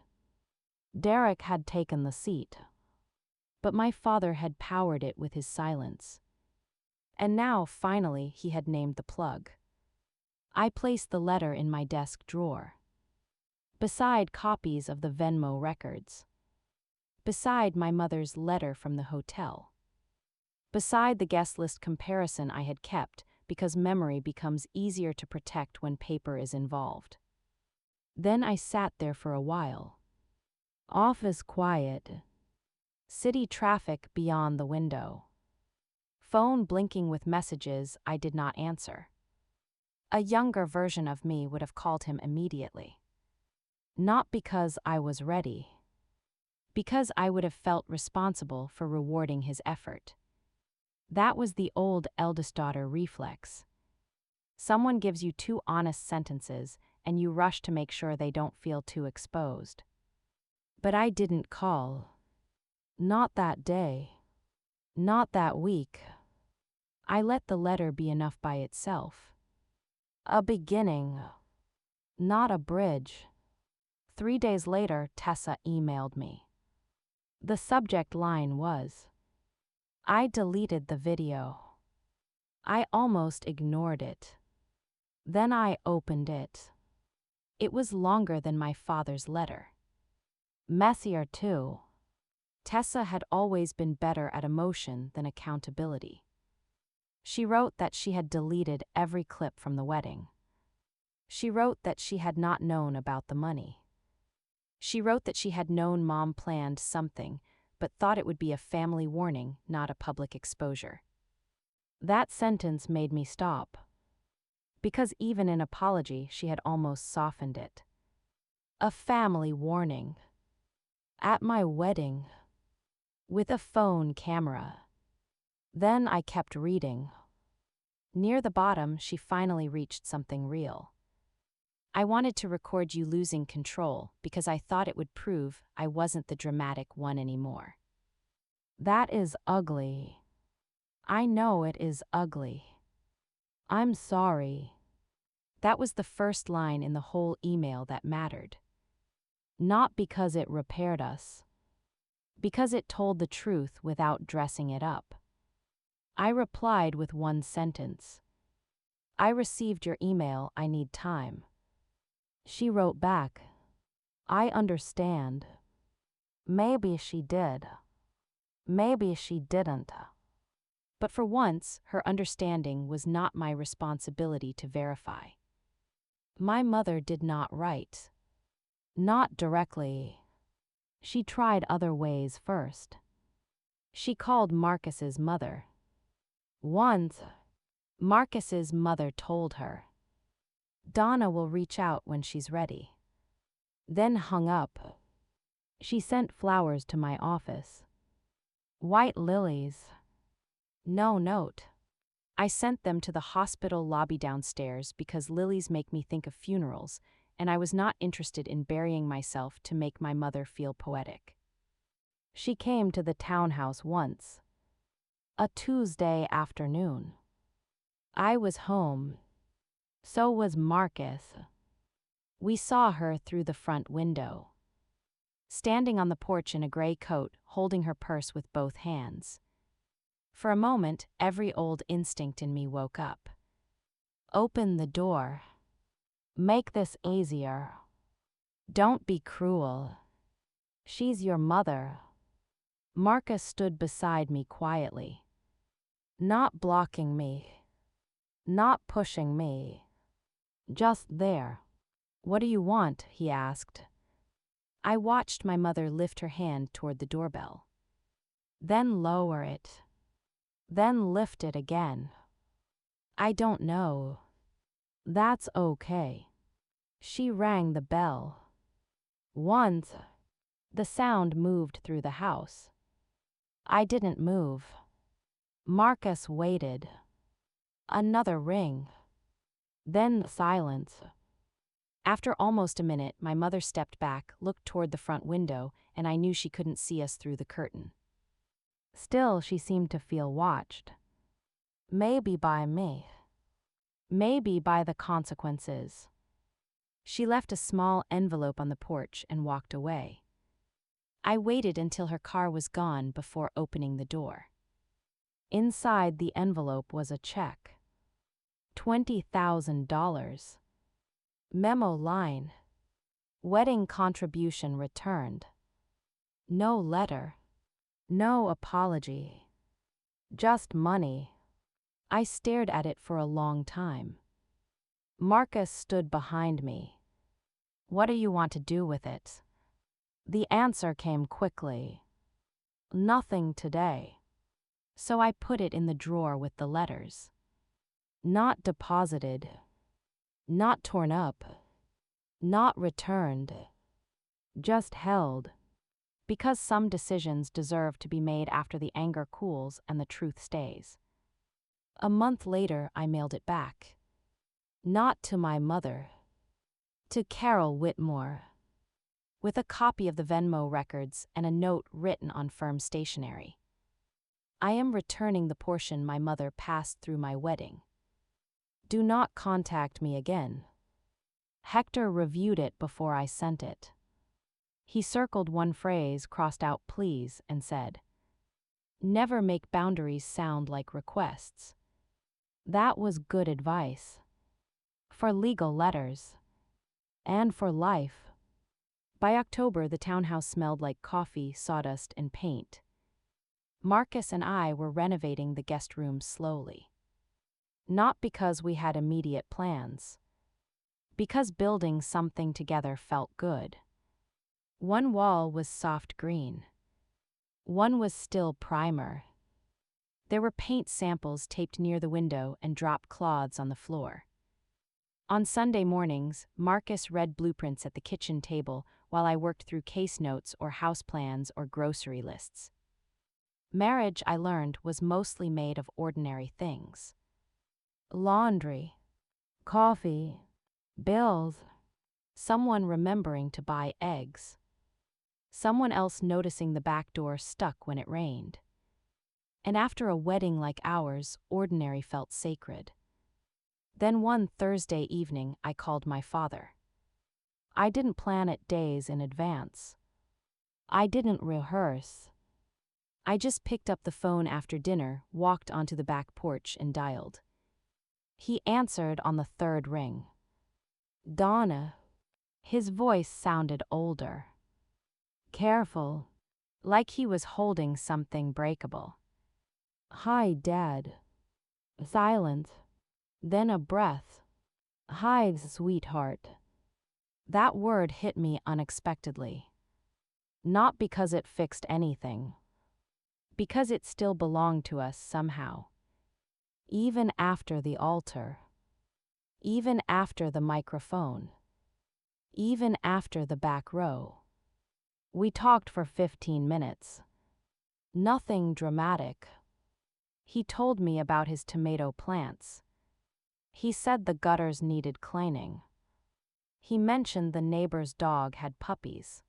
A: Derek had taken the seat. But my father had powered it with his silence. And now, finally, he had named the plug. I placed the letter in my desk drawer. Beside copies of the Venmo records. Beside my mother's letter from the hotel. beside the guest list comparison I had kept, because memory becomes easier to protect when paper is involved. Then I sat there for a while. Office quiet. City traffic beyond the window. Phone blinking with messages I did not answer. A younger version of me would have called him immediately. Not because I was ready. Because I would have felt responsible for rewarding his effort. That was the old eldest daughter reflex. Someone gives you two honest sentences, and you rush to make sure they don't feel too exposed. But I didn't call. Not that day. Not that week. I let the letter be enough by itself. A beginning. Not a bridge. 3 days later, Tessa emailed me. The subject line was, "I deleted the video. I almost ignored it. Then I opened it. It was longer than my father's letter. Messier too." Tessa had always been better at emotion than accountability. She wrote that she had deleted every clip from the wedding. She wrote that she had not known about the money. She wrote that she had known Mom planned something, but thought it would be a family warning, not a public exposure. That sentence made me stop. Because even in apology, she had almost softened it. A family warning. At my wedding. With a phone camera. Then I kept reading. Near the bottom, she finally reached something real. "I wanted to record you losing control because I thought it would prove I wasn't the dramatic one anymore." That is ugly. I know it is ugly. I'm sorry. That was the first line in the whole email that mattered. Not because it repaired us. Because it told the truth without dressing it up. I replied with one sentence. "I received your email, I need time." She wrote back, "I understand." Maybe she did. Maybe she didn't. But for once, her understanding was not my responsibility to verify. My mother did not write. Not directly. She tried other ways first. She called Marcus's mother. Once, Marcus's mother told her, "Donna will reach out when she's ready." Then hung up. She sent flowers to my office. White lilies. No note. I sent them to the hospital lobby downstairs because lilies make me think of funerals, and I was not interested in burying myself to make my mother feel poetic. She came to the townhouse once. A Tuesday afternoon. I was home. So was Marcus. We saw her through the front window. Standing on the porch in a gray coat, holding her purse with both hands. For a moment, every old instinct in me woke up. Open the door. Make this easier. Don't be cruel. She's your mother. Marcus stood beside me quietly. Not blocking me. Not pushing me. Just there. "What do you want?" he asked. I watched my mother lift her hand toward the doorbell. Then lower it. Then lift it again. "I don't know." "That's okay." She rang the bell. Once. The sound moved through the house. I didn't move. Marcus waited. Another ring. Then silence. After almost a minute, my mother stepped back, looked toward the front window, and I knew she couldn't see us through the curtain. Still, she seemed to feel watched. Maybe by me. Maybe by the consequences. She left a small envelope on the porch and walked away. I waited until her car was gone before opening the door. Inside the envelope was a check. $20,000. Memo line. Wedding contribution returned. No letter. No apology. Just money. I stared at it for a long time. Marcus stood behind me. What do you want to do with it? The answer came quickly. Nothing today. So I put it in the drawer with the letters. Not deposited. Not torn up. Not returned. Just held. Because some decisions deserve to be made after the anger cools and the truth stays. A month later, I mailed it back. Not to my mother. To Carol Whitmore. With a copy of the Venmo records and a note written on firm stationery. I am returning the portion my mother passed through my wedding. Do not contact me again. Hector reviewed it before I sent it. He circled one phrase, crossed out please, and said, "Never make boundaries sound like requests." That was good advice. For legal letters. And for life. By October, the townhouse smelled like coffee, sawdust, and paint. Marcus and I were renovating the guest rooms slowly. Not because we had immediate plans. Because building something together felt good. One wall was soft green. One was still primer. There were paint samples taped near the window and dropped cloths on the floor. On Sunday mornings, Marcus read blueprints at the kitchen table while I worked through case notes or house plans or grocery lists. Marriage, I learned, was mostly made of ordinary things. Laundry, coffee, bills, someone remembering to buy eggs, someone else noticing the back door stuck when it rained. And after a wedding like ours, ordinary felt sacred. Then one Thursday evening, I called my father. I didn't plan it days in advance. I didn't rehearse. I just picked up the phone after dinner, walked onto the back porch, and dialed. He answered on the third ring. Donna. His voice sounded older. Careful. Like he was holding something breakable. Hi, Dad. Silence. Then a breath. Hi, sweetheart. That word hit me unexpectedly. Not because it fixed anything. Because it still belonged to us somehow. Even after the altar. Even after the microphone. Even after the back row. We talked for 15 minutes. Nothing dramatic. He told me about his tomato plants. He said the gutters needed cleaning. He mentioned the neighbor's dog had puppies.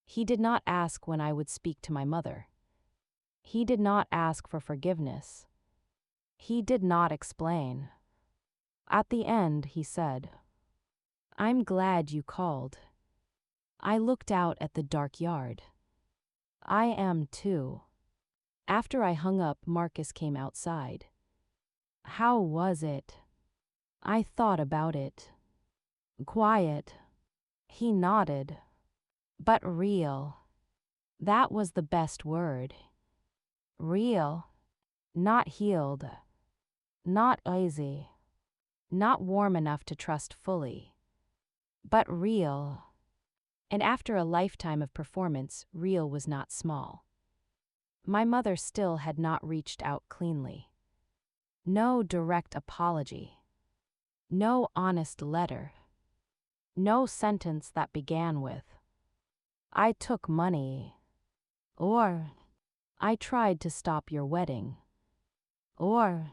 A: He did not ask when I would speak to my mother. He did not ask for forgiveness. He did not explain. At the end, he said, "I'm glad you called." I looked out at the dark yard. I am too. After I hung up, Marcus came outside. How was it? I thought about it. Quiet. He nodded. But real. That was the best word. Real. Not healed. Not easy. Not warm enough to trust fully. But real. And after a lifetime of performance, real was not small. My mother still had not reached out cleanly. No direct apology. No honest letter. No sentence that began with, "I took money," or "I tried to stop your wedding," or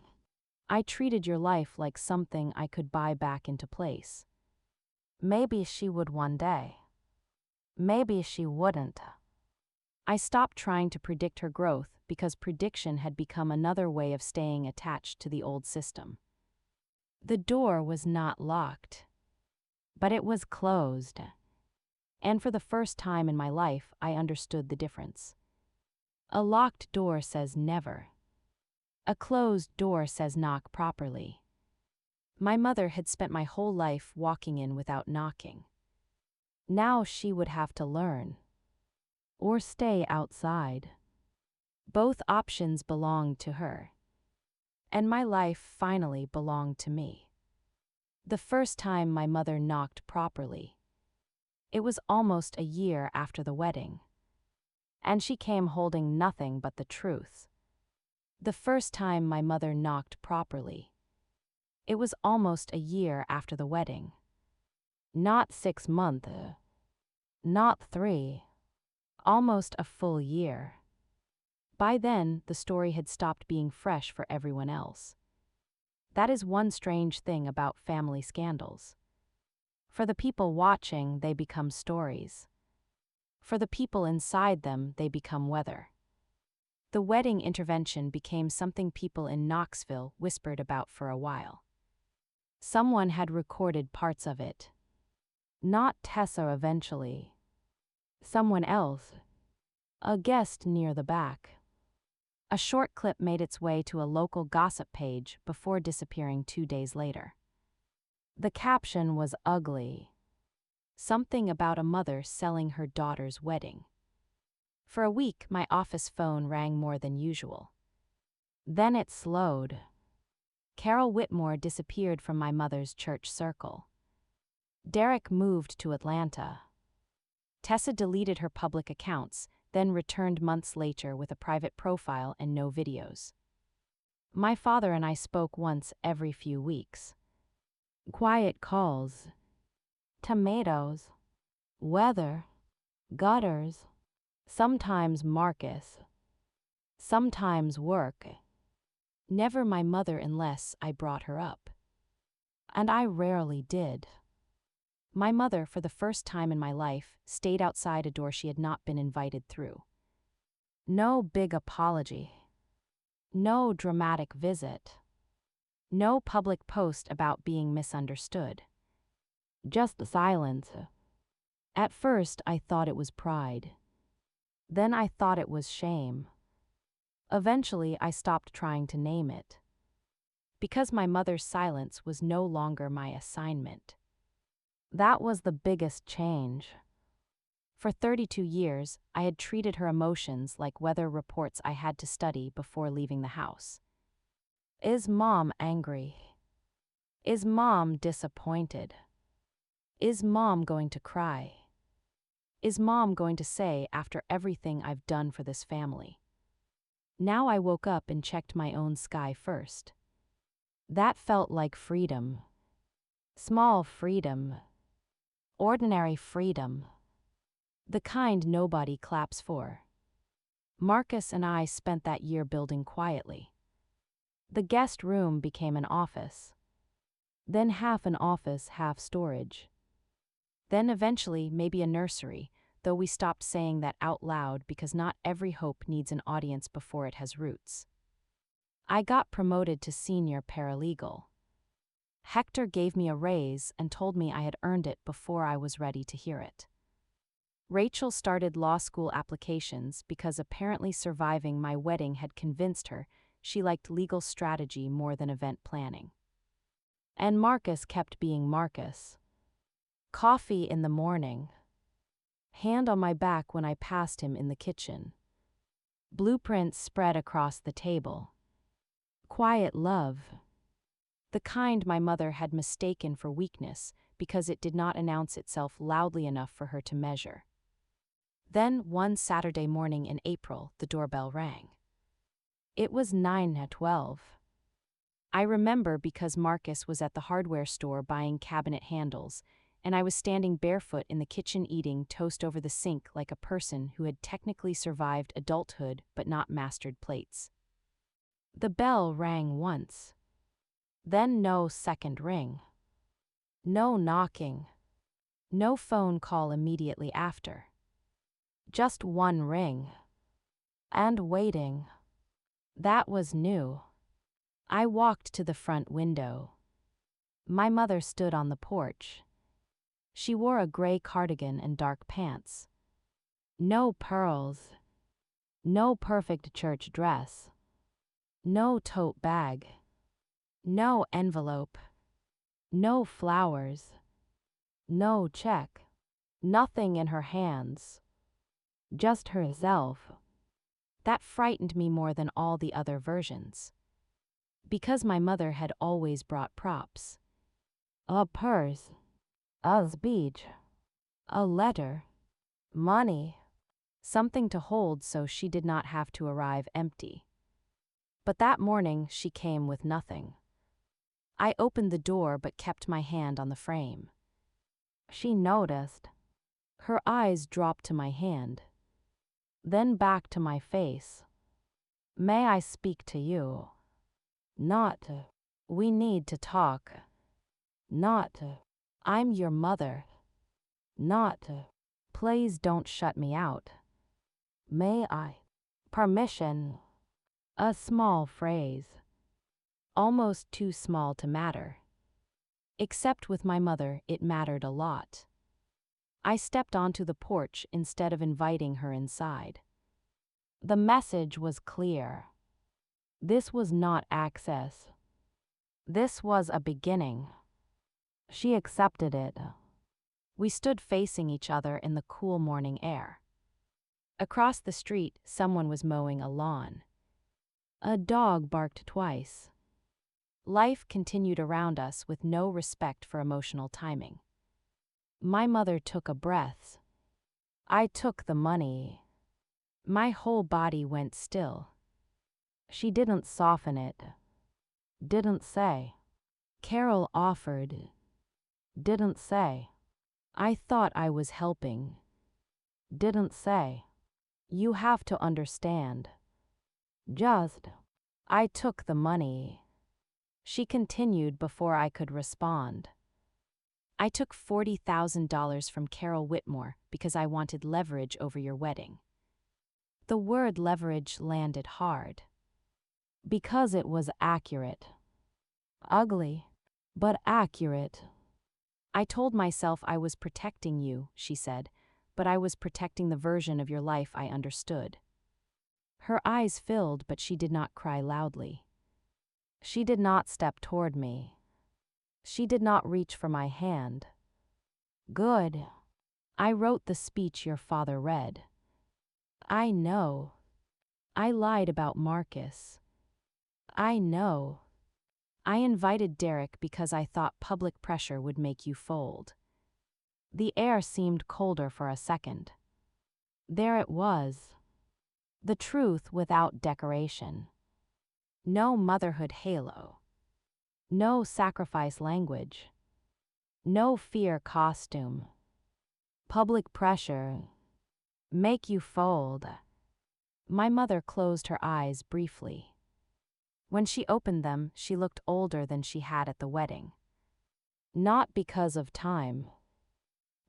A: "I treated your life like something I could buy back into place." Maybe she would one day. Maybe she wouldn't. I stopped trying to predict her growth because prediction had become another way of staying attached to the old system. The door was not locked, but it was closed. And for the first time in my life, I understood the difference. A locked door says never. A closed door says knock properly. My mother had spent my whole life walking in without knocking. Now she would have to learn. Or stay outside. Both options belonged to her. And my life finally belonged to me. The first time my mother knocked properly. It was almost a year after the wedding. And she came holding nothing but the truth. The first time my mother knocked properly. It was almost a year after the wedding. Not 6 months. Not 3. Almost a full year. By then, the story had stopped being fresh for everyone else. That is one strange thing about family scandals. For the people watching, they become stories. For the people inside them, they become weather. The wedding intervention became something people in Knoxville whispered about for a while. Someone had recorded parts of it. Not Tessa eventually. Someone else. A guest near the back. A short clip made its way to a local gossip page before disappearing 2 days later. The caption was ugly. Something about a mother selling her daughter's wedding. For a week, my office phone rang more than usual. Then it slowed. Carol Whitmore disappeared from my mother's church circle. Derek moved to Atlanta. Tessa deleted her public accounts, then returned months later with a private profile and no videos. My father and I spoke once every few weeks. Quiet calls. Tomatoes. Weather. Gutters. Sometimes Marcus. Sometimes work. Never my mother unless I brought her up. And I rarely did. My mother, for the first time in my life, stayed outside a door she had not been invited through. No big apology. No dramatic visit. No public post about being misunderstood. Just silence. At first, I thought it was pride. Then I thought it was shame. Eventually, I stopped trying to name it. Because my mother's silence was no longer my assignment. That was the biggest change. For 32 years, I had treated her emotions like weather reports I had to study before leaving the house. Is Mom angry? Is Mom disappointed? Is Mom going to cry? Is Mom going to say after everything I've done for this family? Now I woke up and checked my own sky first. That felt like freedom. Small freedom. Ordinary freedom. The kind nobody claps for. Marcus and I spent that year building quietly. The guest room became an office. Then half an office, half storage. Then eventually maybe a nursery, though we stopped saying that out loud because not every hope needs an audience before it has roots. I got promoted to senior paralegal. Hector gave me a raise and told me I had earned it before I was ready to hear it. Rachel started law school applications because apparently surviving my wedding had convinced her she liked legal strategy more than event planning. And Marcus kept being Marcus. Coffee in the morning. Hand on my back when I passed him in the kitchen. Blueprints spread across the table. Quiet love. The kind my mother had mistaken for weakness because it did not announce itself loudly enough for her to measure. Then, one Saturday morning in April, the doorbell rang. It was 9:12. I remember because Marcus was at the hardware store buying cabinet handles, and I was standing barefoot in the kitchen eating toast over the sink like a person who had technically survived adulthood but not mastered plates. The bell rang once. Then no second ring. No knocking. No phone call immediately after. Just one ring. And waiting. That was new. I walked to the front window. My mother stood on the porch. She wore a gray cardigan and dark pants. No pearls. No perfect church dress. No tote bag. No envelope. No flowers. No check. Nothing in her hands. Just herself. That frightened me more than all the other versions. Because my mother had always brought props. A purse, a speech, a letter, money, something to hold so she did not have to arrive empty. But that morning she came with nothing. I opened the door but kept my hand on the frame. She noticed. Her eyes dropped to my hand, then back to my face. May I speak to you? Not, we need to talk. Not, I'm your mother. Not, please don't shut me out. May I? Permission. A small phrase. Almost too small to matter. Except with my mother, it mattered a lot. I stepped onto the porch instead of inviting her inside. The message was clear. This was not access. This was a beginning. She accepted it. We stood facing each other in the cool morning air. Across the street, someone was mowing a lawn. A dog barked twice. Life continued around us with no respect for emotional timing. My mother took a breath. I took the money. My whole body went still. She didn't soften it. Didn't say. Carol offered. Didn't say. I thought I was helping. Didn't say. You have to understand. Just. I took the money. She continued before I could respond. I took $40,000 from Carol Whitmore because I wanted leverage over your wedding. The word leverage landed hard. Because it was accurate. Ugly, but accurate. I told myself I was protecting you, she said, but I was protecting the version of your life I understood. Her eyes filled, but she did not cry loudly. She did not step toward me. She did not reach for my hand. Good. I wrote the speech your father read. I know. I lied about Marcus. I know. I invited Derek because I thought public pressure would make you fold. The air seemed colder for a second. There it was. The truth without decoration. No motherhood halo. No sacrifice language. No fear costume. Public pressure. Make you fold. My mother closed her eyes briefly. When she opened them, she looked older than she had at the wedding. Not because of time.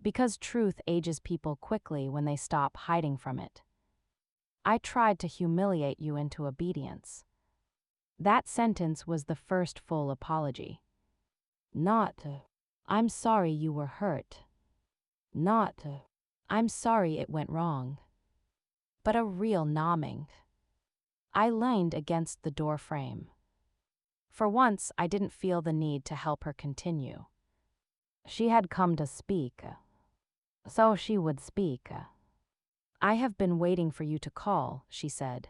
A: Because truth ages people quickly when they stop hiding from it. I tried to humiliate you into obedience. That sentence was the first full apology. Not, I'm sorry you were hurt. Not, I'm sorry it went wrong. But a real numbing. I leaned against the door frame. For once, I didn't feel the need to help her continue. She had come to speak. So she would speak. I have been waiting for you to call, she said.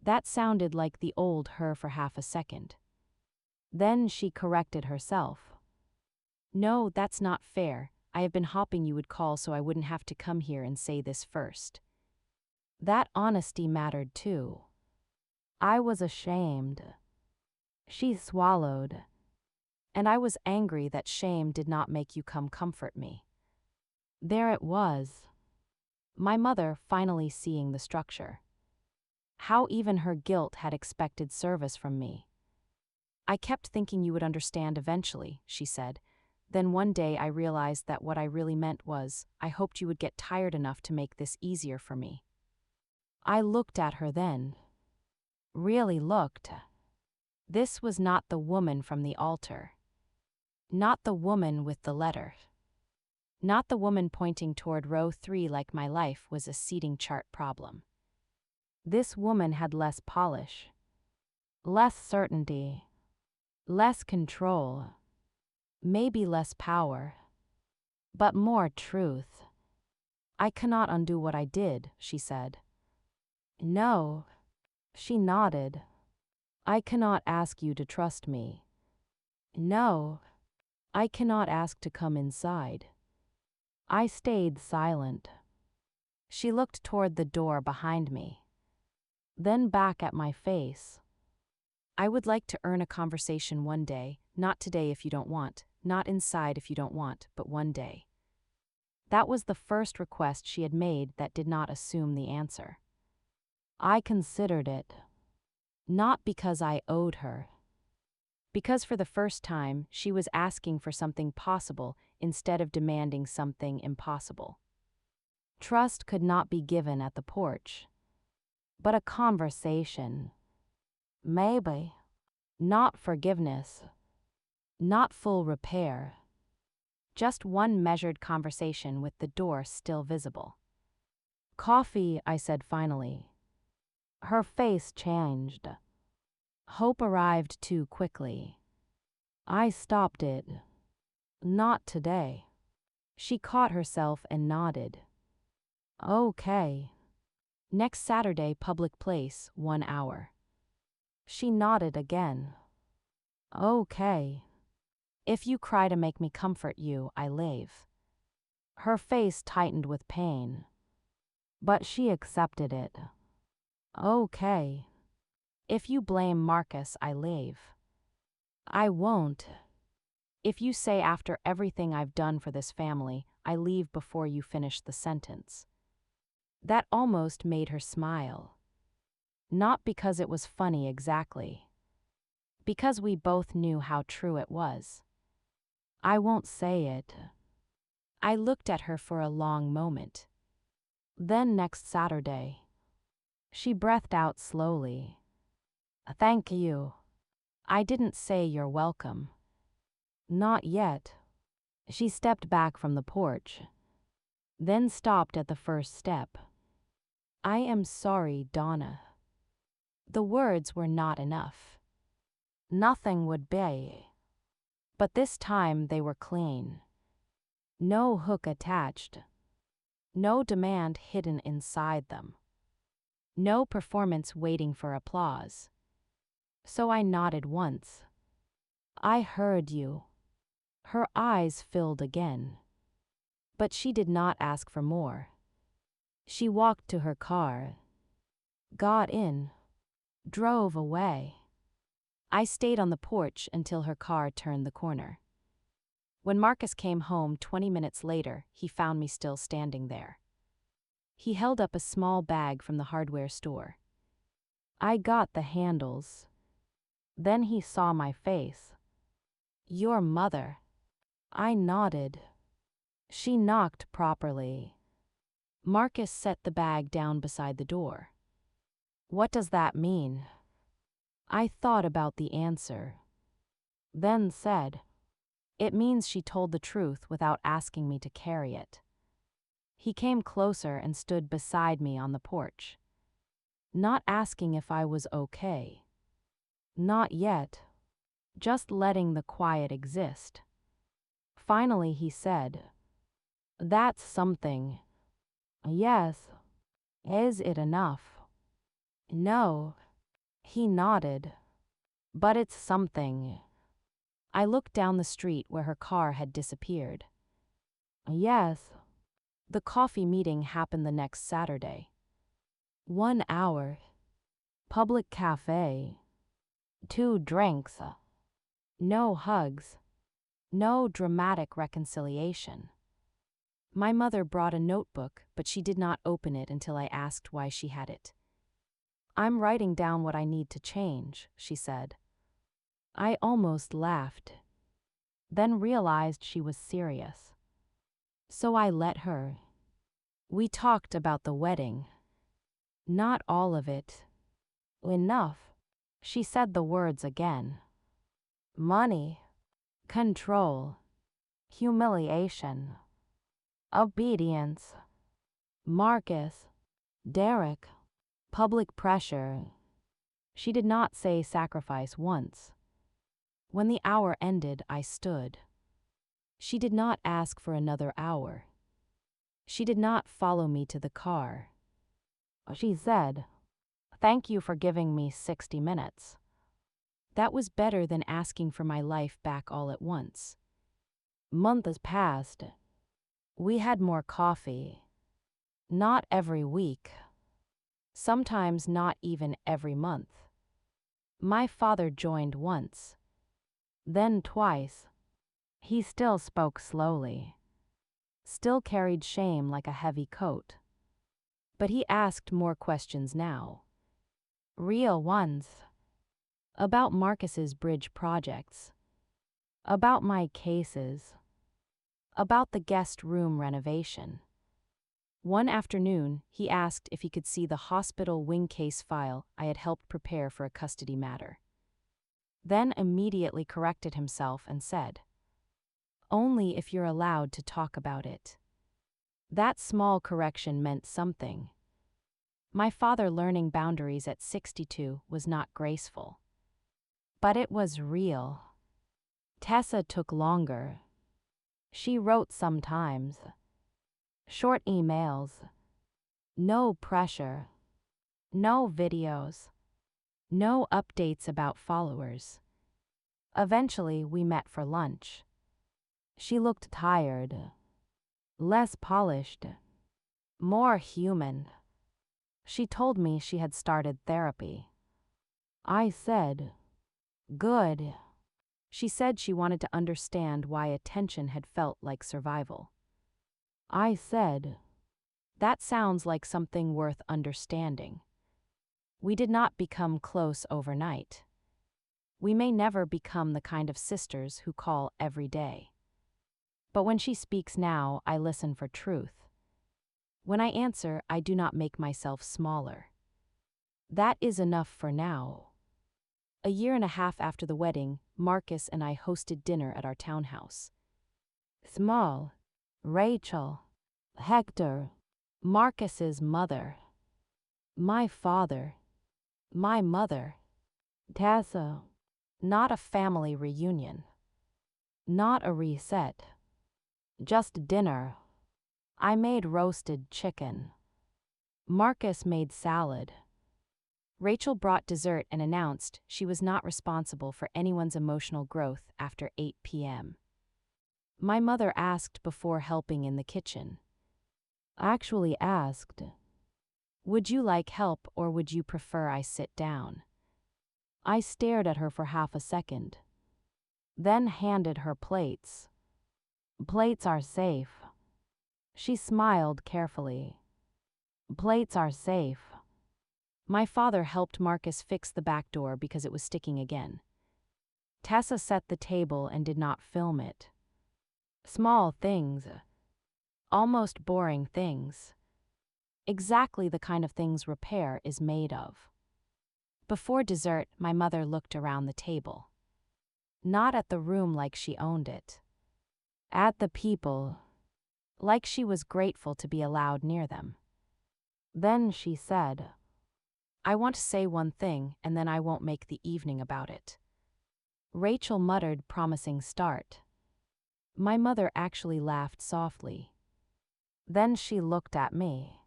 A: That sounded like the old her for half a second. Then she corrected herself. No, that's not fair. I have been hoping you would call so I wouldn't have to come here and say this first. That honesty mattered too. I was ashamed. She swallowed. And I was angry that shame did not make you come comfort me. There it was. My mother finally seeing the structure. How even her guilt had expected service from me. I kept thinking you would understand eventually, she said. Then one day I realized that what I really meant was, I hoped you would get tired enough to make this easier for me. I looked at her then. Really looked. This was not the woman from the altar. Not the woman with the letter. Not the woman pointing toward row 3 like my life was a seating chart problem. This woman had less polish. Less certainty. Less control. Maybe less power. But more truth. I cannot undo what I did, she said. No. She nodded. I cannot ask you to trust me. No. I cannot ask to come inside. I stayed silent. She looked toward the door behind me, then back at my face. I would like to earn a conversation one day, not today if you don't want, not inside if you don't want, but one day. That was the first request she had made that did not assume the answer. I considered it. Not because I owed her. Because for the first time, she was asking for something possible instead of demanding something impossible. Trust could not be given at the porch. But a conversation. Maybe. Not forgiveness. Not full repair. Just one measured conversation with the door still visible. Coffee, I said finally. Her face changed. Hope arrived too quickly. I stopped it. Not today. She caught herself and nodded. Okay. Next Saturday, public place, 1 hour. She nodded again. Okay. If you cry to make me comfort you, I leave. Her face tightened with pain. But she accepted it. Okay. If you blame Marcus, I leave. I won't. If you say after everything I've done for this family, I leave before you finish the sentence. That almost made her smile. Not because it was funny exactly. Because we both knew how true it was. I won't say it. I looked at her for a long moment. Then next Saturday. She breathed out slowly. Thank you. I didn't say you're welcome. Not yet. She stepped back from the porch, then stopped at the first step. I am sorry, Donna. The words were not enough. Nothing would be. But this time they were clean. No hook attached. No demand hidden inside them. No performance waiting for applause. So I nodded once. I heard you. Her eyes filled again. But she did not ask for more. She walked to her car, got in, drove away. I stayed on the porch until her car turned the corner. When Marcus came home 20 minutes later, he found me still standing there. He held up a small bag from the hardware store. I got the handles. Then he saw my face. Your mother. I nodded. She knocked properly. Marcus set the bag down beside the door. What does that mean? I thought about the answer. Then said, it means she told the truth without asking me to carry it. He came closer and stood beside me on the porch. Not asking if I was okay. Not yet. Just letting the quiet exist. Finally he said, that's something. Yes. Is it enough? No. He nodded. But it's something. I looked down the street where her car had disappeared. Yes. The coffee meeting happened the next Saturday. 1 hour. Public cafe. 2 drinks. No hugs. No dramatic reconciliation. My mother brought a notebook, but she did not open it until I asked why she had it. I'm writing down what I need to change, she said. I almost laughed, then realized she was serious. So I let her. We talked about the wedding. Not all of it. Enough. She said the words again. Money. Control. Humiliation. Obedience. Marcus. Derek. Public pressure. She did not say sacrifice once. When the hour ended, I stood. She did not ask for another hour. She did not follow me to the car. She said, Thank you for giving me 60 minutes. That was better than asking for my life back all at once. Months passed. We had more coffee. Not every week. Sometimes not even every month. My father joined once. Then twice. He still spoke slowly. Still carried shame like a heavy coat. But he asked more questions now. Real ones. About Marcus's bridge projects. About my cases. About the guest room renovation. One afternoon, he asked if he could see the hospital wing case file I had helped prepare for a custody matter. Then immediately corrected himself and said, "Only if you're allowed to talk about it." That small correction meant something. My father learning boundaries at 62 was not graceful. But it was real. Tessa took longer. She wrote sometimes. Short emails. No pressure. No videos. No updates about followers. Eventually, we met for lunch. She looked tired. Less polished. More human. She told me she had started therapy. I said, "Good." She said she wanted to understand why attention had felt like survival. I said, "That sounds like something worth understanding." We did not become close overnight. We may never become the kind of sisters who call every day. But when she speaks now, I listen for truth. When I answer, I do not make myself smaller. That is enough for now. A year and a half after the wedding, Marcus and I hosted dinner at our townhouse. Small. Rachel. Hector. Marcus's mother. My father. My mother. Tessa. Not a family reunion. Not a reset. Just dinner. I made roasted chicken. Marcus made salad. Rachel brought dessert and announced she was not responsible for anyone's emotional growth after 8 p.m. My mother asked before helping in the kitchen. Actually asked, "Would you like help or would you prefer I sit down?" I stared at her for half a second. Then handed her plates. "Plates are safe." She smiled carefully. "Plates are safe." My father helped Marcus fix the back door because it was sticking again. Tessa set the table and did not film it. Small things. Almost boring things. Exactly the kind of things repair is made of. Before dessert, my mother looked around the table. Not at the room like she owned it. At the people. Like she was grateful to be allowed near them. Then she said, "I want to say one thing and then I won't make the evening about it." Rachel muttered, promising start. My mother actually laughed softly. Then she looked at me.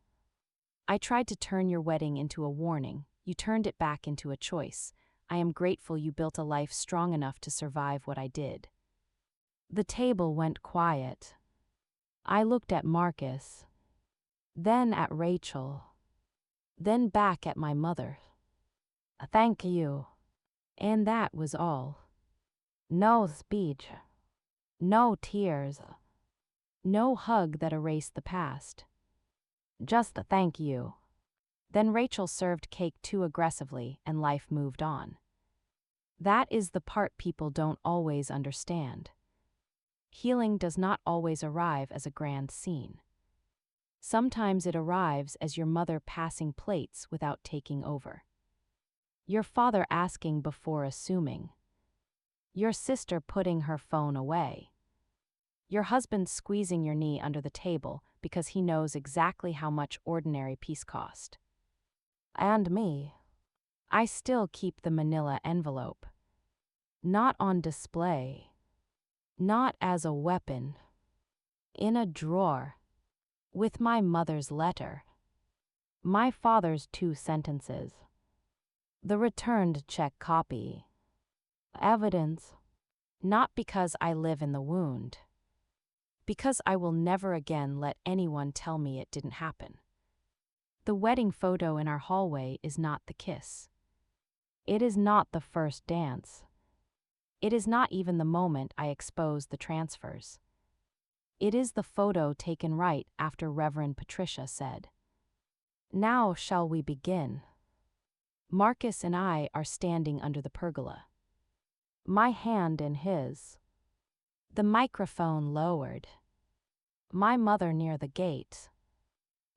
A: "I tried to turn your wedding into a warning. You turned it back into a choice. I am grateful you built a life strong enough to survive what I did." The table went quiet. I looked at Marcus. Then at Rachel. Then back at my mother. "Thank you." And that was all. No speech. No tears. No hug that erased the past. Just a thank you. Then Rachel served cake too aggressively and life moved on. That is the part people don't always understand. Healing does not always arrive as a grand scene. Sometimes it arrives as your mother passing plates without taking over. Your father asking before assuming. Your sister putting her phone away. Your husband squeezing your knee under the table because he knows exactly how much ordinary peace cost. And me. I still keep the manila envelope. Not on display. Not as a weapon. In a drawer. With my mother's letter. My father's 2 sentences. The returned check copy. Evidence. Not because I live in the wound. Because I will never again let anyone tell me it didn't happen. The wedding photo in our hallway is not the kiss. It is not the first dance. It is not even the moment I exposed the transfers. It is the photo taken right after Reverend Patricia said, "Now shall we begin?" Marcus and I are standing under the pergola. My hand in his. The microphone lowered. My mother near the gate.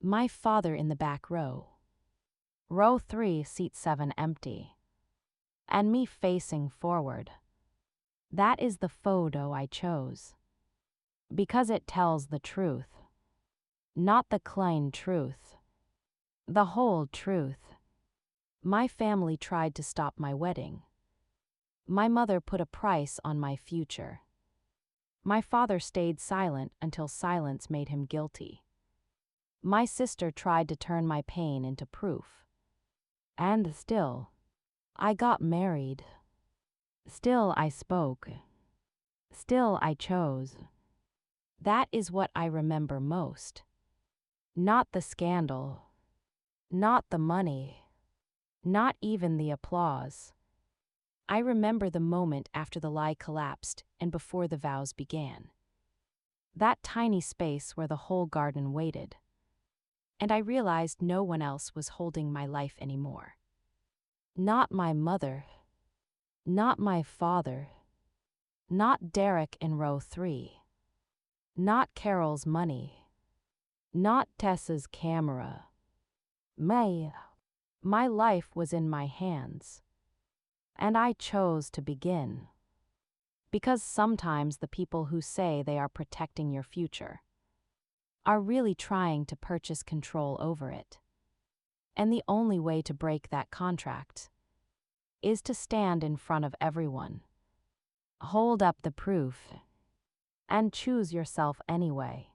A: My father in the back row. Row 3, seat 7 empty. And me facing forward. That is the photo I chose. Because it tells the truth. Not the klein truth. The whole truth. My family tried to stop my wedding. My mother put a price on my future. My father stayed silent until silence made him guilty. My sister tried to turn my pain into proof. And still, I got married. Still I spoke. Still I chose. That is what I remember most. Not the scandal. Not the money. Not even the applause. I remember the moment after the lie collapsed and before the vows began. That tiny space where the whole garden waited. And I realized no one else was holding my life anymore. Not my mother. Not my father. Not Derek in row 3. Not Carol's money. Not Tessa's camera. My life was in my hands. And I chose to begin. Because sometimes the people who say they are protecting your future are really trying to purchase control over it. And the only way to break that contract is to stand in front of everyone, hold up the proof, and choose yourself anyway.